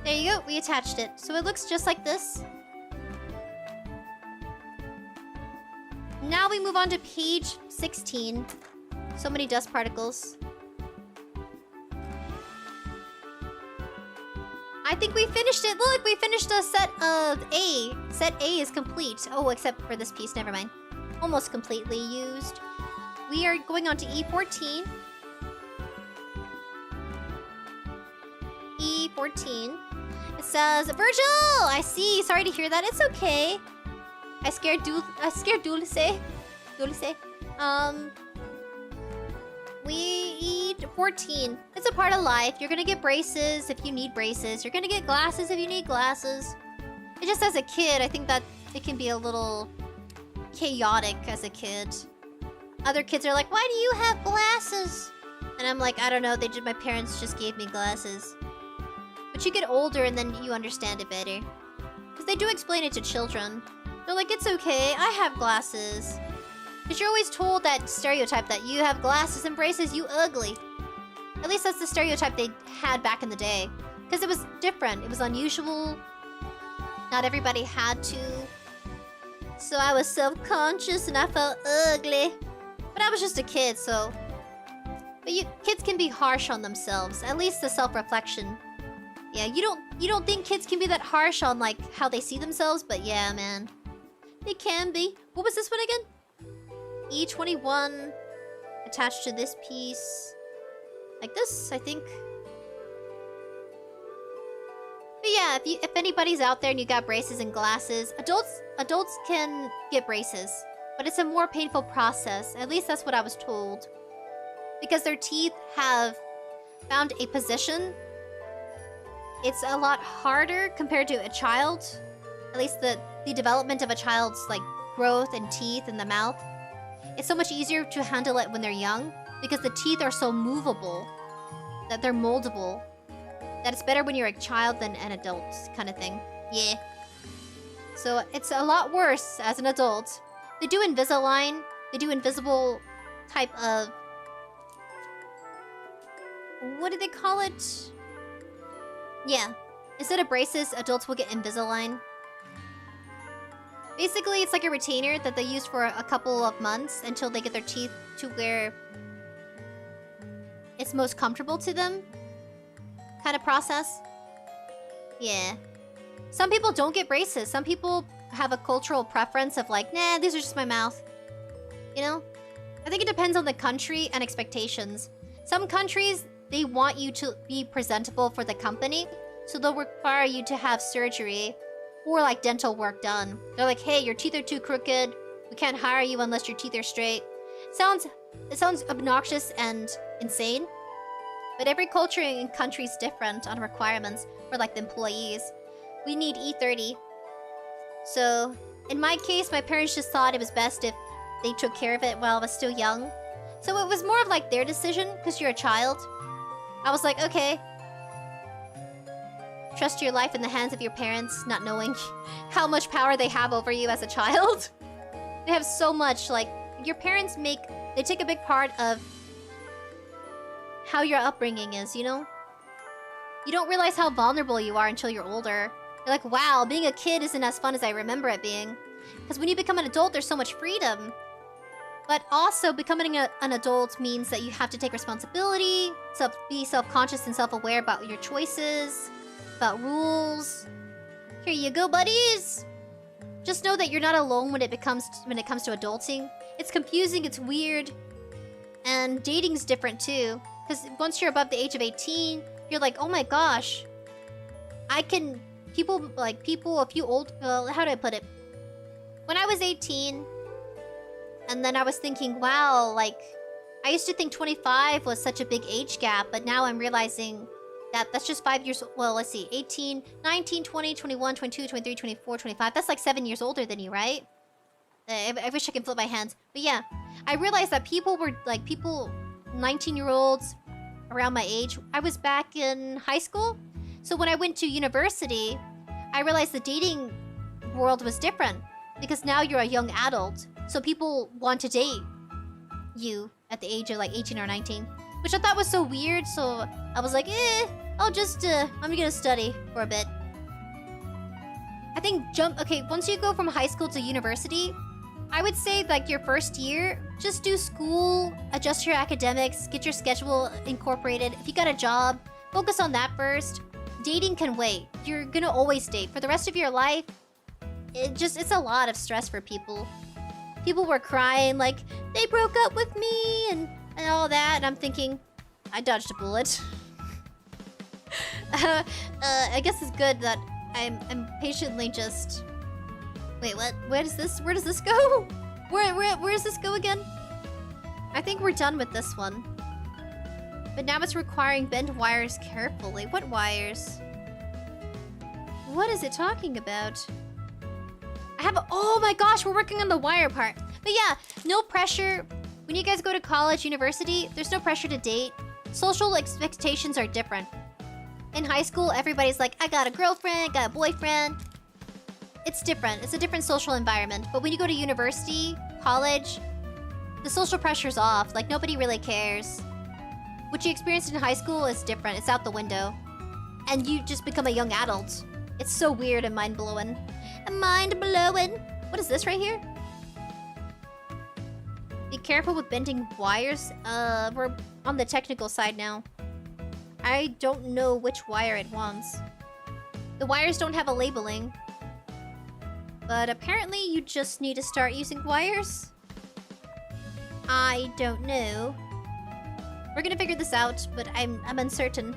There you go, we attached it. So it looks just like this. Now we move on to page 16. So many dust particles. I think we finished it. Look, we finished a set of A. Set A is complete. Oh, except for this piece, never mind. Almost completely used. We are going on to E14. E14. It says, Virgil! I see. Sorry to hear that. It's okay. I scared Dulce. We eat 14. It's a part of life. You're gonna get braces if you need braces. You're gonna get glasses if you need glasses. It just as a kid, I think that it can be a little chaotic as a kid. other kids are like, why do you have glasses? And I'm like, I don't know, my parents just gave me glasses. But you get older and then you understand it better. Because they do explain it to children. They're like, it's okay, I have glasses. Because you're always told that stereotype that you have glasses and braces, you ugly. At least that's the stereotype they had back in the day. Because it was different, it was unusual. Not everybody had to. So I was self-conscious and I felt ugly. But I was just a kid, so... But kids can be harsh on themselves. At least the self-reflection. Yeah, you don't think kids can be that harsh on, like, how they see themselves? But yeah, man. They can be. What was this one again? E21. Attached to this piece. Like this, I think. But yeah, if anybody's out there and you got braces and glasses, adults can get braces, but it's a more painful process. At least that's what I was told. Because their teeth have found a position. It's a lot harder compared to a child. At least the development of a child's like growth and teeth in the mouth. It's so much easier to handle it when they're young because the teeth are so movable that they're moldable. That it's better when you're a child than an adult kind of thing. Yeah. So it's a lot worse as an adult. They do Invisalign. They do invisible type of... What do they call it? Yeah. Instead of braces, adults will get Invisalign. Basically, it's like a retainer that they use for a couple of months until they get their teeth to where it's most comfortable to them. Kind of process. Yeah. Some people don't get braces. Some people have a cultural preference of like, nah, these are just my mouth. You know? I think it depends on the country and expectations. Some countries, they want you to be presentable for the company, so they'll require you to have surgery or like dental work done. They're like, hey, your teeth are too crooked. We can't hire you unless your teeth are straight. It sounds obnoxious and insane. But every culture and country is different on requirements for like the employees. We need E30. So in my case, my parents just thought it was best if they took care of it while I was still young. So it was more of like their decision because you're a child. I was like, okay. Trust your life in the hands of your parents, not knowing how much power they have over you as a child. They have so much, like, your parents they take a big part of how your upbringing is, you know? You don't realize how vulnerable you are until you're older. You're like, wow, being a kid isn't as fun as I remember it being. Because when you become an adult, there's so much freedom. But also, becoming an adult means that you have to take responsibility, be self-conscious and self-aware about your choices, about rules. Here you go, buddies! Just know that you're not alone when it comes to adulting. It's confusing, it's weird, and dating's different too. Because once you're above the age of 18, you're like, oh my gosh, people, if you well, how do I put it? When I was 18, and then I was thinking, wow, like, I used to think 25 was such a big age gap, but now I'm realizing that that's just 5 years, well, let's see, 18, 19, 20, 21, 22, 23, 24, 25, that's like 7 years older than you, right? I wish I could flip my hands. But yeah, I realized that people 19-year-olds around my age, I was back in high school. So when I went to university, I realized the dating world was different. Because now you're a young adult. So people want to date you at the age of like 18 or 19. Which I thought was so weird, so I was like, I'm gonna study for a bit. I think once you go from high school to university, I would say like your first year, just do school, adjust your academics, get your schedule incorporated. If you got a job, focus on that first. Dating can wait. You're gonna always date. For the rest of your life, it's a lot of stress for people. People were crying like, they broke up with me and all that, and I'm thinking, I dodged a bullet. I guess it's good that I'm patiently just... Wait, what? Where does this go? Where does this go again? I think we're done with this one. But now it's requiring bend wires carefully. What wires? What is it talking about? Oh my gosh, we're working on the wire part. But yeah, no pressure. When you guys go to college, university, there's no pressure to date. Social expectations are different. In high school, everybody's like, I got a girlfriend, got a boyfriend. It's different. It's a different social environment. But when you go to university, college, the social pressure's off. Like, nobody really cares. What you experienced in high school is different. It's out the window. And you just become a young adult. It's so weird and mind-blowing. Mind-blowing. What is this right here? Be careful with bending wires. We're on the technical side now. I don't know which wire it wants. The wires don't have a labeling. But apparently you just need to start using wires. I don't know. We're gonna figure this out, but I'm uncertain.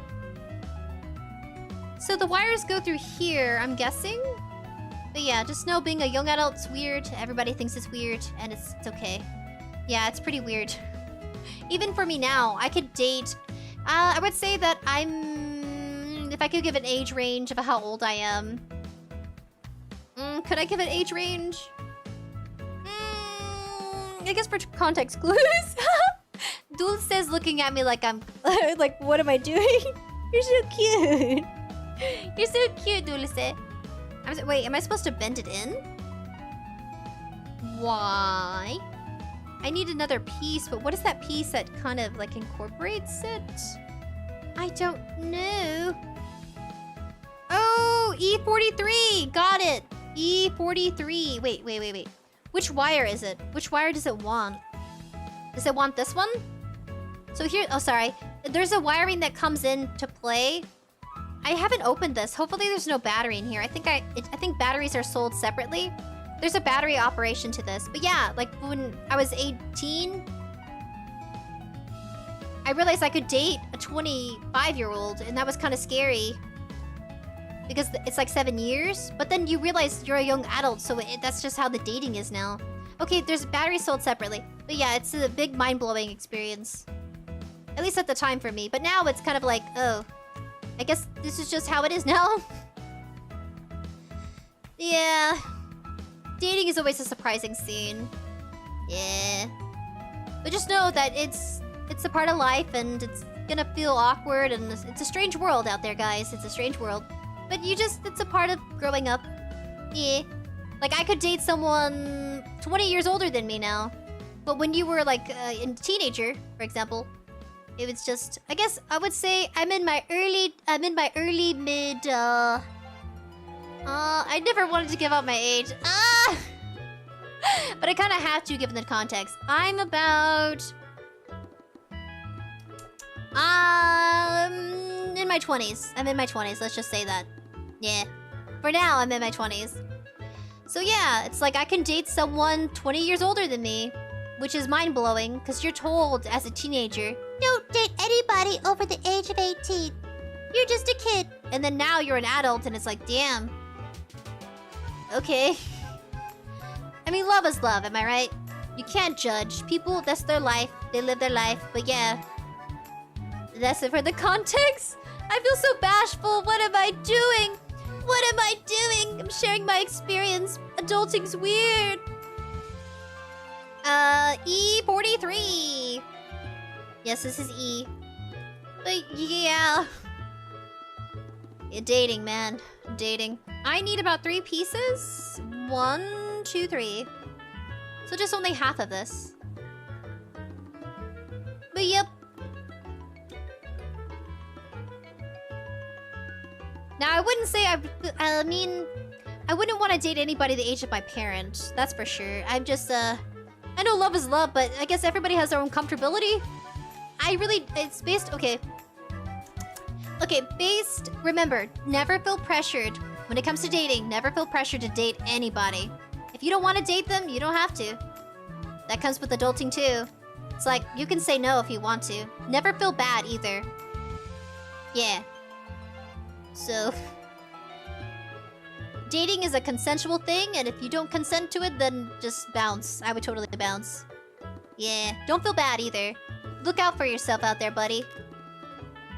So the wires go through here, I'm guessing? But yeah, just know being a young adult's weird. Everybody thinks it's weird, and it's okay. Yeah, it's pretty weird. Even for me now, I could date... I would say that I'm... If I could give an age range of how old I am... could I give an age range? I guess for context clues. Dulce's looking at me like I'm... like, what am I doing? You're so cute. You're so cute, Dulce. Wait, am I supposed to bend it in? Why? I need another piece, but what is that piece that kind of, like, incorporates it? I don't know. Oh, E43! Got it! E43. Wait. Which wire is it? Which wire does it want? Does it want this one? So here... Oh, sorry. There's a wiring that comes in to play. I haven't opened this. Hopefully there's no battery in here. I think batteries are sold separately. There's a battery operation to this. But yeah, like when I was 18, I realized I could date a 25-year-old, and that was kind of scary. Because it's like 7 years. But then you realize you're a young adult, so that's just how the dating is now. Okay, there's batteries sold separately. But yeah, it's a big mind-blowing experience. At least at the time for me. But now it's kind of like, oh, I guess this is just how it is now. Yeah. Dating is always a surprising scene. Yeah. But just know that it's a part of life, and it's gonna feel awkward, and it's a strange world out there, guys. It's a strange world. But it's a part of growing up. Yeah. Like, I could date someone 20 years older than me now. But when you were, like, a teenager, for example, it was just... I guess I would say I'm in my early mid, I never wanted to give out my age. But I kind of have to, given the context. I'm about... in my 20s. I'm in my 20s, let's just say that. Yeah. For now, I'm in my 20s. So yeah, it's like I can date someone 20 years older than me, which is mind-blowing, because you're told as a teenager, don't date anybody over the age of 18. You're just a kid. And then now you're an adult, and it's like, damn. Okay. I mean, love is love, am I right? You can't judge. People, that's their life. They live their life. But yeah. That's it for the context. I feel so bashful. What am I doing? What am I doing? I'm sharing my experience. Adulting's weird. E43. Yes, this is E. But yeah. Yeah, dating, man. Dating. I need about 3 pieces. 1, 2, 3. So just only half of this. But yep. Now, I wouldn't say I mean, I wouldn't want to date anybody the age of my parent. That's for sure. I'm just, I know love is love, but I guess everybody has their own comfortability. It's based, okay. Okay, based, remember, never feel pressured. When it comes to dating, never feel pressured to date anybody. If you don't want to date them, you don't have to. That comes with adulting too. It's like, you can say no if you want to. Never feel bad either. Yeah. So... dating is a consensual thing, and if you don't consent to it, then just bounce. I would totally bounce. Yeah, don't feel bad either. Look out for yourself out there, buddy.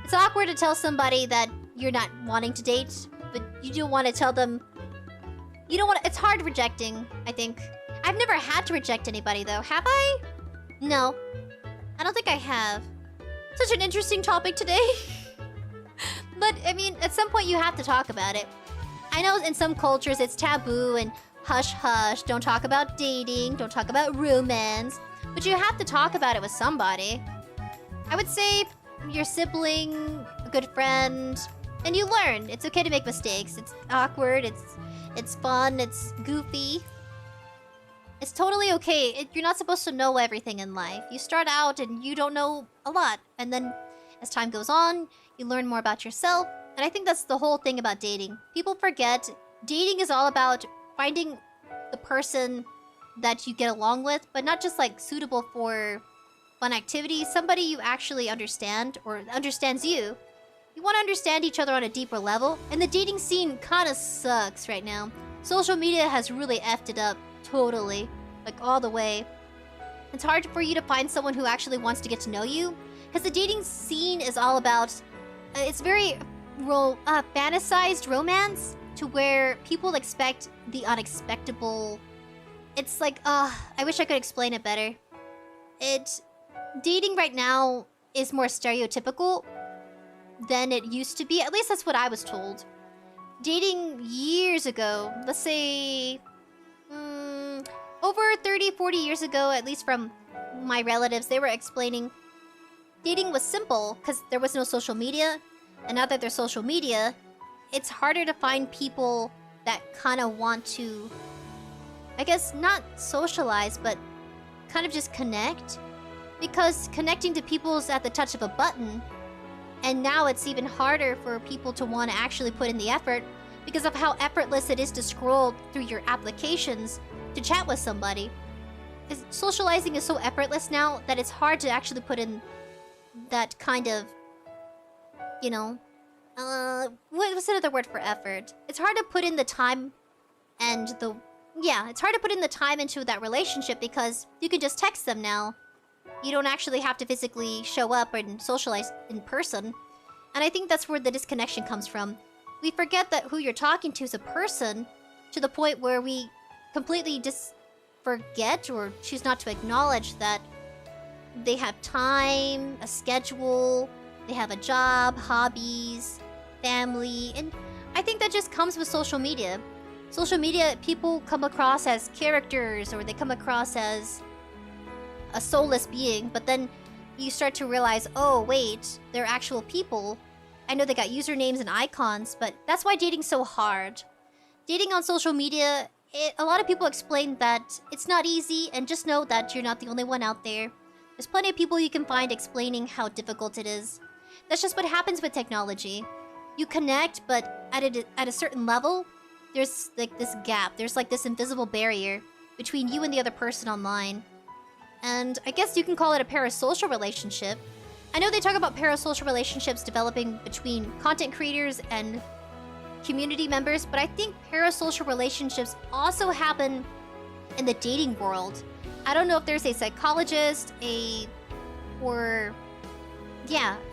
It's awkward to tell somebody that you're not wanting to date, but you do want to tell them... You don't want to... It's hard rejecting, I think. I've never had to reject anybody, though. Have I? No. I don't think I have. Such an interesting topic today. But, I mean, at some point you have to talk about it. I know in some cultures it's taboo and hush-hush. Don't talk about dating. Don't talk about romance. But you have to talk about it with somebody. I would say your sibling, a good friend, and you learn. It's okay to make mistakes. It's awkward. It's fun. It's goofy. It's totally okay. You're not supposed to know everything in life. You start out and you don't know a lot. And then as time goes on, you learn more about yourself. And I think that's the whole thing about dating. People forget dating is all about finding the person that you get along with, but not just like suitable for fun activities. Somebody you actually understand or understands you. You want to understand each other on a deeper level. And the dating scene kind of sucks right now. Social media has really effed it up. Totally. Like, all the way. It's hard for you to find someone who actually wants to get to know you. Because the dating scene is all about... it's very fantasized romance. To where people expect the unexpectable. It's like, I wish I could explain it better. Dating right now is more stereotypical than it used to be. At least that's what I was told. Dating years ago, let's say... over 30, 40 years ago, at least from my relatives, they were explaining dating was simple because there was no social media. And now that there's social media, it's harder to find people that kind of want to, I guess, not socialize, but kind of just connect. Because connecting to people is at the touch of a button. And now it's even harder for people to want to actually put in the effort because of how effortless it is to scroll through your applications to chat with somebody. Socializing is so effortless now that it's hard to actually put in that kind of, you know, what's another word for effort? It's hard to put in the time and it's hard to put in the time into that relationship because you can just text them now. You don't actually have to physically show up and socialize in person. And I think that's where the disconnection comes from. We forget that who you're talking to is a person to the point where we completely just forget or choose not to acknowledge that they have time, a schedule, they have a job, hobbies, family, and I think that just comes with social media. Social media, people come across as characters or they come across as a soulless being, but then you start to realize, oh wait, they're actual people. I know they got usernames and icons, but that's why dating's so hard. Dating on social media, a lot of people explain that it's not easy, and just know that you're not the only one out there. There's plenty of people you can find explaining how difficult it is. That's just what happens with technology. You connect, but at a certain level, there's like this gap. There's like this invisible barrier between you and the other person online. And I guess you can call it a parasocial relationship. I know they talk about parasocial relationships developing between content creators and community members, but I think parasocial relationships also happen in the dating world. I don't know if there's a psychologist, if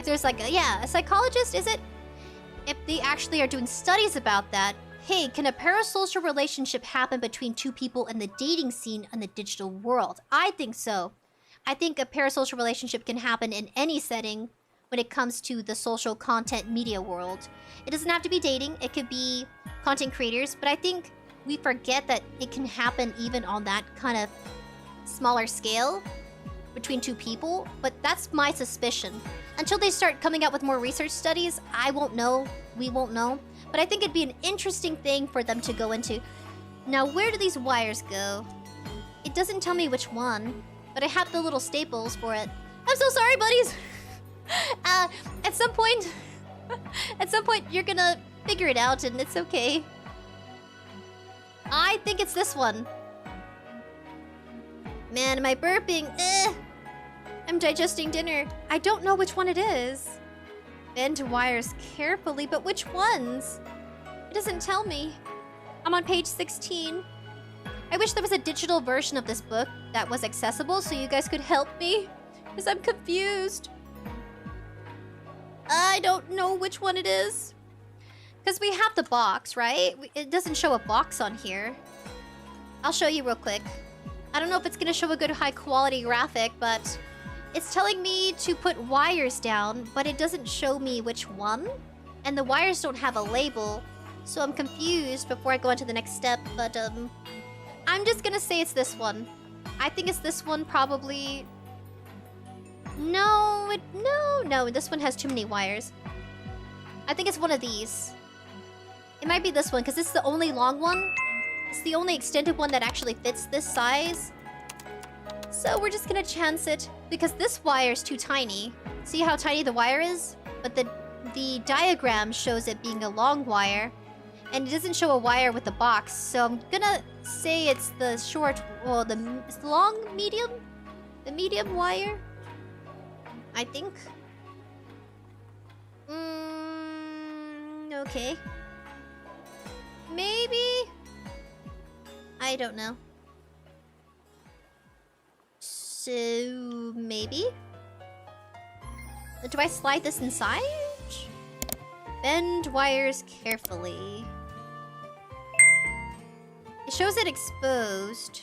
there's like a psychologist, is it? If they actually are doing studies about that, hey, can a parasocial relationship happen between two people in the dating scene in the digital world? I think so. I think a parasocial relationship can happen in any setting when it comes to the social content media world. It doesn't have to be dating, it could be content creators, but I think we forget that it can happen even on that kind of smaller scale between two people, but that's my suspicion. Until they start coming out with more research studies, I won't know, we won't know, but I think it'd be an interesting thing for them to go into. Now, where do these wires go? It doesn't tell me which one, but I have the little staples for it. I'm so sorry, buddies! At some point, you're gonna figure it out and it's okay. I think it's this one. Man, am I burping? I'm digesting dinner. I don't know which one it is. Bend wires carefully, but which ones? It doesn't tell me. I'm on page 16. I wish there was a digital version of this book that was accessible so you guys could help me, because I'm confused. I don't know which one it is. Because we have the box, right? It doesn't show a box on here. I'll show you real quick. I don't know if it's gonna show a good high quality graphic, but it's telling me to put wires down, but it doesn't show me which one. And the wires don't have a label, so I'm confused before I go on to the next step, but I'm just gonna say it's this one. I think it's this one, probably. No, no, this one has too many wires. I think it's one of these. It might be this one, because it's the only long one. It's the only extended one that actually fits this size. So we're just gonna chance it, because this wire is too tiny. See how tiny the wire is? But the diagram shows it being a long wire. And it doesn't show a wire with the box, so I'm gonna say it's the short, well, it's the long, medium? The medium wire? I think. Okay. Maybe? I don't know. So, maybe? Do I slide this inside? Bend wires carefully. It shows it exposed.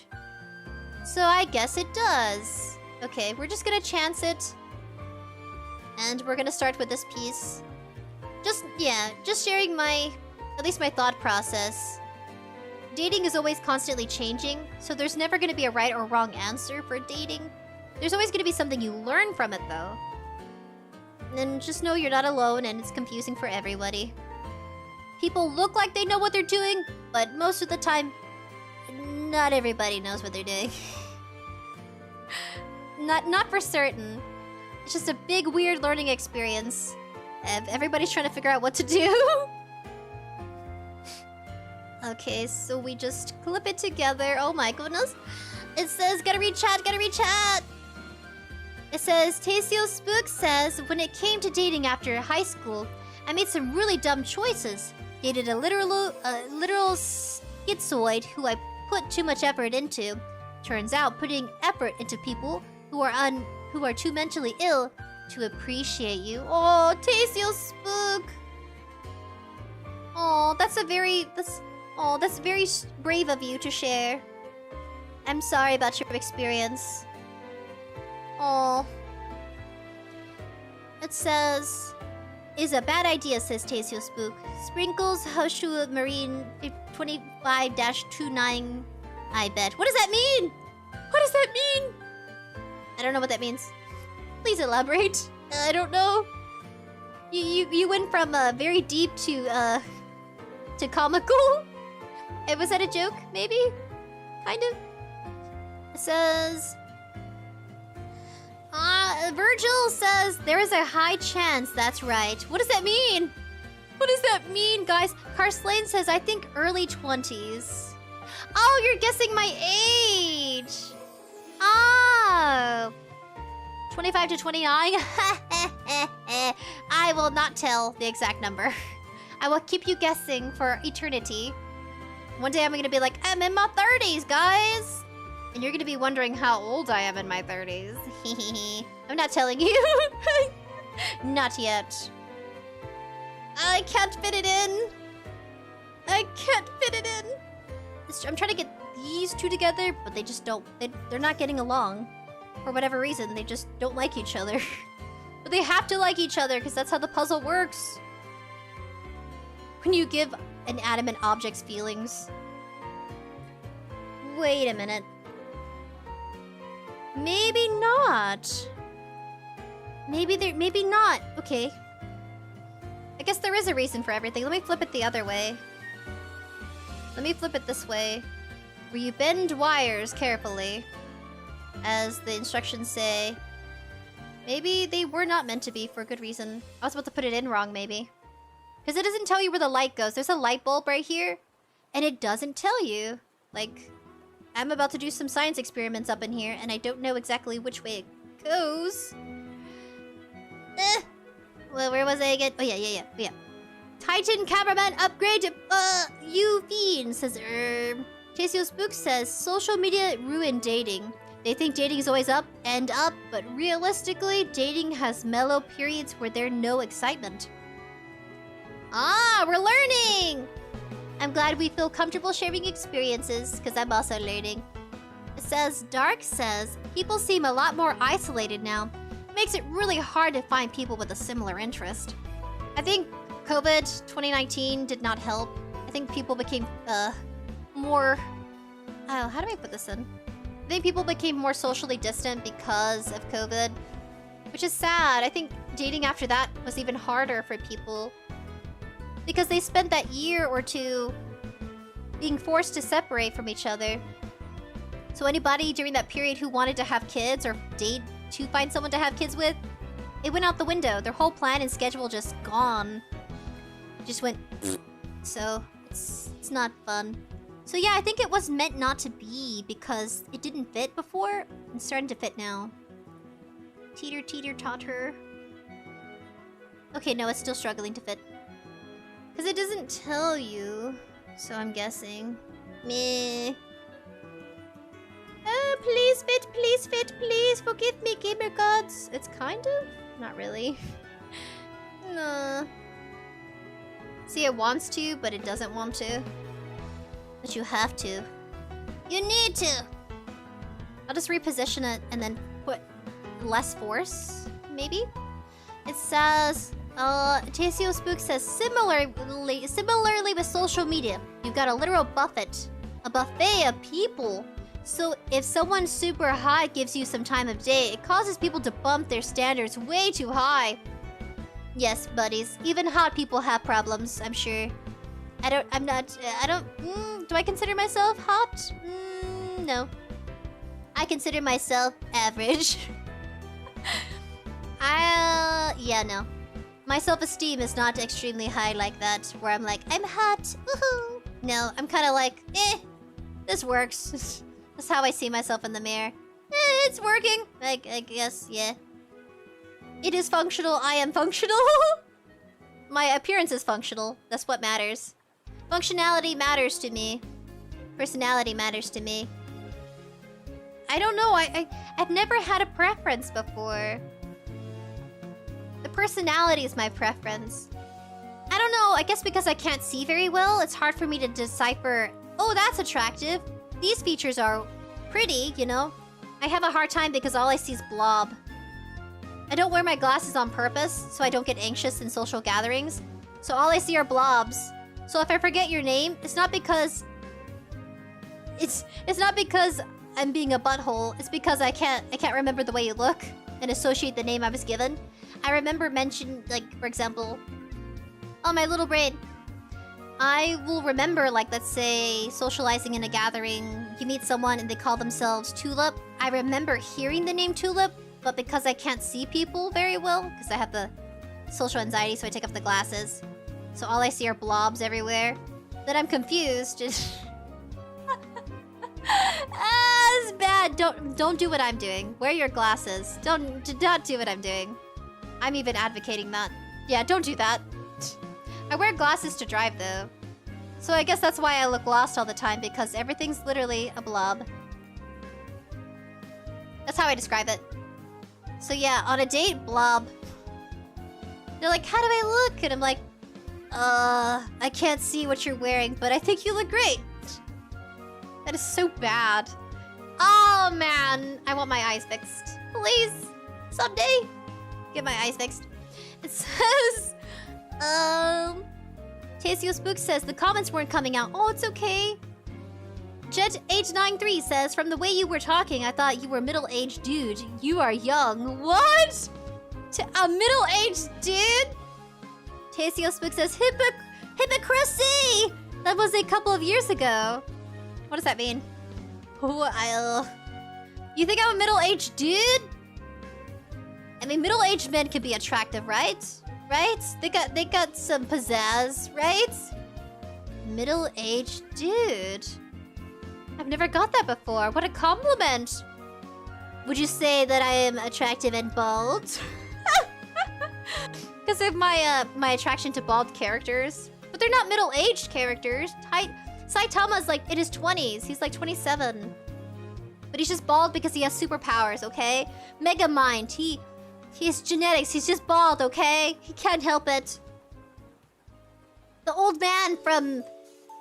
So I guess it does. Okay, we're just gonna chance it. And we're gonna start with this piece. Just sharing at least my thought process. Dating is always constantly changing, so there's never gonna be a right or wrong answer for dating. There's always gonna be something you learn from it, though. And just know you're not alone, and it's confusing for everybody. People look like they know what they're doing, but most of the time, not everybody knows what they're doing. Not for certain. It's just a big, weird learning experience. Everybody's trying to figure out what to do. Okay, so we just clip it together. Oh my goodness. It says, gotta read chat. It says, 𝑡𝒂𝒅 says, when it came to dating after high school, I made some really dumb choices. Dated a literal schizoid who I put too much effort into. Turns out putting effort into people who are too mentally ill to appreciate you. Oh, 𝑡𝒂𝒅. Oh, that's very brave of you to share. I'm sorry about your experience. Oh. It says, is a bad idea, says 𝑡𝒂𝒅. Sprinkles 𝐿 Marine 25-29, I bet. What does that mean? What does that mean? I don't know what that means. Please elaborate. I don't know. You went from very deep to comical. Was that a joke? Maybe? Kind of? It says... Virgil says, there is a high chance, that's right. What does that mean? What does that mean, guys? Carslane says, I think early 20s. Oh, you're guessing my age! Oh! 25 to 29? I will not tell the exact number. I will keep you guessing for eternity. One day I'm gonna be like, I'm in my 30s, guys! And you're gonna be wondering how old I am in my 30s. I'm not telling you. Not yet. I can't fit it in. I can't fit it in. I'm trying to get these two together, but they just don't. They're not getting along. For whatever reason, they just don't like each other. But they have to like each other, because that's how the puzzle works. When you give inanimate objects feelings. Wait a minute. Maybe not. Maybe not. Okay. I guess there is a reason for everything. Let me flip it the other way. Let me flip it this way. Where you bend wires carefully. As the instructions say. Maybe they were not meant to be for a good reason. I was about to put it in wrong, maybe. Because it doesn't tell you where the light goes. There's a light bulb right here. And it doesn't tell you. Like, I'm about to do some science experiments up in here. And I don't know exactly which way it goes. Well, where was I again? Oh, yeah. Titan cameraman upgrade to 𝑣𝑗, says 𝑡𝒂𝒅 says, social media ruin dating. They think dating is always up and up, but realistically, dating has mellow periods where there's no excitement. Ah, we're learning! I'm glad we feel comfortable sharing experiences, because I'm also learning. It says, Dark says, people seem a lot more isolated now. Makes it really hard to find people with a similar interest. I think COVID 2019 did not help. I think people became more... Oh, how do I put this in? I think people became more socially distant because of COVID, which is sad. I think dating after that was even harder for people because they spent that year or two being forced to separate from each other. So anybody during that period who wanted to have kids or date to find someone to have kids with, it went out the window. Their whole plan and schedule just gone. Just went so it's not fun. So yeah, I think it was meant not to be because it didn't fit before. It's starting to fit now. Teeter, teeter, totter. Okay, no, it's still struggling to fit. Because it doesn't tell you. So I'm guessing. Meh. Oh, please fit, please. Forgive me, gamer gods. It's kind of? Not really. No. See, it wants to, but it doesn't want to. But you have to. You need to! I'll just reposition it and then put less force, maybe? It says, Tasio Spook says, similarly with social media, you've got a literal buffet. A buffet of people. So if someone super high gives you some time of day, it causes people to bump their standards way too high. Yes, buddies. Even hot people have problems, I'm sure. Do I consider myself hot? No. I consider myself average. Yeah, no. My self-esteem is not extremely high like that, where I'm like, I'm hot, woohoo! No, I'm kind of like, this works. That's how I see myself in the mirror. It's working. I guess, yeah. It is functional, I am functional. My appearance is functional, that's what matters. Functionality matters to me. Personality matters to me. I don't know, I've never had a preference before. The personality is my preference. I don't know, I guess because I can't see very well, it's hard for me to decipher, oh, that's attractive. These features are pretty, you know? I have a hard time because all I see is blob. I don't wear my glasses on purpose, so I don't get anxious in social gatherings. So all I see are blobs. So if I forget your name, it's not because... It's not because I'm being a butthole. It's because I can't remember the way you look and associate the name I was given. I remember mention, like, for example... Oh, my little brain. I will remember, like, let's say, socializing in a gathering. You meet someone and they call themselves Tulip. I remember hearing the name Tulip, but because I can't see people very well, because I have the social anxiety, so I take off the glasses. So all I see are blobs everywhere. Then I'm confused. It's bad. Don't do what I'm doing. Wear your glasses. Do not do what I'm doing. I'm even advocating that. Yeah, don't do that. I wear glasses to drive, though. So I guess that's why I look lost all the time, because everything's literally a blob. That's how I describe it. So yeah, on a date, blob. They're like, how do I look? And I'm like, I can't see what you're wearing, but I think you look great. That is so bad. Oh, man. I want my eyes fixed. Please. Someday. Get my eyes fixed. It says... Tasio Spook says the comments weren't coming out. Oh, it's okay. Jet893 says, from the way you were talking, I thought you were a middle-aged dude. You are young. What? A middle-aged dude? Tasio Spook says, hypocrisy! That was a couple of years ago. What does that mean? Oh, you think I'm a middle-aged dude? I mean, middle-aged men can be attractive, right? Right? They got some pizzazz, right? Middle-aged dude. I've never got that before. What a compliment. Would you say that I am attractive and bald? Because of my attraction to bald characters. But they're not middle-aged characters. Saitama's like in his 20s. He's like 27. But he's just bald because he has superpowers, okay? Mega Mind. He has genetics. He's just bald, okay? He can't help it. The old man from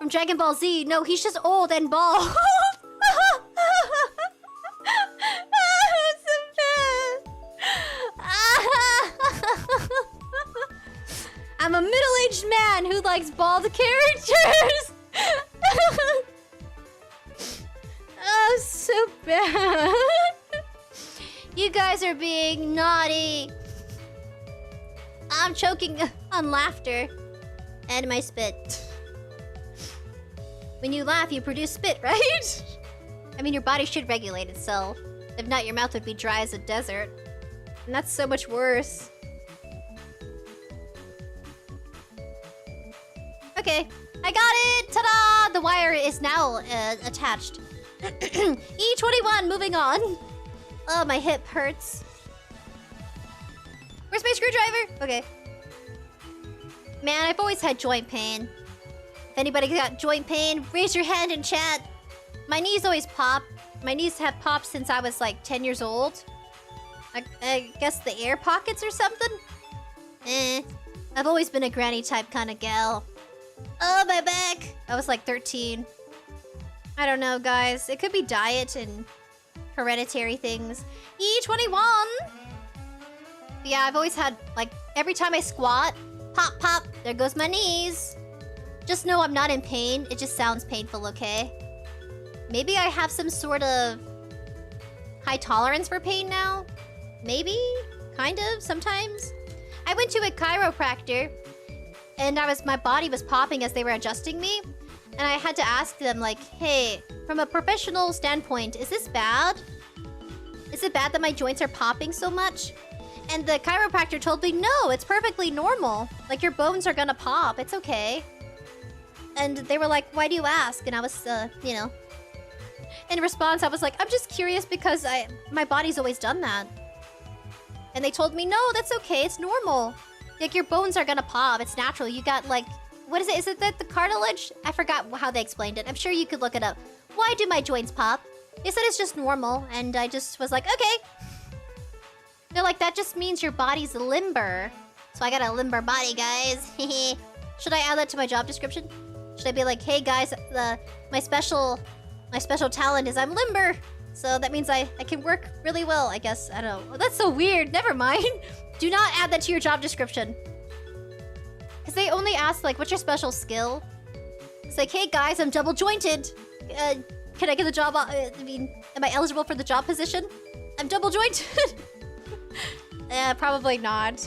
Dragon Ball Z. No, he's just old and bald. I'm a middle-aged man who likes bald characters! Oh, so bad. You guys are being naughty. I'm choking on laughter and my spit. When you laugh, you produce spit, right? I mean, your body should regulate itself. If not, your mouth would be dry as a desert. And that's so much worse. Okay, I got it! Ta-da! The wire is now attached. E21, moving on. Oh, my hip hurts. Where's my screwdriver? Okay. Man, I've always had joint pain. If anybody got joint pain, raise your hand in chat. My knees always pop. My knees have popped since I was like 10 years old. I guess the air pockets or something? I've always been a granny type kind of gal. Oh, my back! I was like 13. I don't know, guys. It could be diet and hereditary things. E21! But yeah, I've always had, like, every time I squat, pop, pop, there goes my knees. Just know I'm not in pain. It just sounds painful, okay? Maybe I have some sort of high tolerance for pain now? Maybe? Kind of, sometimes? I went to a chiropractor, and my body was popping as they were adjusting me. And I had to ask them, like, hey, from a professional standpoint, is this bad? Is it bad that my joints are popping so much? And the chiropractor told me, no, it's perfectly normal. Like, your bones are gonna pop. It's okay. And they were like, why do you ask? And I was, you know. In response, I was like, I'm just curious because my body's always done that. And they told me, no, that's okay. It's normal. Like, your bones are gonna pop. It's natural. You got, like... What is it? Is it the cartilage? I forgot how they explained it. I'm sure you could look it up. Why do my joints pop? They said it's just normal, and I just was like, okay. They're like, that just means your body's limber. So I got a limber body, guys. Should I add that to my job description? Should I be like, hey guys, my special talent is I'm limber. So that means I can work really well, I guess. I don't know. That's so weird. Never mind. Do not add that to your job description. Because they only ask, like, what's your special skill? It's like, hey guys, I'm double jointed. Can I get the job? I mean, am I eligible for the job position? I'm double jointed. Probably not.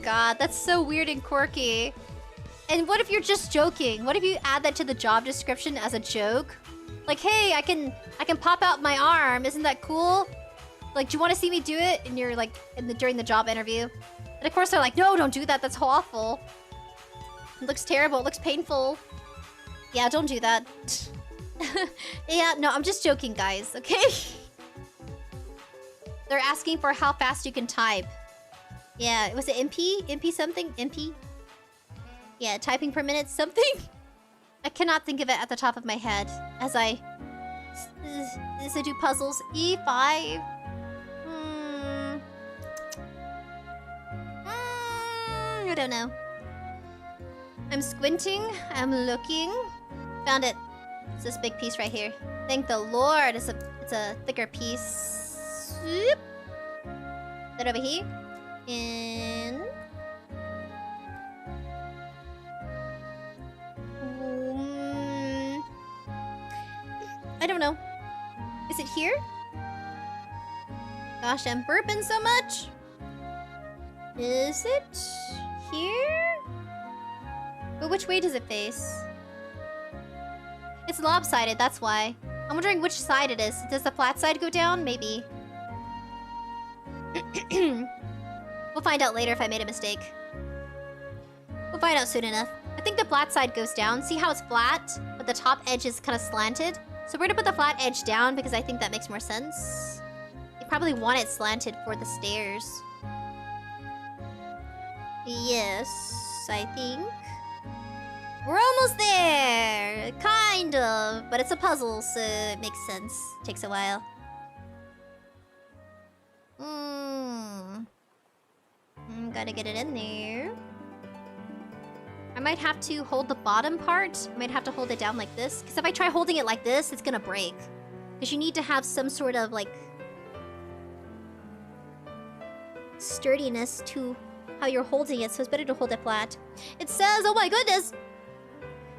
God, that's so weird and quirky. And what if you're just joking? What if you add that to the job description as a joke? Like, hey, I can pop out my arm. Isn't that cool? Like, do you want to see me do it? And you're like, during the job interview. And of course they're like, no, don't do that. That's awful. It looks terrible. It looks painful. Yeah, don't do that. Yeah, no, I'm just joking, guys. Okay? They're asking for how fast you can type. Yeah, was it MP? MP something? MP? Yeah, typing per minute something? I cannot think of it at the top of my head as I do puzzles. E5. I don't know. I'm squinting. I'm looking. Found it. It's this big piece right here. Thank the Lord. It's a thicker piece. Swoop. That over here. And... I don't know. Is it here? Gosh, I'm burping so much. Is it here? But which way does it face? It's lopsided, that's why. I'm wondering which side it is. Does the flat side go down? Maybe. We'll find out later if I made a mistake. We'll find out soon enough. I think the flat side goes down. See how it's flat, but the top edge is kind of slanted? So we're gonna put the flat edge down because I think that makes more sense. You probably want it slanted for the stairs. Yes, I think. We're almost there! Kind of, but it's a puzzle, so it makes sense. Takes a while. Gotta get it in there. I might have to hold the bottom part. I might have to hold it down like this. Because if I try holding it like this, it's gonna break. Because you need to have some sort of, like... sturdiness to how you're holding it, so it's better to hold it flat. It says, oh my goodness!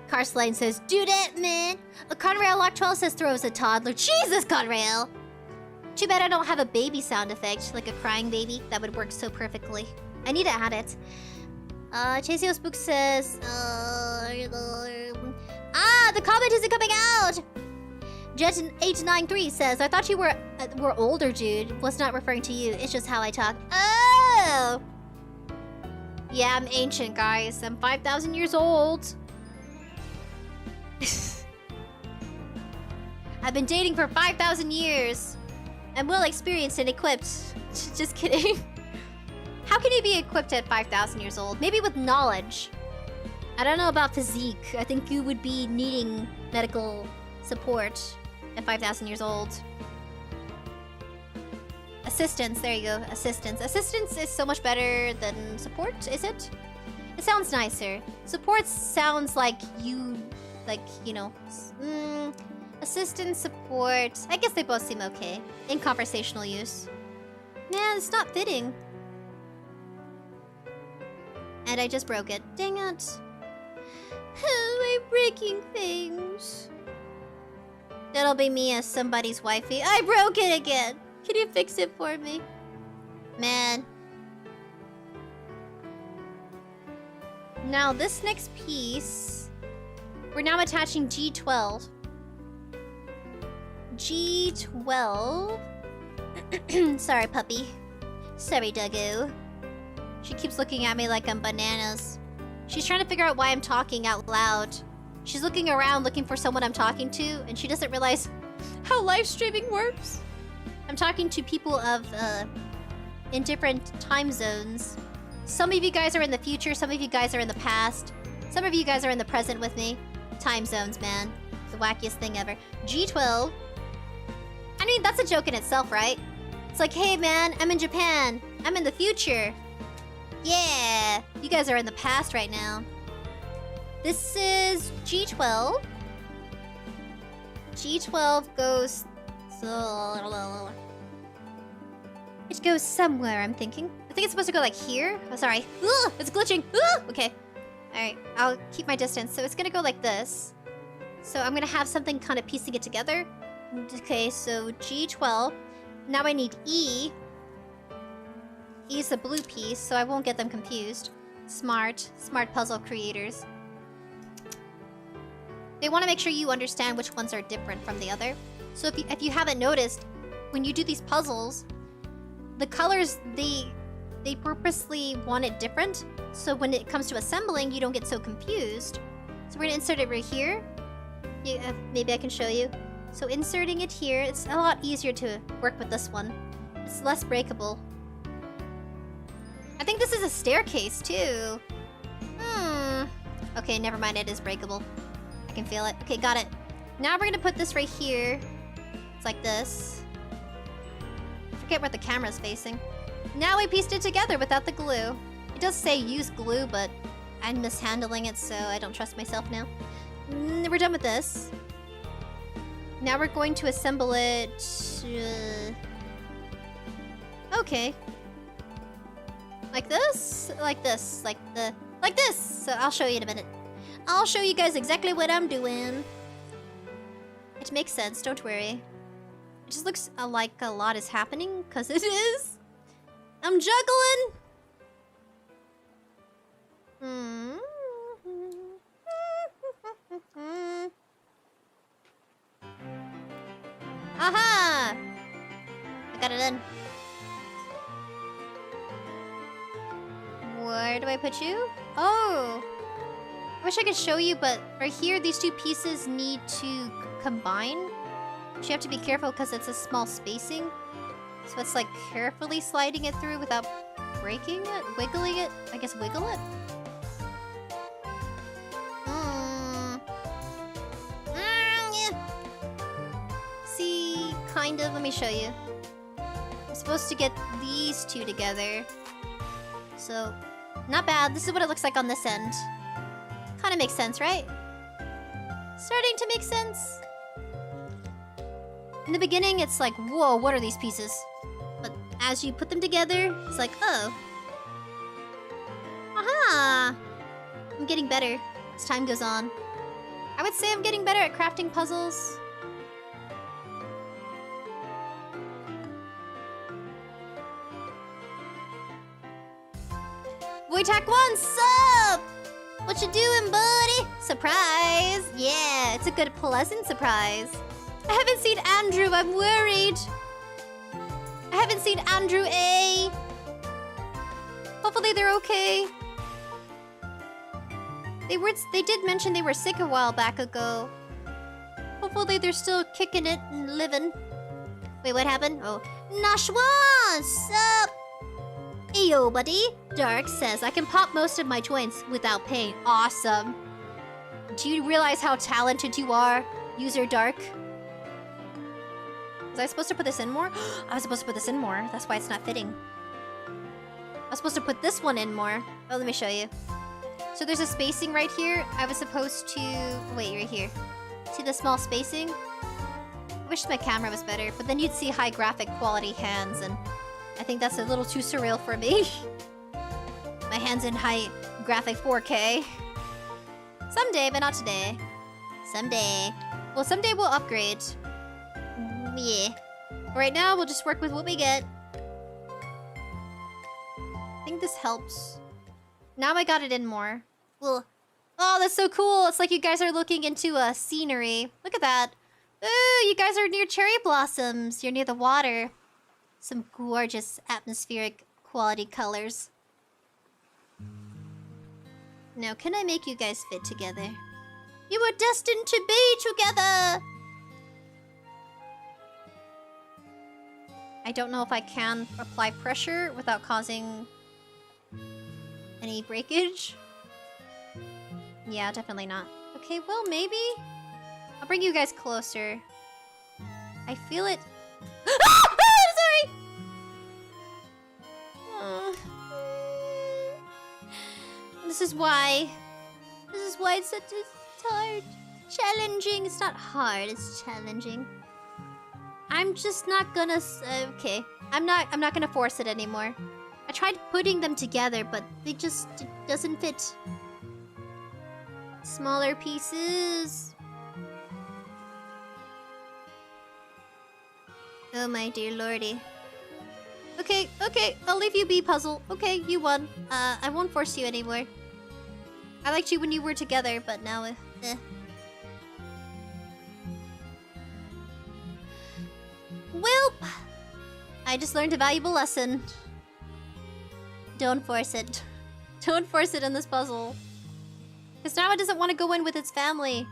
Carsline says, do that, man! A Conrail Lock 12 says throws a toddler. Jesus, Conrail! Too bad I don't have a baby sound effect, like a crying baby. That would work so perfectly. I need to add it. Chaseo Spook says, the comment isn't coming out! Jet893 says, I thought you were older, dude. Was not referring to you. It's just how I talk. Oh! Yeah, I'm ancient, guys. I'm 5,000 years old. I've been dating for 5,000 years. I'm well experienced and equipped. Just kidding. How can you be equipped at 5,000 years old? Maybe with knowledge. I don't know about physique. I think you would be needing medical support at 5,000 years old. Assistance, there you go. Assistance. Assistance is so much better than support, is it? It sounds nicer. Support sounds like you know... assistance, support... I guess they both seem okay. In conversational use. Man, it's not fitting. And I just broke it. Dang it. I'm breaking things. That'll be me as somebody's wifey. I broke it again. Can you fix it for me? Man. Now this next piece, we're now attaching G12. G12. Sorry, puppy. Sorry, doggo. She keeps looking at me like I'm bananas. She's trying to figure out why I'm talking out loud. She's looking around looking for someone I'm talking to, and she doesn't realize how live streaming works. I'm talking to people of, in different time zones. Some of you guys are in the future, some of you guys are in the past. Some of you guys are in the present with me. Time zones, man. The wackiest thing ever. G12. I mean, that's a joke in itself, right? It's like, hey man, I'm in Japan. I'm in the future. Yeah, you guys are in the past right now. This is G12. G12 goes... It goes somewhere, I'm thinking. I think it's supposed to go like here. Oh, sorry. Ugh, it's glitching. Ugh! Okay. Alright, I'll keep my distance. So it's gonna go like this. So I'm gonna have something kind of piecing it together. Okay, so G12. Now I need E. E is the blue piece, so I won't get them confused. Smart puzzle creators. They want to make sure you understand which ones are different from the other. So if you haven't noticed, when you do these puzzles, the colors, they purposely want it different. So when it comes to assembling, you don't get so confused. So we're gonna insert it right here. Yeah, maybe I can show you. So inserting it here, it's a lot easier to work with this one. It's less breakable. I think this is a staircase, too. Okay, never mind. It is breakable. I can feel it. Okay, got it. Now we're gonna put this right here. It's like this. I forget where the camera's facing. Now we pieced it together without the glue. It does say use glue, but I'm mishandling it, so I don't trust myself now. We're done with this. Now we're going to assemble it... Okay. Like this? Like this. Like this! So I'll show you in a minute. I'll show you guys exactly what I'm doing. It makes sense, don't worry. It just looks like a lot is happening, because it is. I'm juggling! Aha! I got it in. Where do I put you? Oh! I wish I could show you, but right here, these two pieces need to combine. But you have to be careful because it's a small spacing. So it's like carefully sliding it through without breaking it, wiggling it. I guess wiggle it? Yeah. See, kind of. Let me show you. I'm supposed to get these two together. So, not bad. This is what it looks like on this end. Kind of makes sense, right? Starting to make sense. In the beginning, it's like, whoa, what are these pieces? But as you put them together, it's like, oh. Aha! I'm getting better as time goes on. I would say I'm getting better at crafting puzzles. 𝑣Tech1, sup? What you doing, buddy? Surprise! Yeah, it's a good, pleasant surprise. I haven't seen Andrew, I'm worried. I haven't seen Andrew A. Hopefully they're okay. They did mention they were sick a while back ago. Hopefully they're still kicking it and living. Wait, what happened? Oh. Nashwan, sup? Eyo, buddy. Dark says, I can pop most of my joints without pain. Awesome. Do you realize how talented you are, user Dark? Was I supposed to put this in more? I was supposed to put this in more. That's why it's not fitting. I was supposed to put this one in more. Oh, let me show you. So there's a spacing right here. I was supposed to... Wait, right here. See the small spacing? I wish my camera was better, but then you'd see high graphic quality hands, and I think that's a little too surreal for me. My hands in high graphic 4K. Someday, but not today. Someday. Well, someday we'll upgrade. Yeah. Right now, we'll just work with what we get. I think this helps. Now I got it in more. Well, oh, that's so cool. It's like you guys are looking into a scenery. Look at that. Ooh, you guys are near cherry blossoms. You're near the water. Some gorgeous atmospheric quality colors. Now, can I make you guys fit together? You were destined to be together! I don't know if I can apply pressure without causing any breakage. Yeah, definitely not. Okay, well, maybe... I'll bring you guys closer. I feel it... Sorry! This is why it's such hard. Challenging. It's not hard, it's challenging. I'm just not gonna... okay. I'm not gonna force it anymore. I tried putting them together, but they just... it doesn't fit. Smaller pieces. Oh my dear lordy. Okay, I'll leave you be, puzzle. Okay, you won. I won't force you anymore. I liked you when you were together, but now, Well, I just learned a valuable lesson. Don't force it. Don't force it in this puzzle. Because now it doesn't want to go in with its family.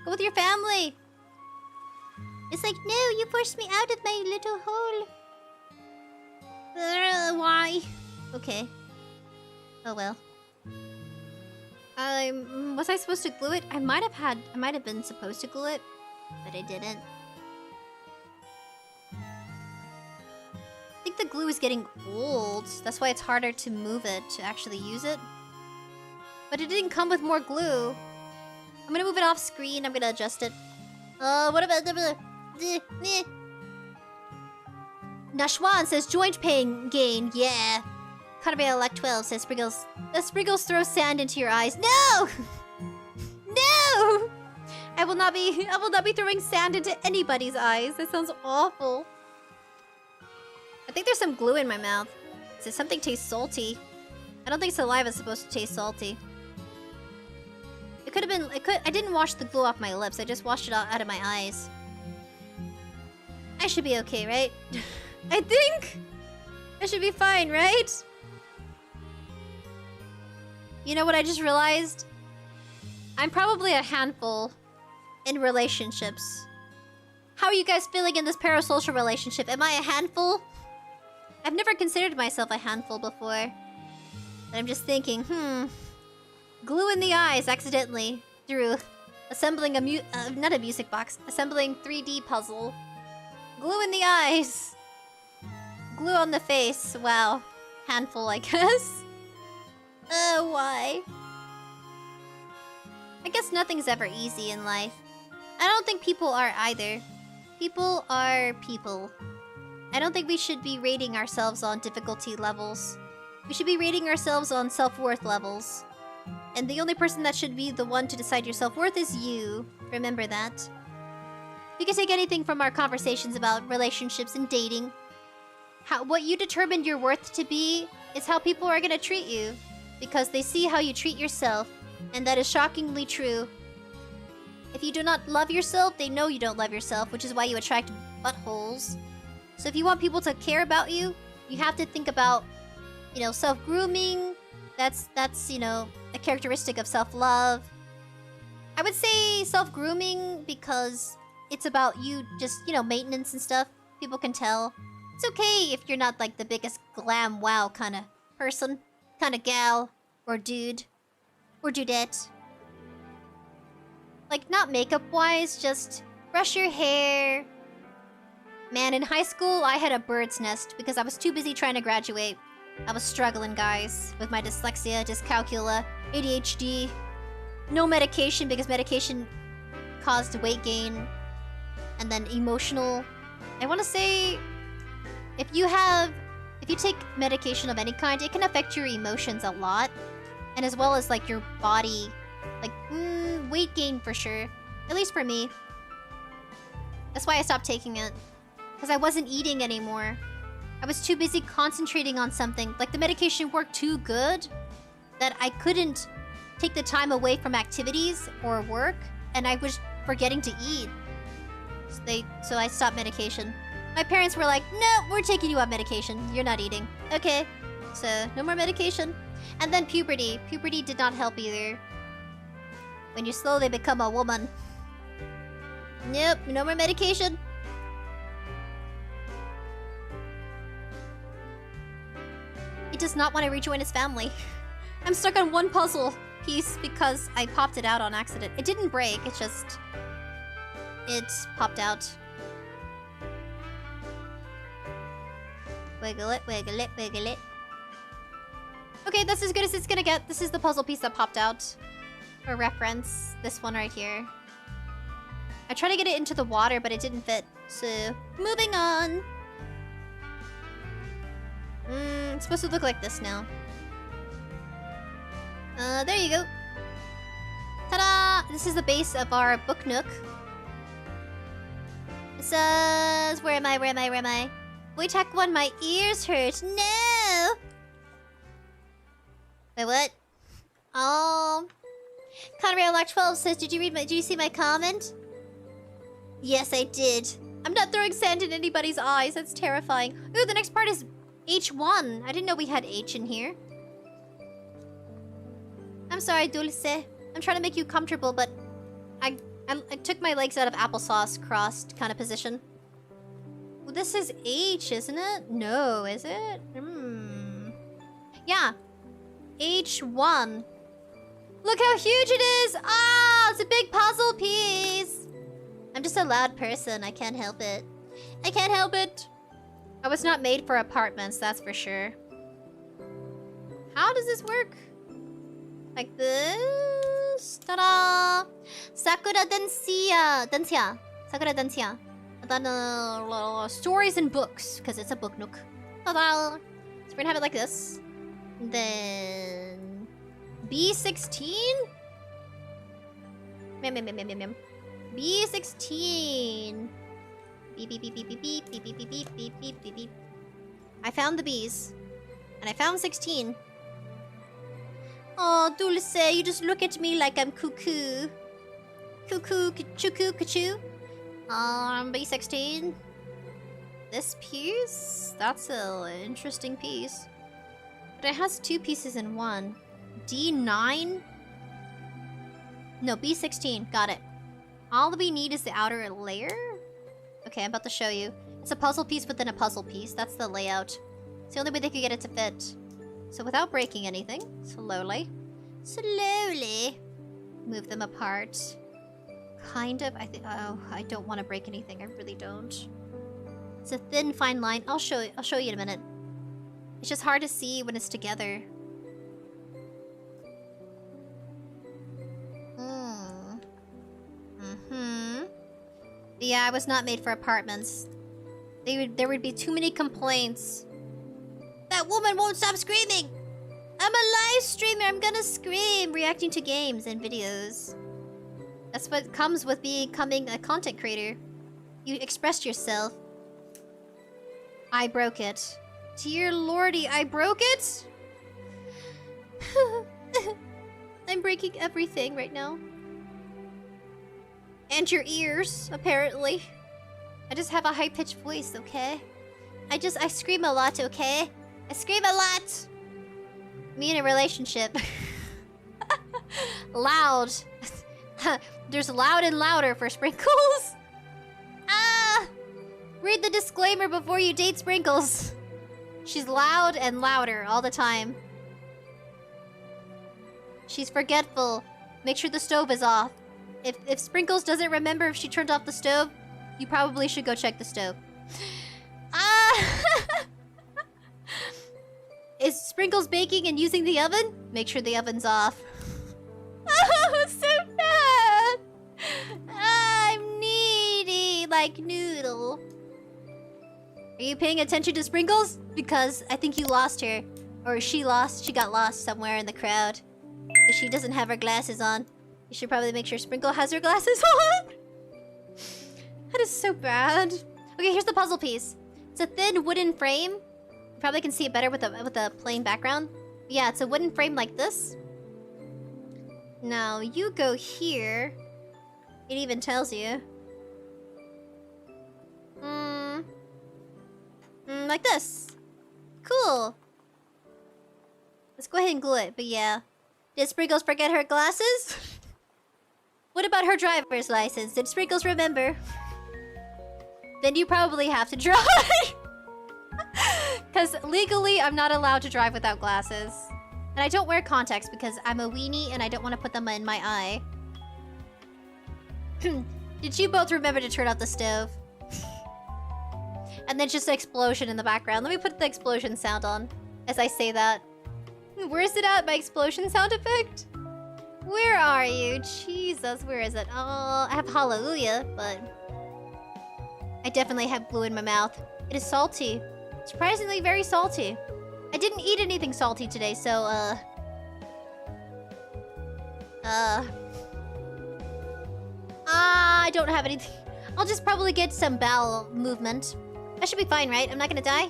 Go with your family. It's like, no, you forced me out of my little hole. Why? Okay. Oh well. Was I supposed to glue it? I might have been supposed to glue it, but I didn't. I think the glue is getting old. That's why it's harder to move it, to actually use it. But it didn't come with more glue. I'm gonna move it off screen. I'm gonna adjust it. What about the... Nashwan says joint pain gain. Yeah. 𝐷𝐴12 says Spriggles. The Spriggles throw sand into your eyes. No! No! I will not be throwing sand into anybody's eyes. That sounds awful. I think there's some glue in my mouth. Says something tastes salty. I don't think saliva is supposed to taste salty. It could have been... I didn't wash the glue off my lips. I just washed it out of my eyes. I should be okay, right? I think I should be fine, right? You know what I just realized? I'm probably a handful in relationships. How are you guys feeling in this parasocial relationship? Am I a handful? I've never considered myself a handful before. But I'm just thinking, glue in the eyes accidentally through assembling not a music box, assembling 3D puzzle. Glue in the eyes. Glue on the face. Wow. Handful, I guess. Why? I guess nothing's ever easy in life. I don't think people are either. People are people. I don't think we should be rating ourselves on difficulty levels. We should be rating ourselves on self-worth levels. And the only person that should be the one to decide your self-worth is you. Remember that. You can take anything from our conversations about relationships and dating. What you determined your worth to be is how people are gonna treat you. Because they see how you treat yourself. And that is shockingly true. If you do not love yourself, they know you don't love yourself, which is why you attract buttholes. So if you want people to care about you, you have to think about, you know, self-grooming. That's you know, a characteristic of self-love. I would say self-grooming because it's about you just, you know, maintenance and stuff. People can tell. It's okay if you're not like the biggest glam wow kind of person, kind of gal, or dude, or dudette. Like, not makeup-wise, just brush your hair. Man, in high school, I had a bird's nest because I was too busy trying to graduate. I was struggling, guys, with my dyslexia, dyscalculia, ADHD. No medication because medication caused weight gain. And then emotional. I want to say, if you take medication of any kind, it can affect your emotions a lot. And as well as, like, your body. Like, weight gain for sure. At least for me. That's why I stopped taking it. Because I wasn't eating anymore. I was too busy concentrating on something. Like, the medication worked too good that I couldn't take the time away from activities or work, and I was forgetting to eat. So I stopped medication. My parents were like, no, we're taking you off medication. You're not eating. Okay. So, no more medication. And then puberty. Puberty did not help either. When you slowly become a woman. Nope, no more medication. He does not want to rejoin his family. I'm stuck on one puzzle piece because I popped it out on accident. It didn't break, it just... it popped out. Wiggle it, wiggle it, wiggle it. Okay, that's as good as it's gonna get. This is the puzzle piece that popped out. For reference, this one right here. I tried to get it into the water, but it didn't fit. So, moving on. It's supposed to look like this now. There you go. Ta-da! This is the base of our book nook. It says... Where am I? Where am I? Where am I? 𝑣𝑡ech1, my ears hurt. No! Wait, what? Oh... Conrad12 says, did you see my comment? Yes, I did. I'm not throwing sand in anybody's eyes. That's terrifying. Ooh, the next part is H1. I didn't know we had H in here. I'm sorry, Dulce. I'm trying to make you comfortable, but I took my legs out of applesauce crossed kind of position. Well, this is H, isn't it? No, is it? Yeah. H1. Look how huge it is! Ah, it's a big puzzle piece! I'm just a loud person. I can't help it. I can't help it. I was not made for apartments, that's for sure. How does this work? Like this? Ta-da! SAKURA 𝑑ensya. SAKURA 𝑑ensya. And then stories and books, because it's a book nook. Ta-da! So we're gonna have it like this. And then... B16? B16. Beep beep beep beep beep beep beep beep beep beep beep beep beep beep. I found the bees. And I found 16. Oh, Dulce, you just look at me like I'm cuckoo. Cuckoo, 𝐐𝐶𝐶𝐶𝐶𝐶. B16. This piece? That's an interesting piece. But it has two pieces in one. D9? No, B16. Got it. All we need is the outer layer? Okay, I'm about to show you. It's a puzzle piece within a puzzle piece. That's the layout. It's the only way they could get it to fit. So without breaking anything, slowly, move them apart. Kind of. Oh, I don't want to break anything. I really don't. It's a thin, fine line. I'll show you in a minute. It's just hard to see when it's together. Yeah, I was not made for apartments. There would be too many complaints. That woman won't stop screaming! I'm a live streamer, I'm gonna scream, reacting to games and videos. That's what comes with becoming a content creator. You expressed yourself. I broke it. Dear lordy, I broke it? I'm breaking everything right now. And your ears, apparently. I just have a high-pitched voice, okay? I scream a lot, okay? I scream a lot! Me in a relationship. Loud. There's loud and louder for Sprinkles. Ah! Read the disclaimer before you date Sprinkles. She's loud and louder all the time. She's forgetful. Make sure the stove is off. If Sprinkles doesn't remember if she turned off the stove, you probably should go check the stove. Ah! Is Sprinkles baking and using the oven? Make sure the oven's off. Oh, so bad! I'm needy, like Noodle. Are you paying attention to Sprinkles? Because I think you lost her. Or she got lost somewhere in the crowd. Because she doesn't have her glasses on. You should probably make sure Sprinkle has her glasses on. That is so bad. Okay, here's the puzzle piece. It's a thin wooden frame. You probably can see it better with a plain background. Yeah, it's a wooden frame like this. Now, you go here. It even tells you. Like this. Cool. Let's go ahead and glue it, but yeah. Did Sprinkles forget her glasses? What about her driver's license? Did Sprinkles remember? Then you probably have to drive. Because legally, I'm not allowed to drive without glasses. And I don't wear contacts because I'm a weenie and I don't want to put them in my eye. Did you both remember to turn off the stove? And then just an explosion in the background. Let me put the explosion sound on as I say that. Where is it at? My explosion sound effect? Where are you? Jesus, where is it? Oh, I have hallelujah, but... I definitely have glue in my mouth. It is salty. Surprisingly very salty. I didn't eat anything salty today, so, I don't have anything. I'll just probably get some bowel movement. I should be fine, right? I'm not gonna die?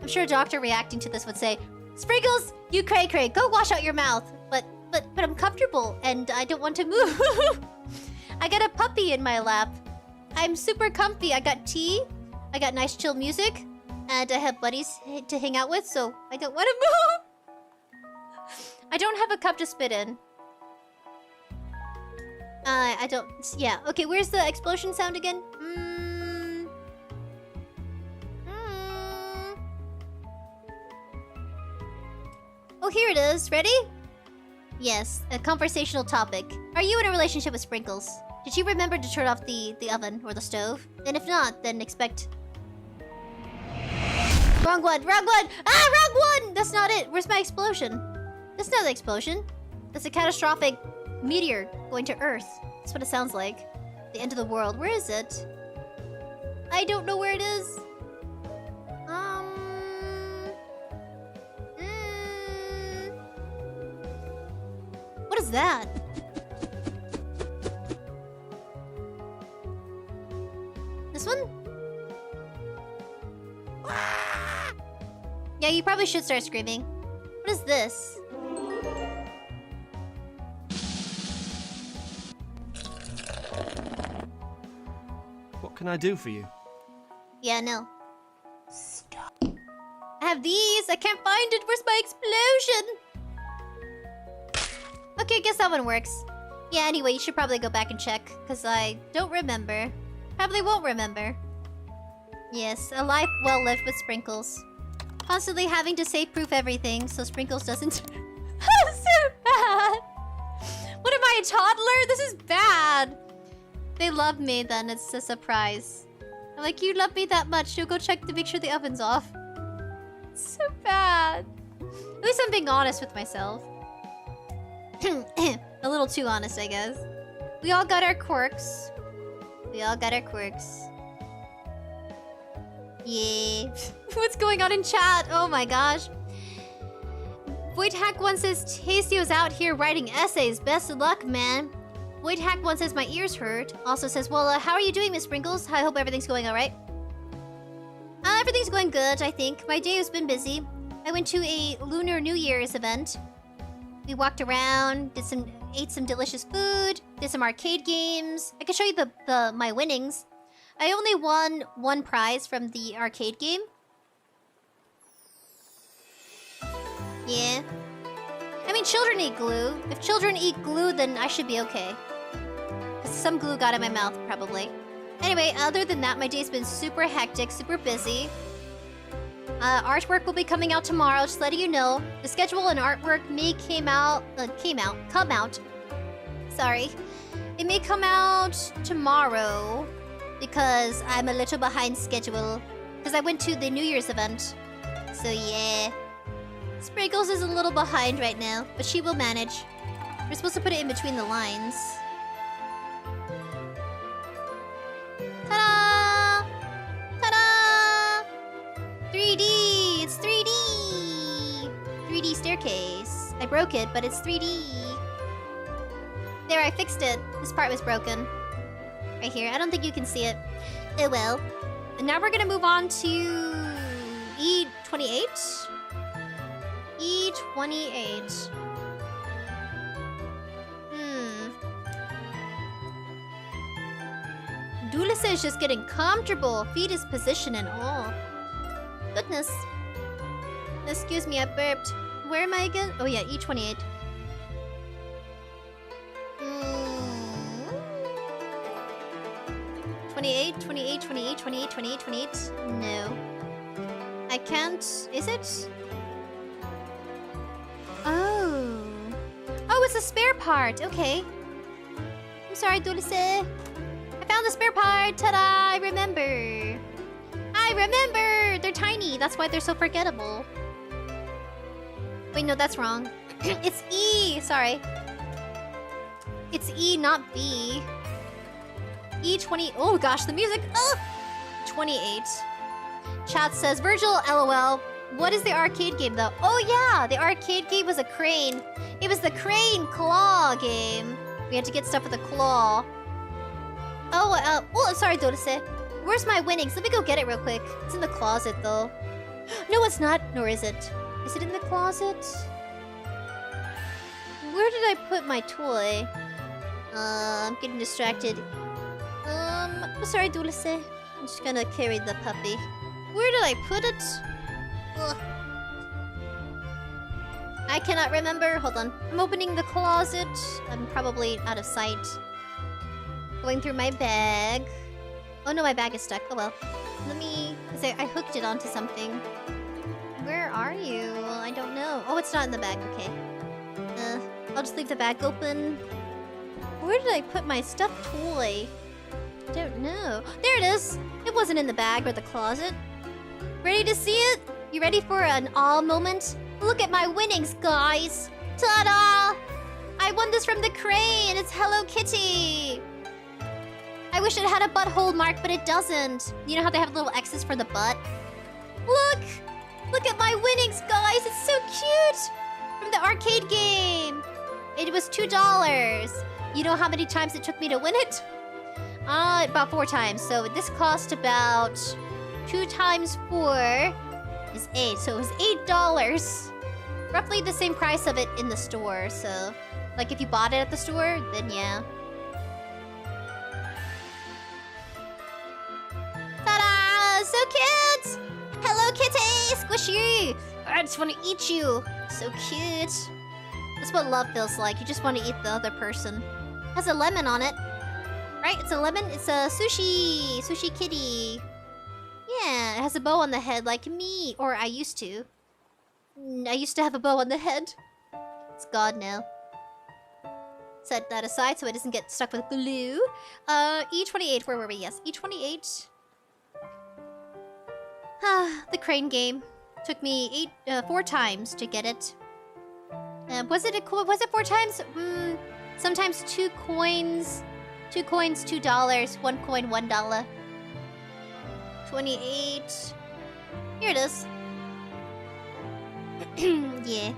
I'm sure a doctor reacting to this would say, Sprinkles, you cray-cray, go wash out your mouth. But I'm comfortable, and I don't want to move. I got a puppy in my lap. I'm super comfy. I got tea, I got nice chill music, and I have buddies to hang out with, so I don't want to move. I don't have a cup to spit in. I don't... Yeah, okay, where's the explosion sound again? Oh, here it is. Ready? Yes, a conversational topic. Are you in a relationship with Sprinkles? Did you remember to turn off the oven or the stove? And if not, then expect... Wrong one! Wrong one! Ah, wrong one! That's not it. Where's my explosion? That's not the explosion. That's a catastrophic meteor going to Earth. That's what it sounds like. The end of the world. Where is it? I don't know where it is. What is that? This one? Yeah, you probably should start screaming. What is this? What can I do for you? Yeah, no. Stop. I have these! I can't find it! Where's my explosion? Okay, I guess that one works. Yeah, anyway, you should probably go back and check, because I don't remember. Probably won't remember. Yes, a life well lived with Sprinkles. Constantly having to safe-proof everything, so Sprinkles doesn't... That's so bad! What am I, a toddler? This is bad! They love me, then it's a surprise. I'm like, you love me that much, you'll go check to make sure the oven's off. It's so bad. At least I'm being honest with myself. A little too honest, I guess. We all got our quirks. We all got our quirks. Yeah. What's going on in chat? Oh my gosh. 𝑣TUBER1 says, Tastio's out here writing essays. Best of luck, man. 𝑣TUBER1 says, my ears hurt. Also says, well, how are you doing, Miss Sprinkles? I hope everything's going alright. Everything's going good, I think. My day has been busy. I went to a Lunar New Year's event. We walked around, ate some delicious food, did some arcade games. I can show you my winnings. I only won one prize from the arcade game. Yeah. I mean, children eat glue. If children eat glue, then I should be okay. Some glue got in my mouth, probably. Anyway, other than that, my day's been super hectic, super busy. Artwork will be coming out tomorrow, just letting you know. The schedule and artwork may come out. Sorry. It may come out tomorrow because I'm a little behind schedule. Because I went to the New Year's event. So yeah. Sprinkles is a little behind right now, but she will manage. We're supposed to put it in between the lines. Ta-da! Ta-da! 3D! It's 3D! 3D staircase. I broke it, but it's 3D. There, I fixed it. This part was broken. Right here. I don't think you can see it. Oh well. And now we're gonna move on to E28. E28. 𝑑𝐿𝐸 is just getting comfortable. Fetus position and all. Goodness. Excuse me, I burped. Where am I again? Oh yeah, E28. 28, 28, 28, 28, 28, 28. No. I can't. Is it? Oh. Oh, it's a spare part. Okay. I'm sorry, 𝑑𝐿𝐸. I found the spare part. Ta-da! I remember. I remember! They're tiny. That's why they're so forgettable. Wait, no, that's wrong. It's E. Sorry. It's E, not B. E20. Oh gosh, the music. 28. Chat says, Virgil, LOL. What is the arcade game though? Oh yeah, the arcade game was a crane. It was the crane claw game. We had to get stuff with a claw. Oh, sorry, 𝑑𝐿𝐸. Where's my winnings? Let me go get it real quick. It's in the closet though. No, it's not. Nor is it. Is it in the closet? Where did I put my toy? I'm getting distracted. Sorry, 𝑑𝐿𝐸. I'm just gonna carry the puppy. Where did I put it? Ugh. I cannot remember. Hold on. I'm opening the closet. I'm probably out of sight. Going through my bag. Oh no, my bag is stuck. Oh well. Let me... I hooked it onto something. Where are you? I don't know. Oh, it's not in the bag. Okay. I'll just leave the bag open. Where did I put my stuffed toy? I don't know. There it is! It wasn't in the bag or the closet. Ready to see it? You ready for an awe moment? Look at my winnings, guys! Ta-da! I won this from the crane! It's Hello Kitty! I wish it had a butthole mark, but it doesn't. You know how they have little X's for the butt? Look! Look at my winnings, guys! It's so cute! From the arcade game! It was $2. You know how many times it took me to win it? About 4 times. So this cost about 2 times 4 is 8. So it was $8. Roughly the same price of it in the store. So, like if you bought it at the store, then yeah. Ta-da! So cute! Hello Kitty! Squishy! I just want to eat you. So cute. That's what love feels like. You just want to eat the other person. It has a lemon on it. Right? It's a lemon. It's a sushi. Sushi kitty. Yeah, it has a bow on the head like me. Or I used to. I used to have a bow on the head. It's gone now. Set that aside so it doesn't get stuck with glue. E28. Where were we? Yes, E28. The crane game. Took me 4 times to get it. Was it 4 times? Sometimes 2 coins. 2 coins, $2. 1 coin, $1. 28. Here it is. Yeah.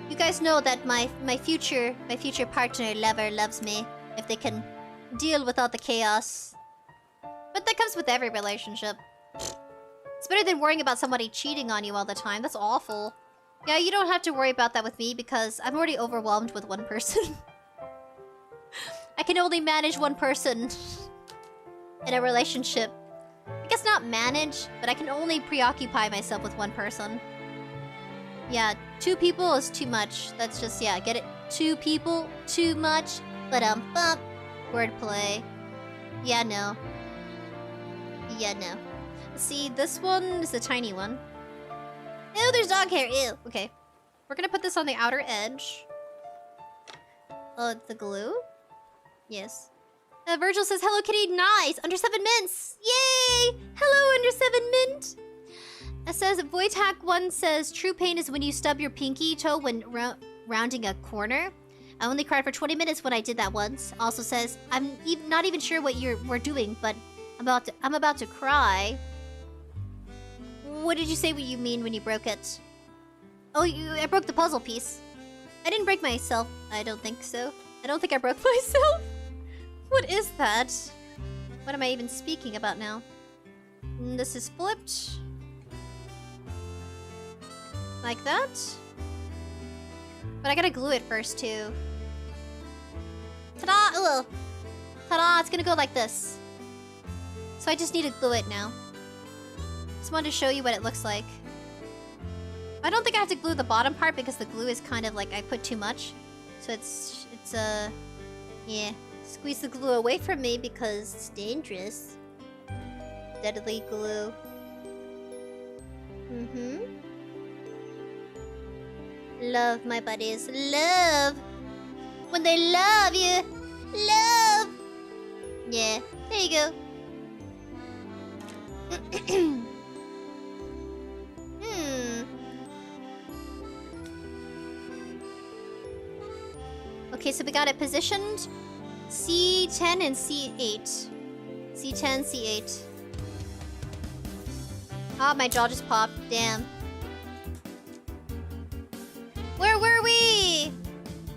You guys know that my future partner lover loves me if they can deal with all the chaos. But that comes with every relationship. It's better than worrying about somebody cheating on you all the time. That's awful. Yeah, you don't have to worry about that with me because I'm already overwhelmed with one person. I can only manage one person in a relationship. I guess not manage, but I can only preoccupy myself with one person. Yeah, 2 people is too much. That's just, yeah, get it? 2 people, too much. But bump. Wordplay. Yeah, no. Yeah, no. See, this one is the tiny one. Ew, there's dog hair. Ew. Okay. We're gonna put this on the outer edge. Oh, the glue? Yes. Virgil says, hello, kitty. Nice. Under 7 mints. Yay! Hello, Under 7 mint. It says, Voitac1 says, true pain is when you stub your pinky toe when rounding a corner. I only cried for 20 minutes when I did that once. Also says, I'm not even sure what we're doing, but I'm about to cry. What did you say what you mean when you broke it? Oh, I broke the puzzle piece. I didn't break myself. I don't think so. I don't think I broke myself. What is that? What am I even speaking about now? This is flipped. Like that. But I gotta glue it first, too. Ta-da! Ugh. Ta-da! It's gonna go like this. So I just need to glue it now. Just wanted to show you what it looks like. I don't think I have to glue the bottom part because the glue is kind of like I put too much. So it's yeah. Squeeze the glue away from me because it's dangerous. Deadly glue. Love, my buddies. Love! When they love you! Love! Yeah, there you go. Okay, so we got it positioned. C10 and C8. C10, C8. Ah, my jaw just popped. Damn. Where were we?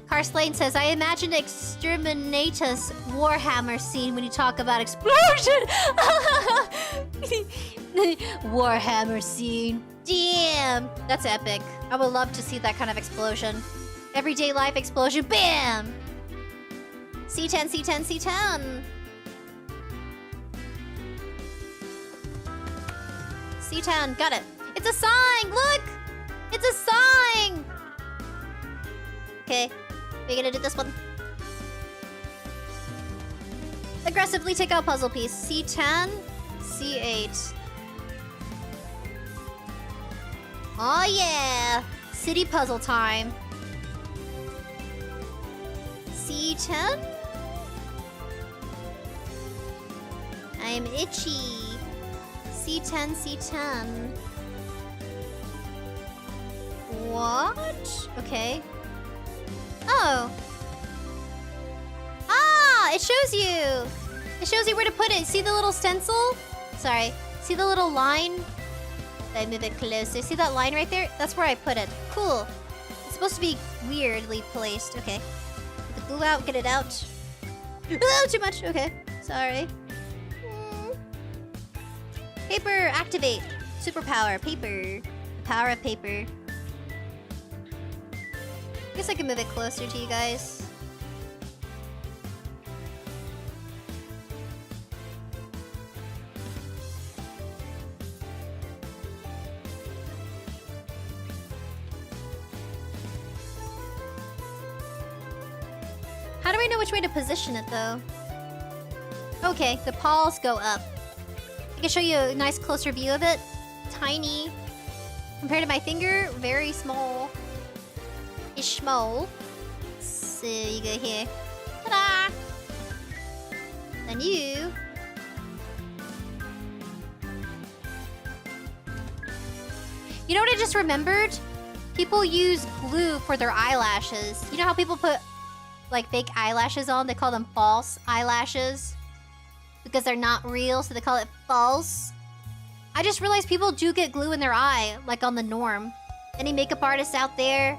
Carslane says, I imagine Exterminatus Warhammer scene when you talk about explosion. Warhammer scene. Damn. That's epic. I would love to see that kind of explosion. Everyday life explosion. Bam! C10, C10, C10. C10, got it. It's a sign! Look! It's a sign! Okay, we're gonna do this one. Aggressively take out puzzle piece. C10, C8. Oh yeah! City puzzle time. C10? I'm itchy. C10, C10. What? Okay. Oh. Ah! It shows you! It shows you where to put it. See the little stencil? Sorry. See the little line? If I move it closer. See that line right there? That's where I put it. Cool. It's supposed to be weirdly placed. Okay. Get the glue out. Get it out. Oh, too much. Okay. Sorry. Paper, activate. Superpower, paper. The power of paper. I guess I can move it closer to you guys. How do I know which way to position it, though? Okay, the paws go up. I can show you a nice closer view of it. Tiny. Compared to my finger, very small. It's small. So you go here. Ta-da! Then you... You know what I just remembered? People use glue for their eyelashes. You know how people put like fake eyelashes on? They call them false eyelashes. because they're not real, so they call it false. I just realized people do get glue in their eye, like on the norm. Any makeup artists out there?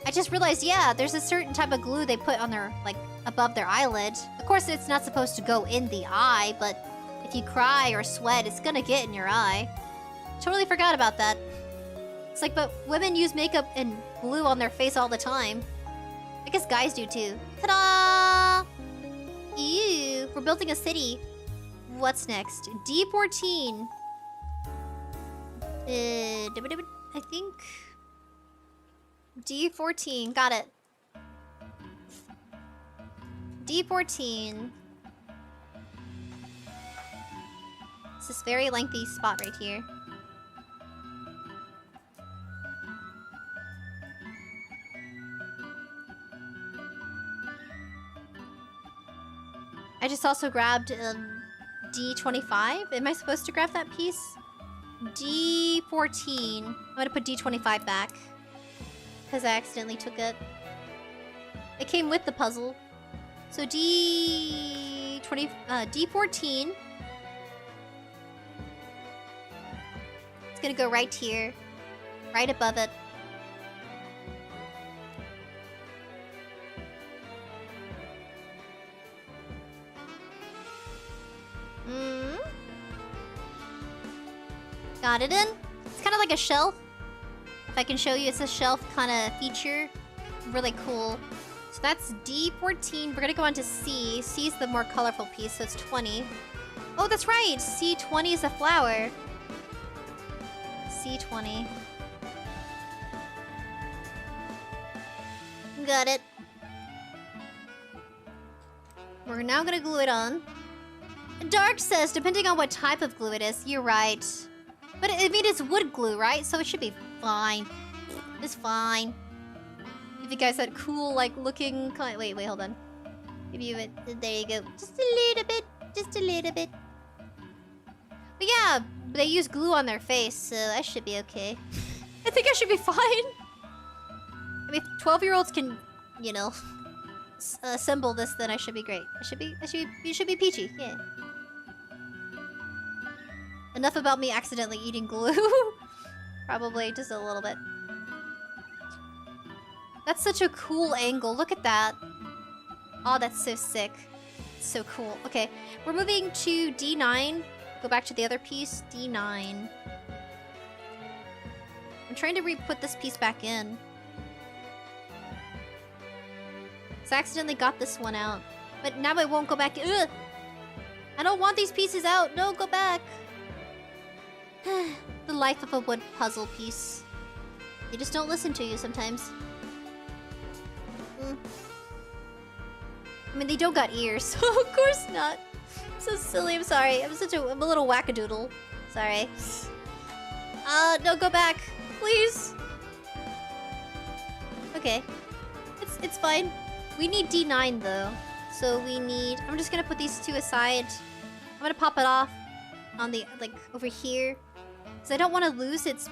I just realized, yeah, there's a certain type of glue they put on their, like, above their eyelid. Of course, it's not supposed to go in the eye, but if you cry or sweat, it's gonna get in your eye. Totally forgot about that. It's like, but women use makeup and glue on their face all the time. I guess guys do too. Ta-da! Ew, we're building a city. What's next? D14. I think... D14, got it. D14. It's this very lengthy spot right here. I just also grabbed D25. Am I supposed to grab that piece? D14. I'm gonna put D25 back. Because I accidentally took it. It came with the puzzle. So D14. It's gonna go right here. Right above it. Got it in. It's kind of like a shelf. If I can show you, it's a shelf kind of feature. Really cool. So that's D14. We're gonna go on to C. C is the more colorful piece, so it's 20. Oh, that's right! C20 is a flower. C20. Got it. We're now gonna glue it on. Dark says, depending on what type of glue it is, you're right. But I mean, it's wood glue, right? So it should be fine. It's fine. If you guys had cool, like, looking... Wait, hold on. Give you it. There you go. Just a little bit. Just a little bit. But yeah, they use glue on their face, so I should be okay. I think I should be fine. I mean, if 12-year-olds can, you know, assemble this, then I should be great. You should be peachy, yeah. Enough about me accidentally eating glue. Probably just a little bit. That's such a cool angle. Look at that. Oh, that's so sick. It's so cool. Okay, we're moving to D9. Go back to the other piece. D9. I'm trying to re-put this piece back in. So I accidentally got this one out. But now it won't go back. Ugh! I don't want these pieces out. No, go back. The life of a wood puzzle piece. They just don't listen to you sometimes. I mean, they don't got ears, so of course not. I'm so silly, I'm sorry. I'm a little wackadoodle. Sorry. No, go back. Please. Okay. It's fine. We need D9 though. So we need... I'm just gonna put these two aside. I'm gonna pop it off on the, like, over here. Because I don't want to lose its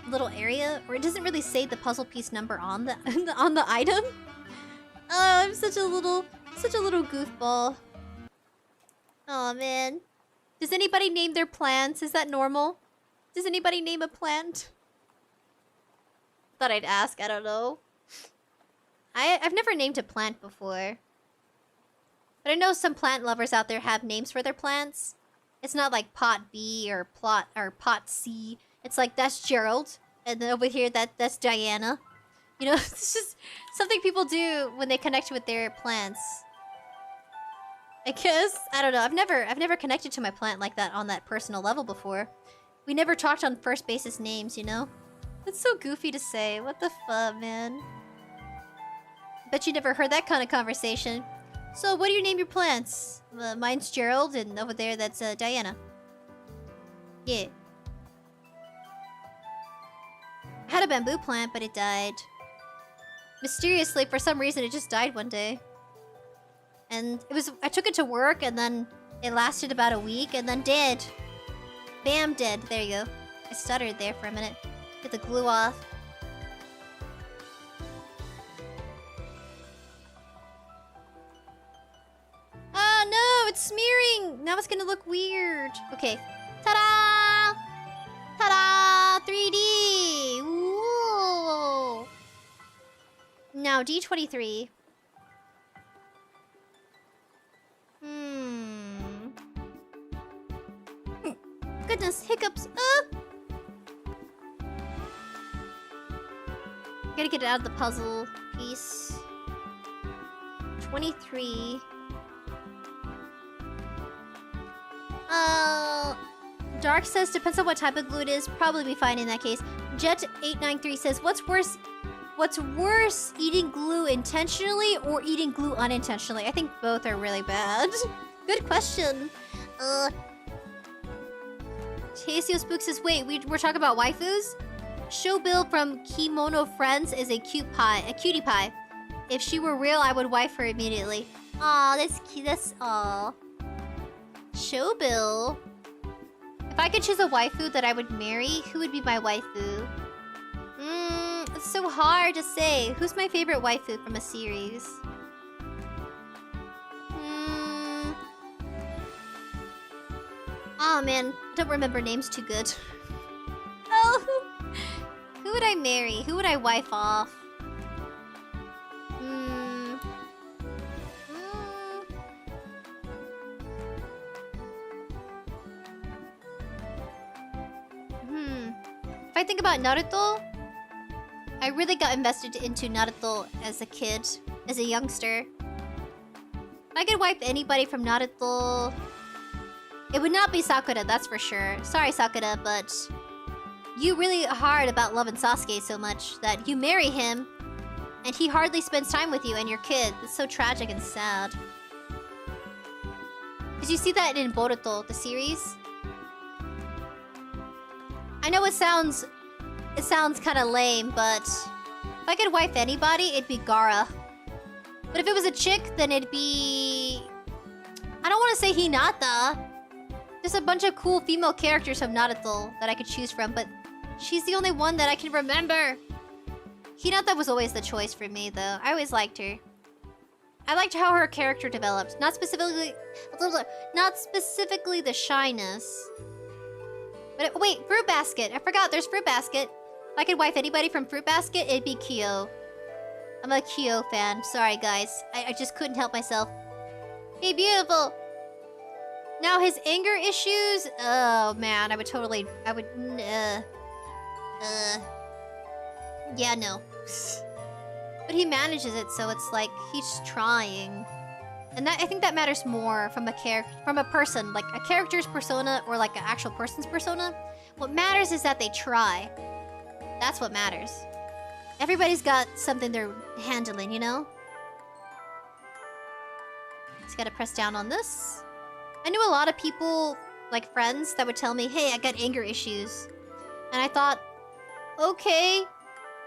little area. Or it doesn't really say the puzzle piece number on the on the item. Oh, I'm such a little goofball. Oh man. Does anybody name their plants? Is that normal? Does anybody name a plant? Thought I'd ask, I don't know. I've never named a plant before. But I know some plant lovers out there have names for their plants. It's not like pot B or pot C. It's like, that's Gerald. And then over here, that's Diana. You know, it's just something people do when they connect with their plants. I guess. I don't know. I've never connected to my plant like that on that personal level before. We never talked on first basis names, you know? That's so goofy to say. What the fuck, man? Bet you never heard that kind of conversation. So, what do you name your plants? Mine's Gerald, and over there, that's Diana. Yeah. I had a bamboo plant, but it died. Mysteriously, for some reason, it just died one day. And I took it to work, and then it lasted about a week, and then dead. Bam, dead. There you go. I stuttered there for a minute. Get the glue off. Ah, no, it's smearing! Now it's gonna look weird. Okay. Ta-da! Ta-da! 3D! Whoa! Now, D23. Goodness, hiccups. Gotta get it out of the puzzle piece. 23. Dark says depends on what type of glue it is. Probably be fine in that case. Jet893 says what's worse, eating glue intentionally or eating glue unintentionally? I think both are really bad. Good question. Tasio Spook says, wait, we're talking about waifus? Showbill from Kimono Friends is a cutie pie. If she were real, I would wife her immediately. Aw, that's cute. That's aw. Showbill. If I could choose a waifu that I would marry, who would be my waifu? It's so hard to say. Who's my favorite waifu from a series? Oh man, don't remember names too good. Oh, who would I marry? Who would I wife off? If I think about Naruto, I really got invested into Naruto as a kid, as a youngster. If I could wipe anybody from Naruto, it would not be Sakura, that's for sure. Sorry, Sakura, but you really hard about loving Sasuke so much that you marry him, and he hardly spends time with you and your kid. It's so tragic and sad. Did you see that in Boruto, the series? I know it sounds kind of lame, but if I could wife anybody, it'd be Gaara. But if it was a chick, then it'd be... I don't want to say Hinata. There's a bunch of cool female characters from Naruto that I could choose from, but she's the only one that I can remember. Hinata was always the choice for me, though. I always liked her. I liked how her character developed. Not specifically the shyness. But wait, Fruit Basket. I forgot there's Fruit Basket. If I could wife anybody from Fruit Basket, it'd be Kyo. I'm a Kyo fan. Sorry, guys. I just couldn't help myself. Hey, beautiful. Now, his anger issues... Oh, man. Yeah, no. But he manages it, so it's like he's trying. And I think that matters more from a person, like a character's persona or like an actual person's persona. What matters is that they try. That's what matters. Everybody's got something they're handling, you know? Just gotta press down on this. I knew a lot of people, like friends, that would tell me, hey, I got anger issues. And I thought, okay.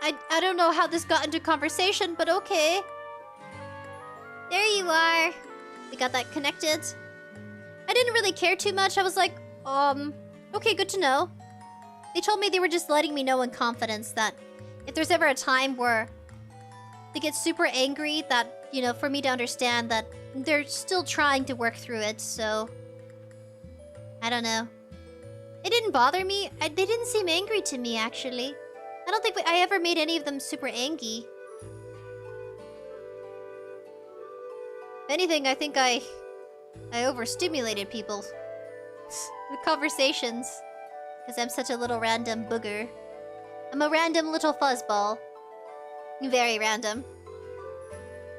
I don't know how this got into conversation, but okay. There you are. We got that connected. I didn't really care too much. I was like, okay, good to know. They told me they were just letting me know in confidence that if there's ever a time where they get super angry, that, you know, for me to understand that they're still trying to work through it, so... I don't know. It didn't bother me. They didn't seem angry to me, actually. I don't think I ever made any of them super angry. If anything, I think I overstimulated people. With conversations. Because I'm such a little random booger. I'm a random little fuzzball. Very random.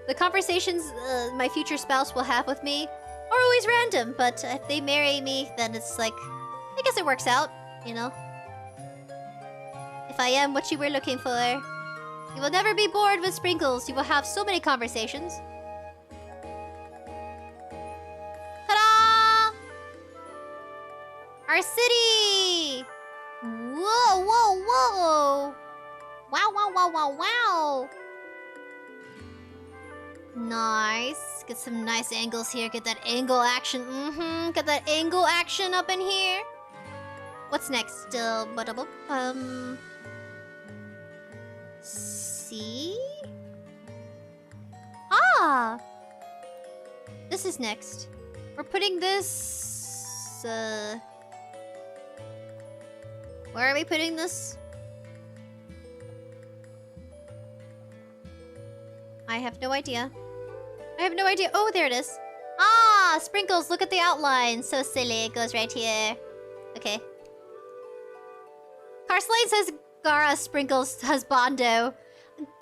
The conversations my future spouse will have with me are always random, but if they marry me, then it's like... I guess it works out, you know? If I am what you were looking for, you will never be bored with Sprinkles. You will have so many conversations. Ta-da! Our city! Whoa, whoa, whoa! Wow, wow, wow, wow, wow! Nice. Get some nice angles here. Get that angle action. Get that angle action up in here. What's next? See? Ah! This is next. We're putting this... Where are we putting this? I have no idea. I have no idea. Oh, there it is. Ah, sprinkles. Look at the outline. So silly. It goes right here. Okay. Carslane says Gaara sprinkles husbando.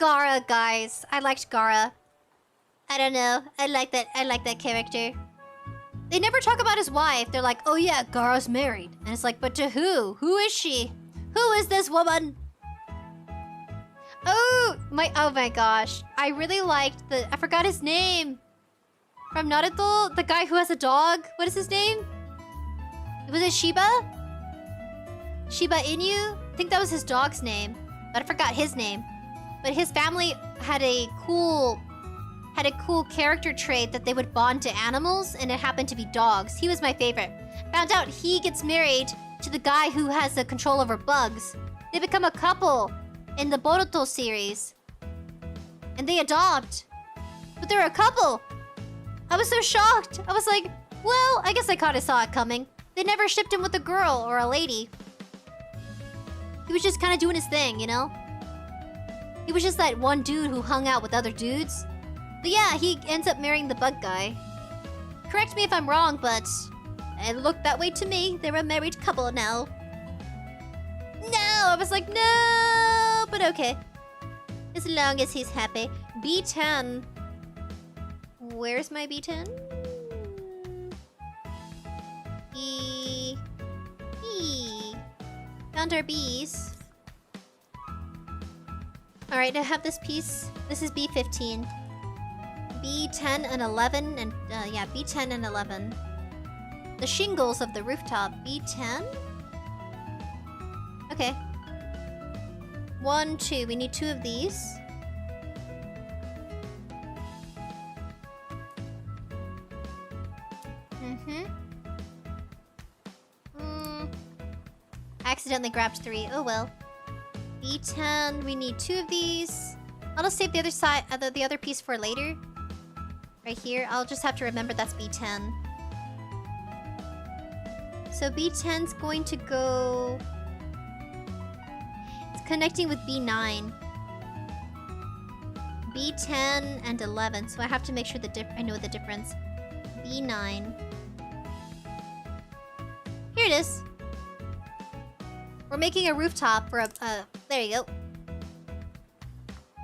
Gaara, guys. I liked Gaara. I don't know. I like that character. They never talk about his wife. They're like, oh yeah, Gaara's married. And it's like, but to who? Who is she? Who is this woman? Oh my gosh. I really liked I forgot his name. From Naruto, the guy who has a dog. What is his name? Was it Shiba? Shiba Inu? I think that was his dog's name. But I forgot his name. But his family had a cool character trait that they would bond to animals, and it happened to be dogs. He was my favorite. Found out he gets married to the guy who has the control over bugs. They become a couple in the Boruto series. And they adopt. But they're a couple. I was so shocked. I was like, well, I guess I kind of saw it coming. They never shipped him with a girl or a lady. He was just kind of doing his thing, you know? He was just that one dude who hung out with other dudes. But yeah, he ends up marrying the bug guy. Correct me if I'm wrong, but it looked that way to me. They're a married couple now. No! I was like, no! But okay. As long as he's happy. B10. Where's my B10? E. Found our B's. Alright, I have this piece. This is B15. B10 and 11 and yeah, B10 and 11. The shingles of the rooftop. B10? Okay. 1, 2. We need 2 of these. Accidentally grabbed 3. Oh well. B10. We need 2 of these. I'll just save the other side, the other piece for later. Right here. I'll just have to remember that's B10. So B10's going to go... It's connecting with B9. B10 and 11. So I have to make sure I know the difference. B9. Here it is. We're making a rooftop for a... there you go.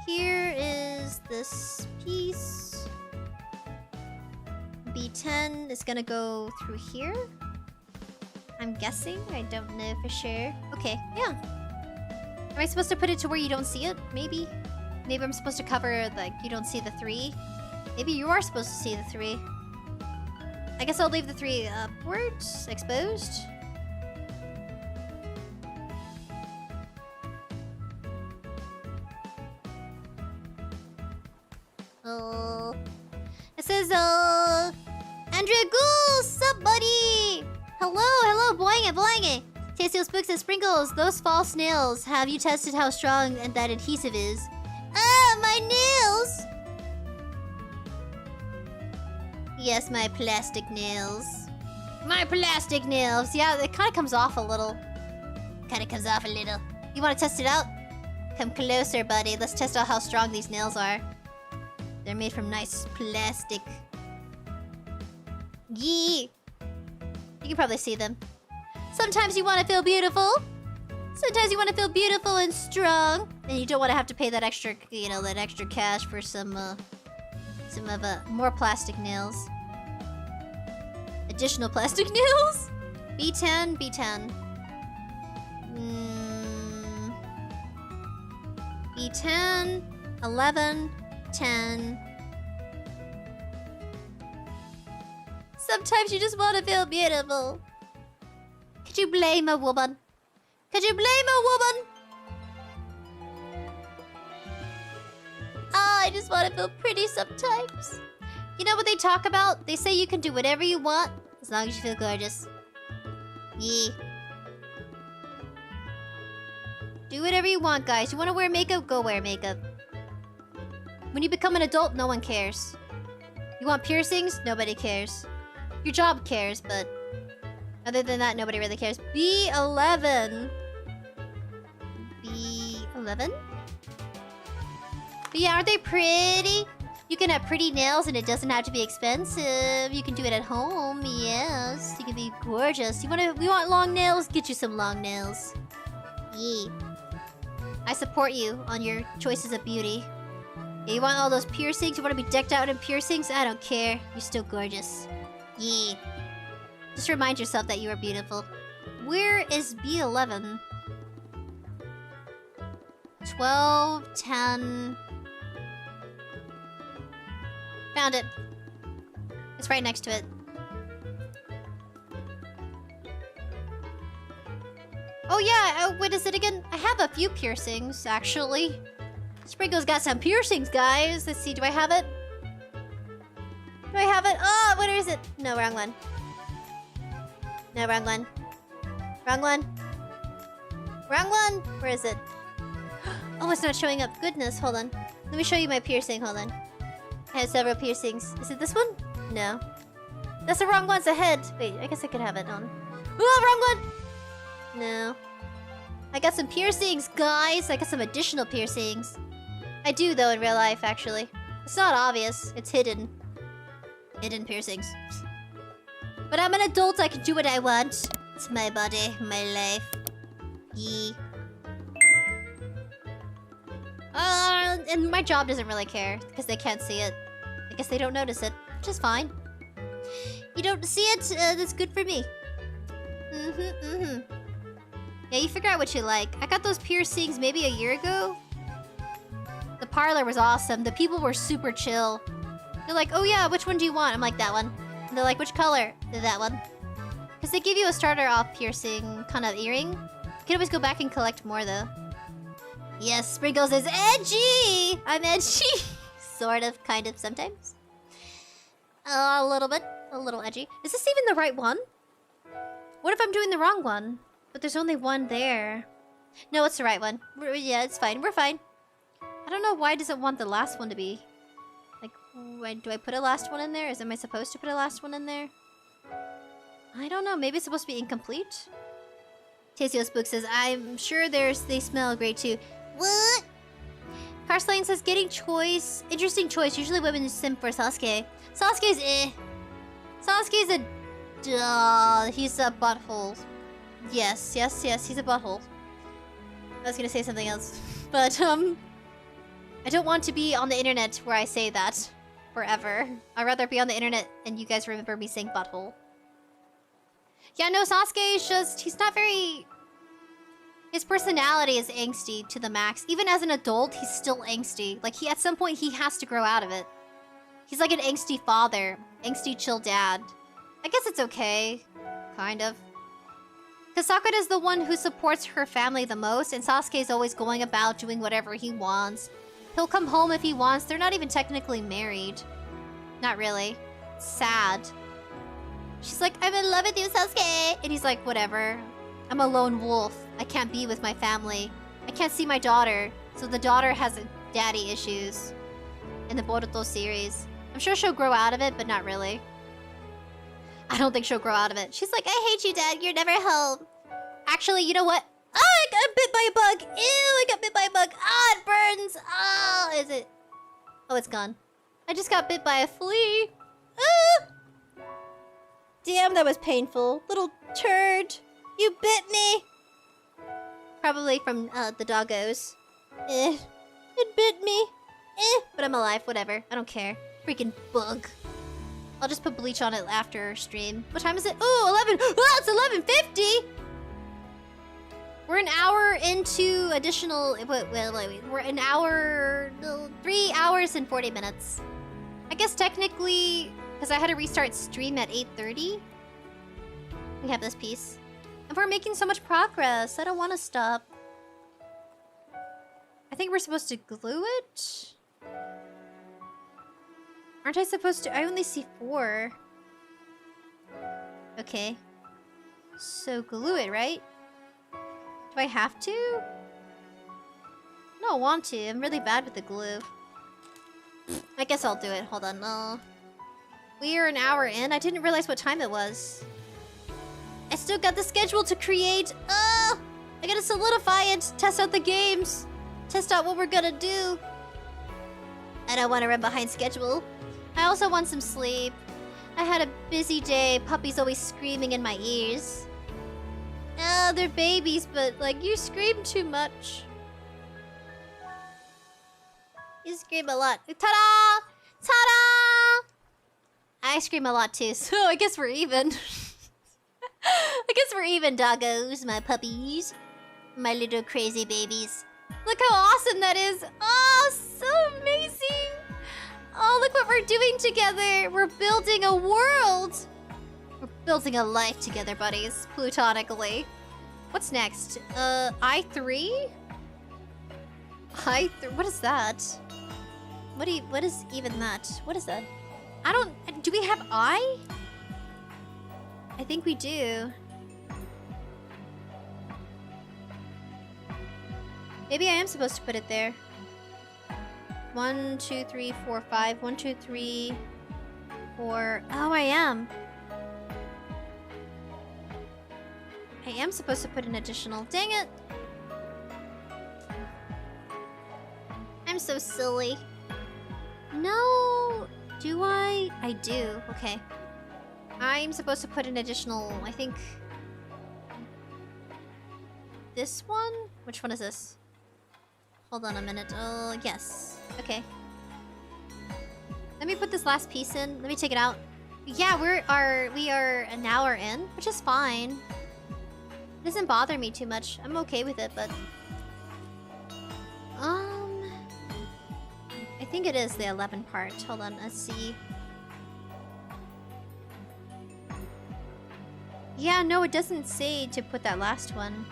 Here is this piece. B10 is gonna go through here. I'm guessing. I don't know for sure. Okay, yeah. Am I supposed to put it to where you don't see it? Maybe. Maybe I'm supposed to cover, like, you don't see the 3. Maybe you are supposed to see the 3. I guess I'll leave the 3 upwards, exposed. It says, Andrea Goose, sup, buddy? Hello, 𝑩𝒆 Tasty Spooks and Sprinkles, those false nails. Have you tested how strong and that adhesive is? Ah, my nails! Yes, my plastic nails. My plastic nails. Yeah, it kind of comes off a little. You want to test it out? Come closer, buddy. Let's test out how strong these nails are. They're made from nice plastic. Yee! You can probably see them. Sometimes you want to feel beautiful. Sometimes you want to feel beautiful and strong. And you don't want to have to pay that extra, you know, that extra cash for some more plastic nails. Additional plastic nails? B10, B10. B10, 11, 10. Sometimes you just want to feel beautiful. Could you blame a woman? Could you blame a woman? Oh, I just want to feel pretty sometimes. You know what they talk about? They say you can do whatever you want as long as you feel gorgeous. Yeah. Do whatever you want, guys. You want to wear makeup? Go wear makeup. When you become an adult, no one cares. You want piercings? Nobody cares. Your job cares, but Other than that, nobody really cares. B11. B11? But yeah, aren't they pretty? You can have pretty nails and it doesn't have to be expensive. You can do it at home, yes. You can be gorgeous. We want long nails? Get you some long nails. Yeah. I support you on your choices of beauty. Yeah, you want all those piercings? You want to be decked out in piercings? I don't care. You're still gorgeous. Yeah. Just remind yourself that you are beautiful. Where is B11? 12, 10... Found it. It's right next to it. Oh yeah, what is it again? I have a few piercings, actually. Sprinkle's got some piercings, guys. Let's see, do I have it? Do I have it? Oh, where is it? No, wrong one. No, wrong one. Wrong one. Wrong one! Where is it? Oh, it's not showing up. Goodness, hold on. Let me show you my piercing, hold on. I have several piercings. Is it this one? No. That's the wrong one's ahead. Wait, I guess I could have it on. Oh, wrong one! No. I got some piercings, guys! I got some additional piercings. I do, though, in real life, actually. It's not obvious. It's hidden. Hidden piercings. But I'm an adult, I can do what I want. It's my body, my life. Yee. And my job doesn't really care, because they can't see it. I guess they don't notice it, which is fine. You don't see it, that's good for me. Yeah, you figure out what you like. I got those piercings maybe a year ago. The parlor was awesome. The people were super chill. They're like, oh yeah, which one do you want? I'm like, that one. And they're like, which color? That one. Because they give you a starter off piercing kind of earring. You can always go back and collect more though. Yes, Sprinkles is edgy! I'm edgy! Sort of, kind of, sometimes. A little bit. A little edgy. Is this even the right one? What if I'm doing the wrong one? But there's only one there. No, it's the right one. Yeah, it's fine. We're fine. I don't know why does it want the last one to be. Like, why, do I put a last one in there? Am I supposed to put a last one in there? I don't know. Maybe it's supposed to be incomplete? Tasio Spook says, I'm sure they smell great too. What? Carslane says, getting choice. Interesting choice. Usually women simp for Sasuke. Sasuke's eh. Sasuke's a... Duh. He's a butthole. Yes, yes, yes. He's a butthole. I was gonna say something else. But, I don't want to be on the internet where I say that. Forever. I'd rather be on the internet and you guys remember me saying butthole. Yeah, no, Sasuke is just... He's not very... His personality is angsty to the max. Even as an adult, he's still angsty. Like, at some point, he has to grow out of it. He's like an angsty father. Angsty chill dad. I guess it's okay. Kind of. Because Sakura is the one who supports her family the most, and Sasuke is always going about doing whatever he wants. He'll come home if he wants. They're not even technically married. Not really. Sad. She's like, I'm in love with you, Sasuke! And he's like, whatever. I'm a lone wolf. I can't be with my family. I can't see my daughter. So the daughter has daddy issues. In the Boruto series. I'm sure she'll grow out of it, but not really. I don't think she'll grow out of it. She's like, I hate you, Dad. You're never home. Actually, you know what? Oh, I got bit by a bug. Ew, I got bit by a bug. Ah, it burns. Oh, is it? Oh, it's gone. I just got bit by a flea. Ah! Damn, that was painful. Little turd. You bit me. Probably from the doggos. It bit me. But I'm alive, whatever. I don't care. Freaking bug. I'll just put bleach on it after stream. What time is it? Oh, 11. Oh, it's 11:50. We're an hour into additional... Wait, we're an hour... 3 hours and 40 minutes. I guess technically, because I had to restart stream at 8:30. We have this piece. And we're making so much progress. I don't want to stop. I think we're supposed to glue it? Aren't I supposed to? I only see 4. Okay. So glue it, right? Do I have to? I don't want to. I'm really bad with the glue. I guess I'll do it. Hold on. We are an hour in. I didn't realize what time it was. I still got the schedule to create. I gotta solidify it, test out the games, test out what we're gonna do. I don't want to run behind schedule. I also want some sleep. I had a busy day. Puppy's always screaming in my ears. Oh, they're babies, but like you scream too much. You scream a lot. Ta-da! Ta-da! I scream a lot too, so I guess we're even. I guess we're even, doggos, my puppies. My little crazy babies. Look how awesome that is. Oh, so amazing. Oh, look what we're doing together. We're building a world. We're building a life together, buddies. Plutonically. What's next? I3? I3? What is that? What is even that? What is that? I don't... Do we have I? I think we do. Maybe I am supposed to put it there. 1, 2, 3, 4, 5. 1, 2, 3, 4. Oh, I am. I am supposed to put an additional. Dang it. I'm so silly. No. Do I? I do. Okay. I'm supposed to put an additional, I think... This one? Which one is this? Hold on a minute. Oh, yes. Okay. Let me put this last piece in. Let me take it out. Yeah, we are an hour in, which is fine. It doesn't bother me too much. I'm okay with it, but... I think it is the 11 part. Hold on, let's see. Yeah, no, it doesn't say to put that last one.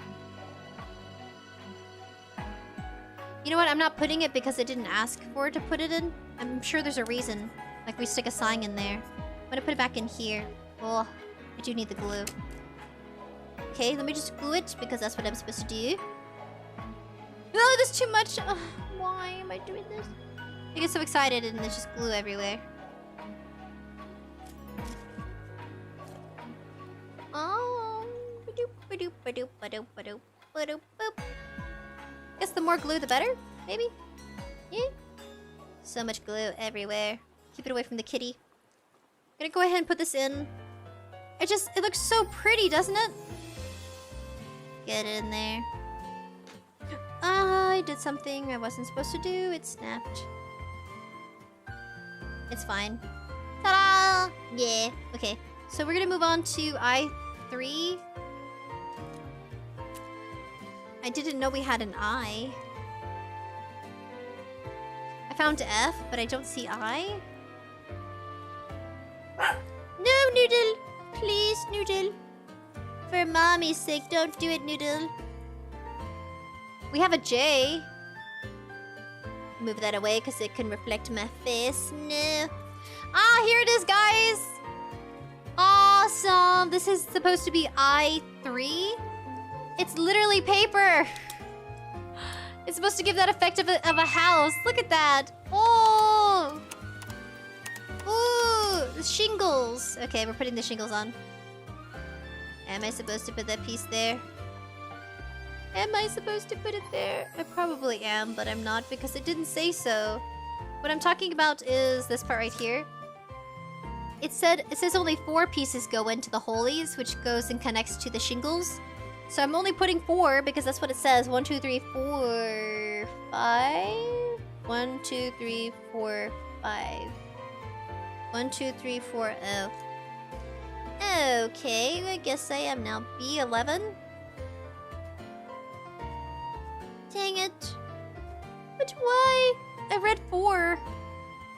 You know what? I'm not putting it because it didn't ask for it to put it in. I'm sure there's a reason. Like we stick a sign in there. I'm gonna put it back in here. Oh, I do need the glue. Okay, let me just glue it because that's what I'm supposed to do. Oh, there's too much. Ugh, why am I doing this? I get so excited and there's just glue everywhere. Oh, guess the more glue, the better. Maybe. Yeah. So much glue everywhere. Keep it away from the kitty. I'm gonna go ahead and put this in. It looks so pretty, doesn't it? Get it in there. I did something I wasn't supposed to do. It snapped. It's fine. Ta-da! Yeah. Okay. So we're gonna move on to I3. I didn't know we had an I. I found F, but I don't see I. No, Noodle! Please, Noodle. For mommy's sake, don't do it, Noodle. We have a J. Move that away because it can reflect my face. No. Ah, here it is, guys! Awesome! This is supposed to be I3. It's literally paper! It's supposed to give that effect of a house. Look at that! Oh! Ooh! The shingles! Okay, we're putting the shingles on. Am I supposed to put that piece there? Am I supposed to put it there? I probably am, but I'm not because it didn't say so. What I'm talking about is this part right here. It says only 4 pieces go into the holies, which goes and connects to the shingles. So I'm only putting 4 because that's what it says. 1, 2, 3, 4, 5. 1, 2, 3, 4, 5. 1, 2, 3, 4, oh. Okay, I guess I am now B11. Dang it. But why? I read 4.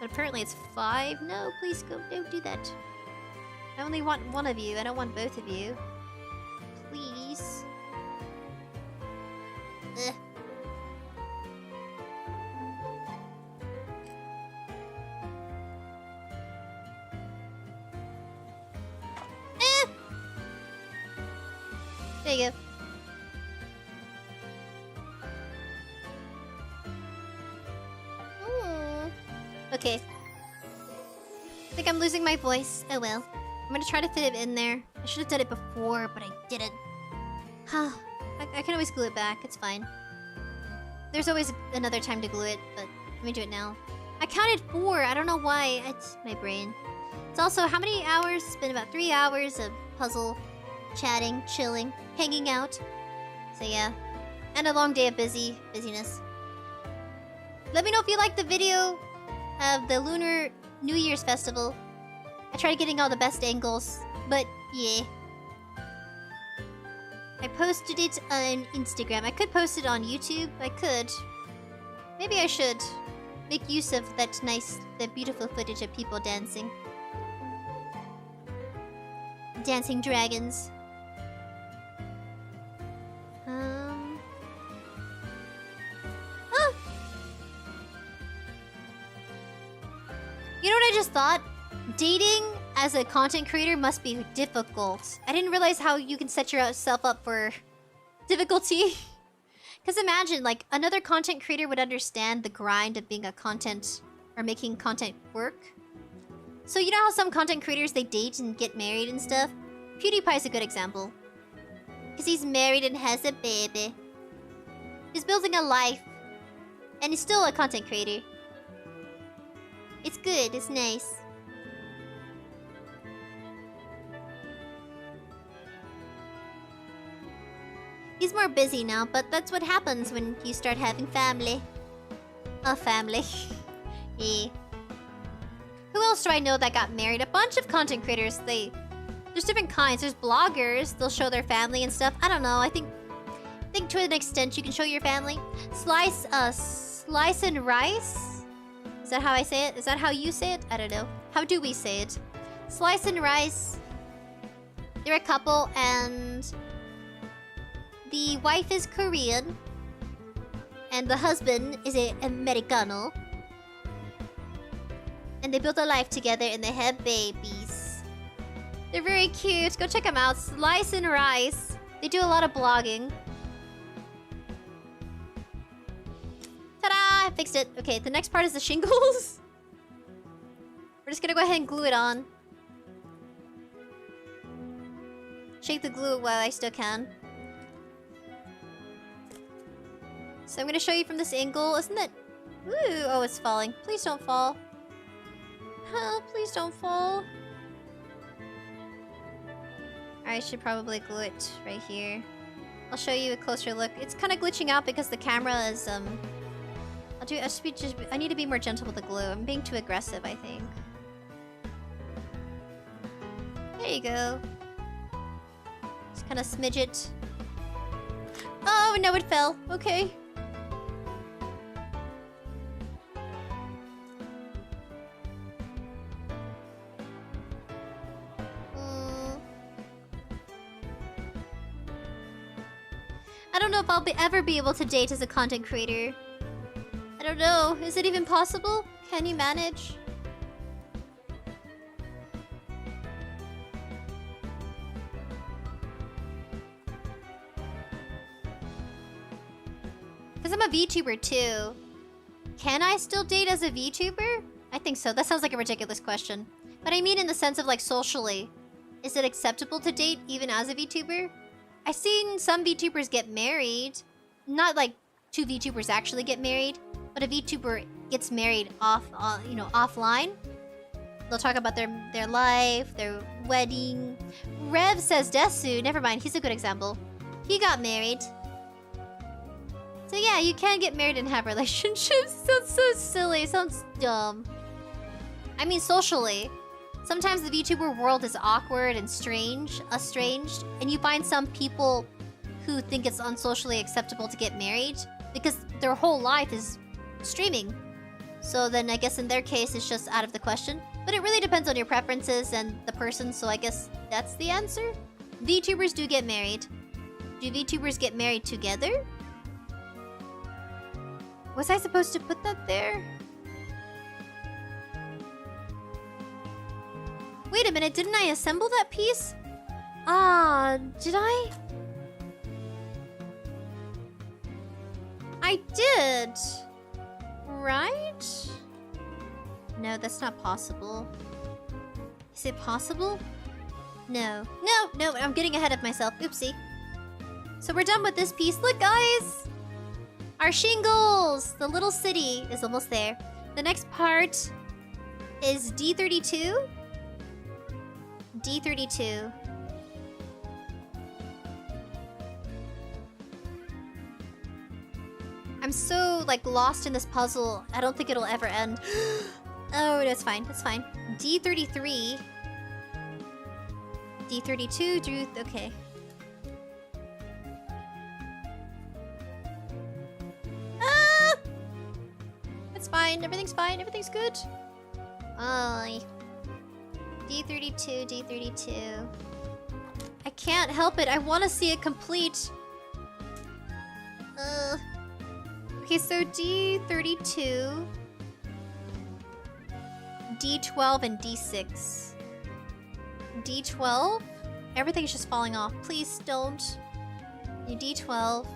But apparently it's 5. No, please go. Don't do that. I only want one of you. I don't want both of you. Please. Ugh. There you go. Okay. I think I'm losing my voice. Oh well. I'm gonna try to fit it in there. I should have done it before, but I didn't. Huh. I can always glue it back. It's fine. There's always another time to glue it, but let me do it now. I counted 4. I don't know why. It's my brain. It's also how many hours? It's been about 3 hours of puzzle, chatting, chilling, hanging out. So yeah. And a long day of busyness. Let me know if you liked the video of the Lunar New Year's Festival. I tried getting all the best angles, but yeah. I posted it on Instagram. I could post it on YouTube. I could. Maybe I should make use of that beautiful footage of people dancing. Dancing dragons. You know what I just thought? Dating as a content creator must be difficult. I didn't realize how you can set yourself up for difficulty. Because imagine, like, another content creator would understand the grind of being a content or making content work. So you know how some content creators, they date and get married and stuff? PewDiePie's a good example. Because he's married and has a baby. He's building a life. And he's still a content creator. It's good, it's nice. He's more busy now, but that's what happens when you start having family. A family. Yeah. Who else do I know that got married? A bunch of content creators, there's different kinds. There's bloggers, they'll show their family and stuff. I don't know, I think to an extent you can show your family. Slice and rice? Is that how I say it? Is that how you say it? I don't know. How do we say it? Slice and rice. They're a couple and the wife is Korean and the husband is an Americano. And they build a life together and they have babies. They're very cute. Go check them out. Slice and Rice. They do a lot of blogging. Ta-da! I fixed it. Okay, the next part is the shingles. We're just gonna go ahead and glue it on. Shake the glue while I still can. So I'm gonna show you from this angle. Isn't that... Ooh, oh, it's falling. Please don't fall. Oh, please don't fall. I should probably glue it right here. I'll show you a closer look. It's kind of glitching out because the camera is, I need to be more gentle with the glue. I'm being too aggressive, I think. There you go. Just kind of smidge it. Oh, no, it fell. Okay. I don't know if I'll ever be able to date as a content creator. I don't know. Is it even possible? Can you manage? Because I'm a VTuber too. Can I still date as a VTuber? I think so. That sounds like a ridiculous question. But I mean in the sense of like socially. Is it acceptable to date even as a VTuber? I've seen some VTubers get married. Not like 2 VTubers actually get married, but a VTuber gets married offline. They'll talk about their life, their wedding. 𝑩𝒆 never mind, he's a good example. He got married. So yeah, you can get married and have relationships. Sounds so silly, sounds dumb. I mean socially. Sometimes the VTuber world is awkward and estranged, and you find some people who think it's unsocially acceptable to get married because their whole life is streaming. So then I guess in their case, it's just out of the question. But it really depends on your preferences and the person, so I guess that's the answer. VTubers do get married. Do VTubers get married together? Was I supposed to put that there? Wait a minute, didn't I assemble that piece? Did I? I did. Right? No, that's not possible. Is it possible? No. No, no, I'm getting ahead of myself. Oopsie. So we're done with this piece. Look, guys! Our shingles! The little city is almost there. The next part is D32? D32. I'm so, like, lost in this puzzle. I don't think it'll ever end. Oh, that's fine. That's fine. D33. D32, okay. Ah! It's fine. Everything's fine. Everything's good. Oh. D32, D32. I can't help it. I want to see it complete. Okay, so D32, D12, and D6. D12? Everything's just falling off. Please don't. D12.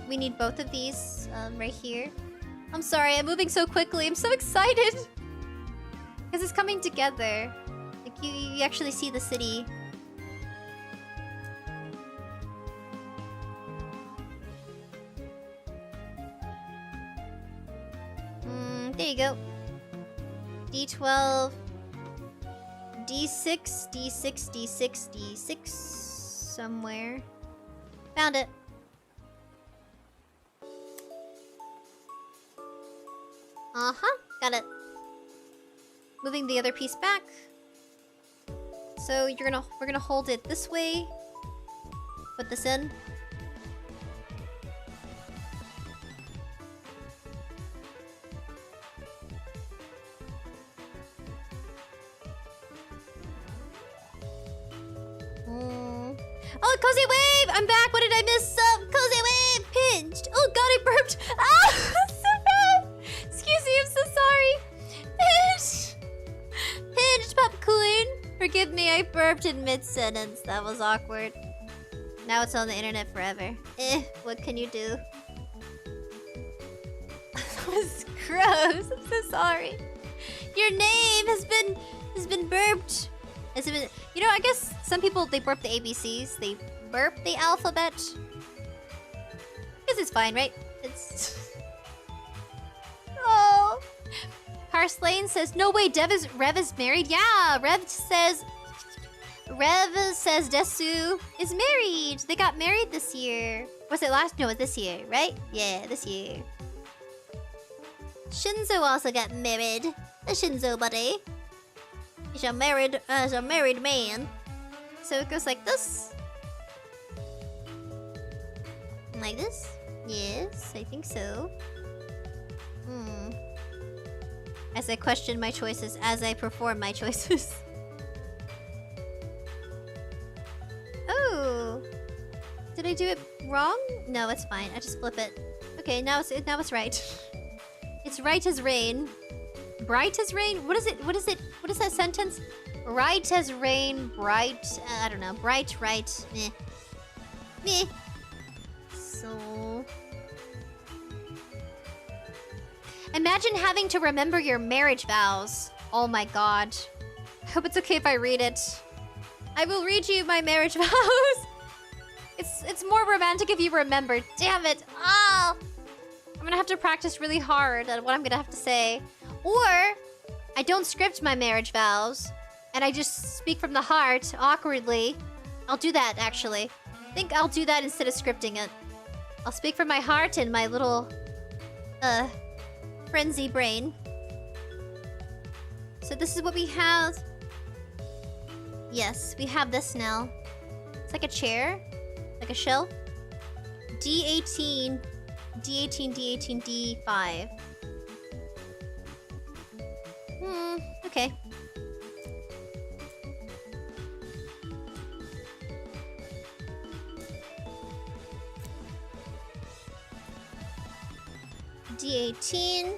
We need both of these right here. I'm sorry, I'm moving so quickly. I'm so excited! Because it's coming together. Like, you actually see the city. There you go. D12. D6, D6, D6, D6. Somewhere. Found it. Uh-huh. Got it. Moving the other piece back. So we're gonna hold it this way. Put this in. Oh, Cozy Wave! I'm back! What did I miss? Cozy Wave! Pinched! Oh god, I burped! Ah! So bad! Excuse me, I'm so sorry! Pinched! Pinched, popcorn! Forgive me, I burped in mid-sentence. That was awkward. Now it's on the internet forever. What can you do? That was gross. I'm so sorry. Your name has been burped. Has it been... You know, I guess some people, they burp the ABCs. They burp the alphabet. I guess it's fine, right? It's... Oh. Parslane says, no way, Rev is married? Yeah, Rev says Desu is married. They got married this year. Was it last? No, it was this year, right? Yeah, this year. Shinzo also got married. The Shinzo buddy. He's a married man. So it goes like this. Like this? Yes, I think so. As I question my choices, as I perform my choices. Oh! Did I do it wrong? No, it's fine. I just flip it. Okay, now it's right. It's right as rain. Bright as rain? What is it? What is it? What is that sentence? Right as rain, bright... I don't know. Bright, right. Meh. Meh. So... Imagine having to remember your marriage vows. Oh my god. I hope it's okay if I read it. I will read you my marriage vows. It's more romantic if you remember. Damn it. Ah! I'm gonna have to practice really hard at what I'm gonna have to say. Or, I don't script my marriage vows, and I just speak from the heart, awkwardly. I'll do that, actually. I think I'll do that instead of scripting it. I'll speak from my heart and my little, frenzy brain. So this is what we have. Yes, we have this now. It's like a chair, like a shelf. D18, D18, D18, D5. Okay. D18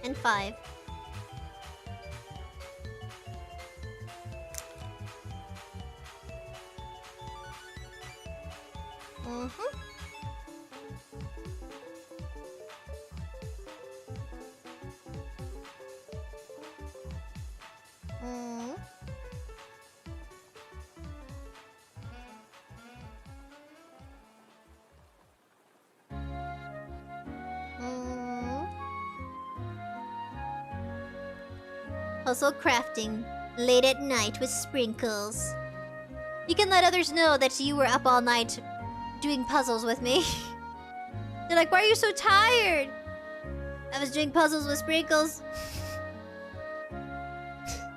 and 5. Puzzle crafting late at night with sprinkles. You can let others know that you were up all night doing puzzles with me. They're like, why are you so tired? I was doing puzzles with sprinkles.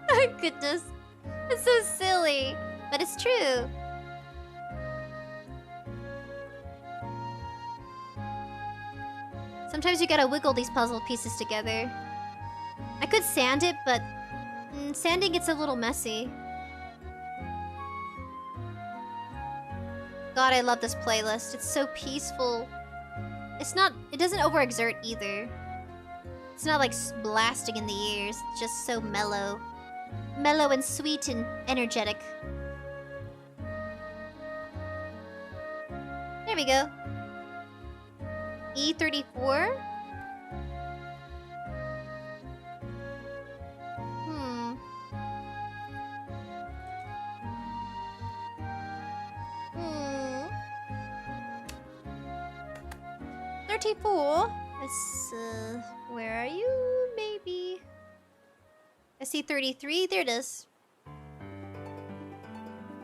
Oh goodness. It's so silly. But it's true. Sometimes you gotta wiggle these puzzle pieces together. I could sand it, but sanding gets a little messy. God, I love this playlist. It's so peaceful. It doesn't overexert either. It's not like blasting in the ears. It's just so mellow. Mellow and sweet and energetic. There we go. E34? Hmm. 34? It's, where are you? Maybe. I see 33. There it is.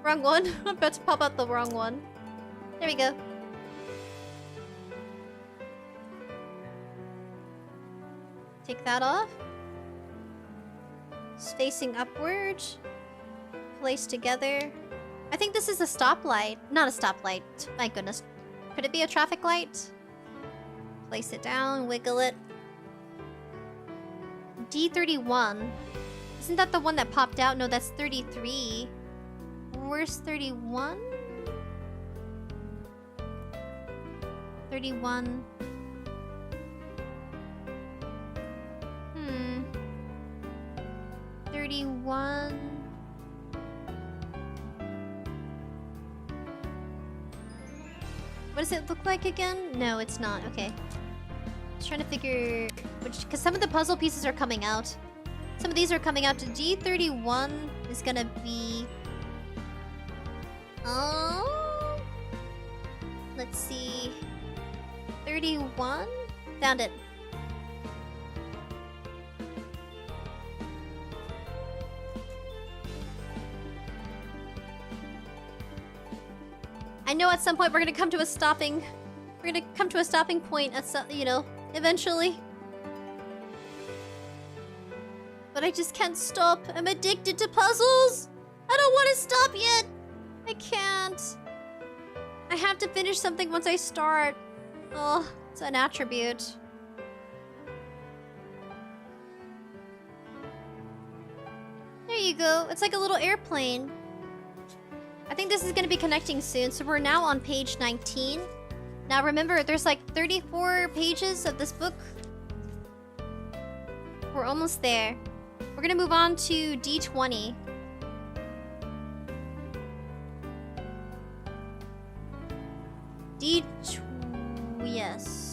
Wrong one. I'm about to pop out the wrong one. There we go. Take that off. It's facing upward. Place together. I think this is a stoplight. Not a stoplight. My goodness. Could it be a traffic light? Place it down, wiggle it. D31. Isn't that the one that popped out? No, that's 33. Where's 31? 31. 31. What does it look like again? No, it's not. Okay. Just trying to figure which, because some of the puzzle pieces are coming out. Some of these are coming out to D31 is gonna be. Oh, let's see. 31. Found it. I know at some point we're gonna come to a stopping. We're gonna come to a stopping point at some, you know, eventually. But I just can't stop. I'm addicted to puzzles. I don't want to stop yet. I can't. I have to finish something once I start. Oh, it's an attribute. There you go. It's like a little airplane. I think this is going to be connecting soon, so we're now on page 19. Now remember, there's like 34 pages of this book. We're almost there. We're going to move on to D20. Yes.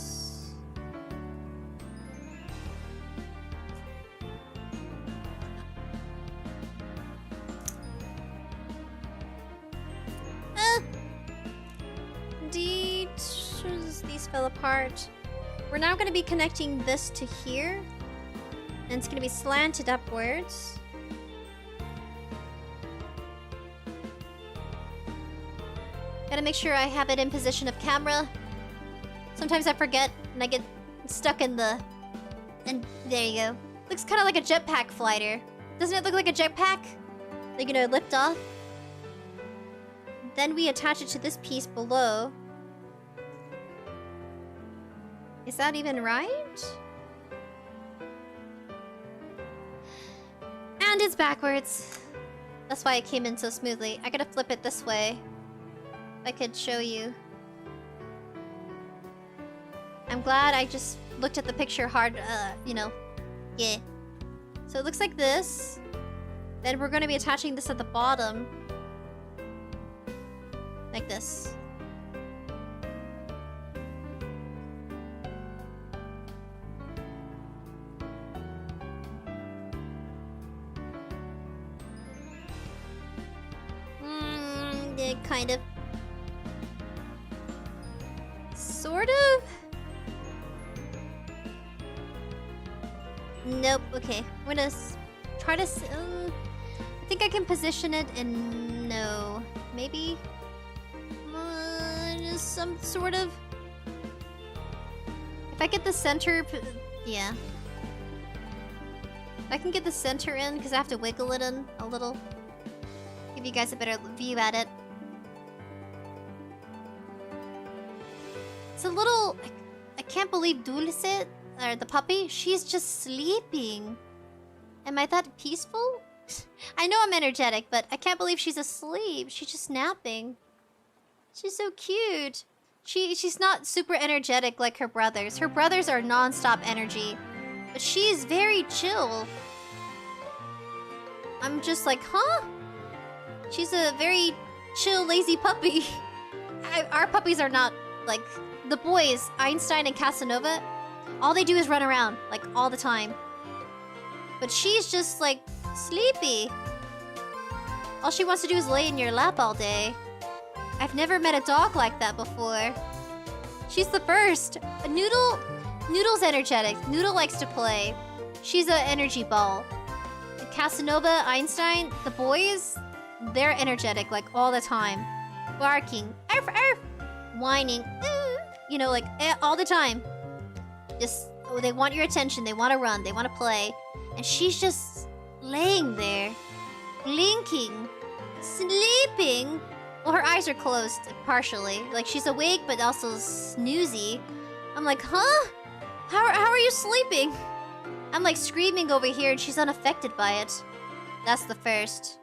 These fell apart. We're now going to be connecting this to here. And it's going to be slanted upwards. Gotta make sure I have it in position of camera. Sometimes I forget and I get stuck in the... And there you go. Looks kind of like a jetpack fighter. Doesn't it look like a jetpack? Like, you know, lift off. Then we attach it to this piece below. Is that even right? And it's backwards. That's why it came in so smoothly. I gotta flip it this way. If I could show you. I'm glad I just looked at the picture hard, you know. Yeah. So it looks like this. Then we're gonna be attaching this at the bottom. Like this. Yeah, kind of. Sort of? Nope, okay. I'm gonna try to... I think I can position it in... No. Maybe? Just some sort of... If I get the center... Yeah. If I can get the center in, because I have to wiggle it in a little. Give you guys a better view at it. It's a little... I can't believe Dulce, or the puppy, she's just sleeping. Am I that peaceful? I know I'm energetic, but I can't believe she's asleep. She's just napping. She's so cute. She's not super energetic like her brothers. Her brothers are non-stop energy. But she's very chill. I'm just like, huh? She's a very chill, lazy puppy. Our puppies are not like... The boys, Einstein and Casanova, all they do is run around, like, all the time. But she's just, like, sleepy. All she wants to do is lay in your lap all day. I've never met a dog like that before. She's the first. Noodle's energetic. Noodle likes to play. She's an energy ball. Casanova, Einstein, the boys, they're energetic, like, all the time. Barking. Arf, arf. Whining. You know, like, all the time. Just, they want your attention. They want to run. They want to play. And she's just laying there, blinking, sleeping. Well, her eyes are closed, partially. Like, she's awake, but also snoozy. I'm like, huh? How are you sleeping? I'm, like, screaming over here, and she's unaffected by it. That's the first.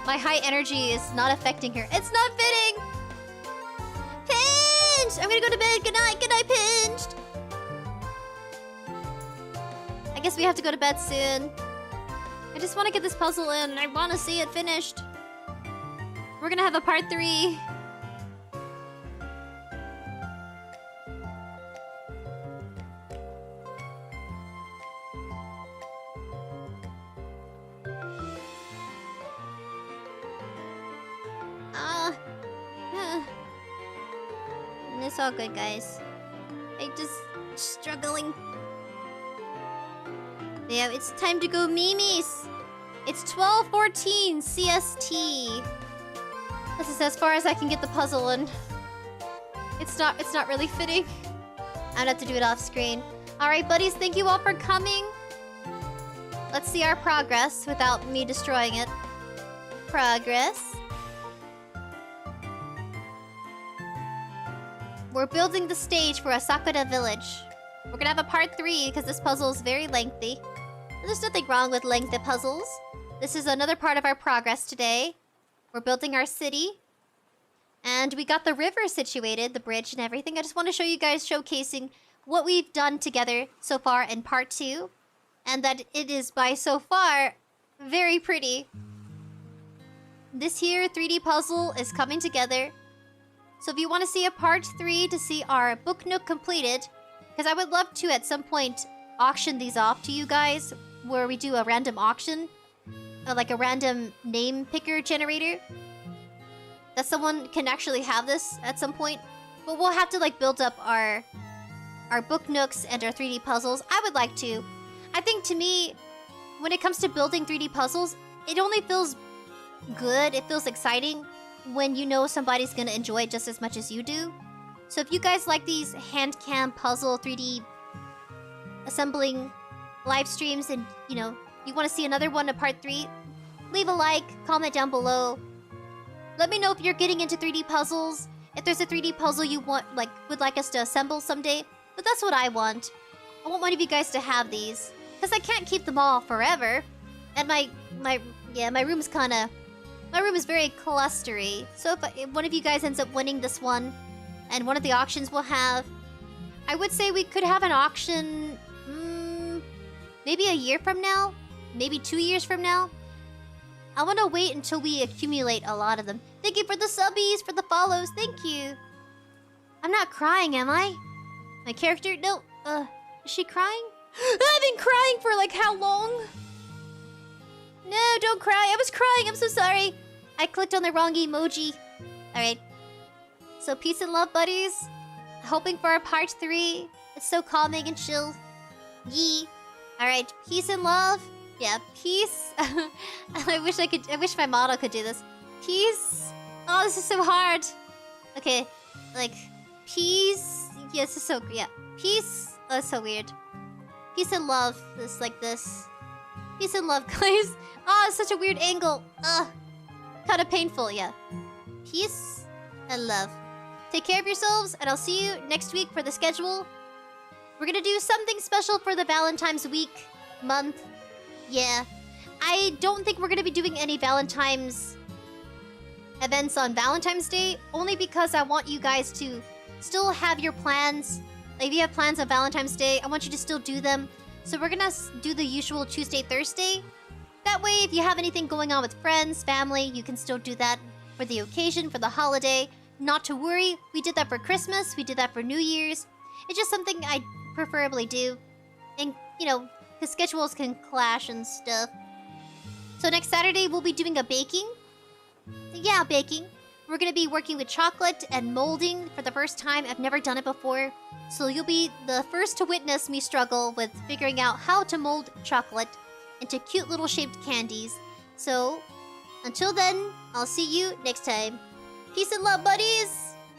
My high energy is not affecting her. It's not fitting! Pinched! I'm gonna go to bed. Good night. Good night, Pinched. I guess we have to go to bed soon. I just want to get this puzzle in, and I want to see it finished. We're gonna have a part 3. It's all good, guys. I'm just struggling. Yeah, it's time to go memes. It's 12:14 CST. This is as far as I can get the puzzle in. It's not really fitting. I'd have to do it off screen. Alright, buddies, thank you all for coming. Let's see our progress without me destroying it. Progress. We're building the stage for Asakura Village. We're gonna have a part 3 because this puzzle is very lengthy. There's nothing wrong with lengthy puzzles. This is another part of our progress today. We're building our city. And we got the river situated, the bridge and everything. I just want to show you guys showcasing what we've done together so far in part 2. And that it is, by so far, very pretty. This here 3D puzzle is coming together. So if you want to see a part 3 to see our book nook completed, because I would love to at some point auction these off to you guys, where we do a random auction, like a random name picker generator, that someone can actually have this at some point. But we'll have to like build up our book nooks and our 3D puzzles. I would like to. I think to me, when it comes to building 3D puzzles, it only feels good, it feels exciting when you know somebody's gonna enjoy it just as much as you do. So if you guys like these hand cam puzzle 3D assembling live streams and, you know, you want to see another one of part 3, leave a like, comment down below. Let me know if you're getting into 3D puzzles, if there's a 3D puzzle you want, like, would like us to assemble someday. But that's what I want. I want one of you guys to have these, because I can't keep them all forever. And my room's kinda... My room is very clustery, so if one of you guys ends up winning this one, and one of the auctions we'll have, I would say we could have an auction, maybe a year from now? Maybe 2 years from now? I want to wait until we accumulate a lot of them. Thank you for the subbies, for the follows, thank you! I'm not crying, am I? My character? No, is she crying? I've been crying for like how long? No, don't cry. I was crying. I'm so sorry. I clicked on the wrong emoji. Alright. So peace and love, buddies. Hoping for our part 3. It's so calming and chill. Yee. Alright, peace and love. Yeah, peace. I wish my model could do this. Peace. Oh, this is so hard. Okay, like, peace. Yeah, this is so, yeah. Peace. Oh, that's so weird. Peace and love. This, like this. Peace and love, guys. Oh, it's such a weird angle. Ugh. Kind of painful, yeah. Peace and love. Take care of yourselves, and I'll see you next week for the schedule. We're gonna do something special for the Valentine's week month. Yeah. I don't think we're gonna be doing any Valentine's events on Valentine's Day, only because I want you guys to still have your plans. Like, if you have plans on Valentine's Day, I want you to still do them. So we're gonna do the usual Tuesday, Thursday. That way, if you have anything going on with friends, family, you can still do that for the occasion, for the holiday. Not to worry, we did that for Christmas, we did that for New Year's. It's just something I preferably do. And, you know, because schedules can clash and stuff. So next Saturday, we'll be doing a baking. Yeah, baking. We're going to be working with chocolate and molding for the first time. I've never done it before. So you'll be the first to witness me struggle with figuring out how to mold chocolate into cute little shaped candies. So, until then, I'll see you next time. Peace and love, buddies!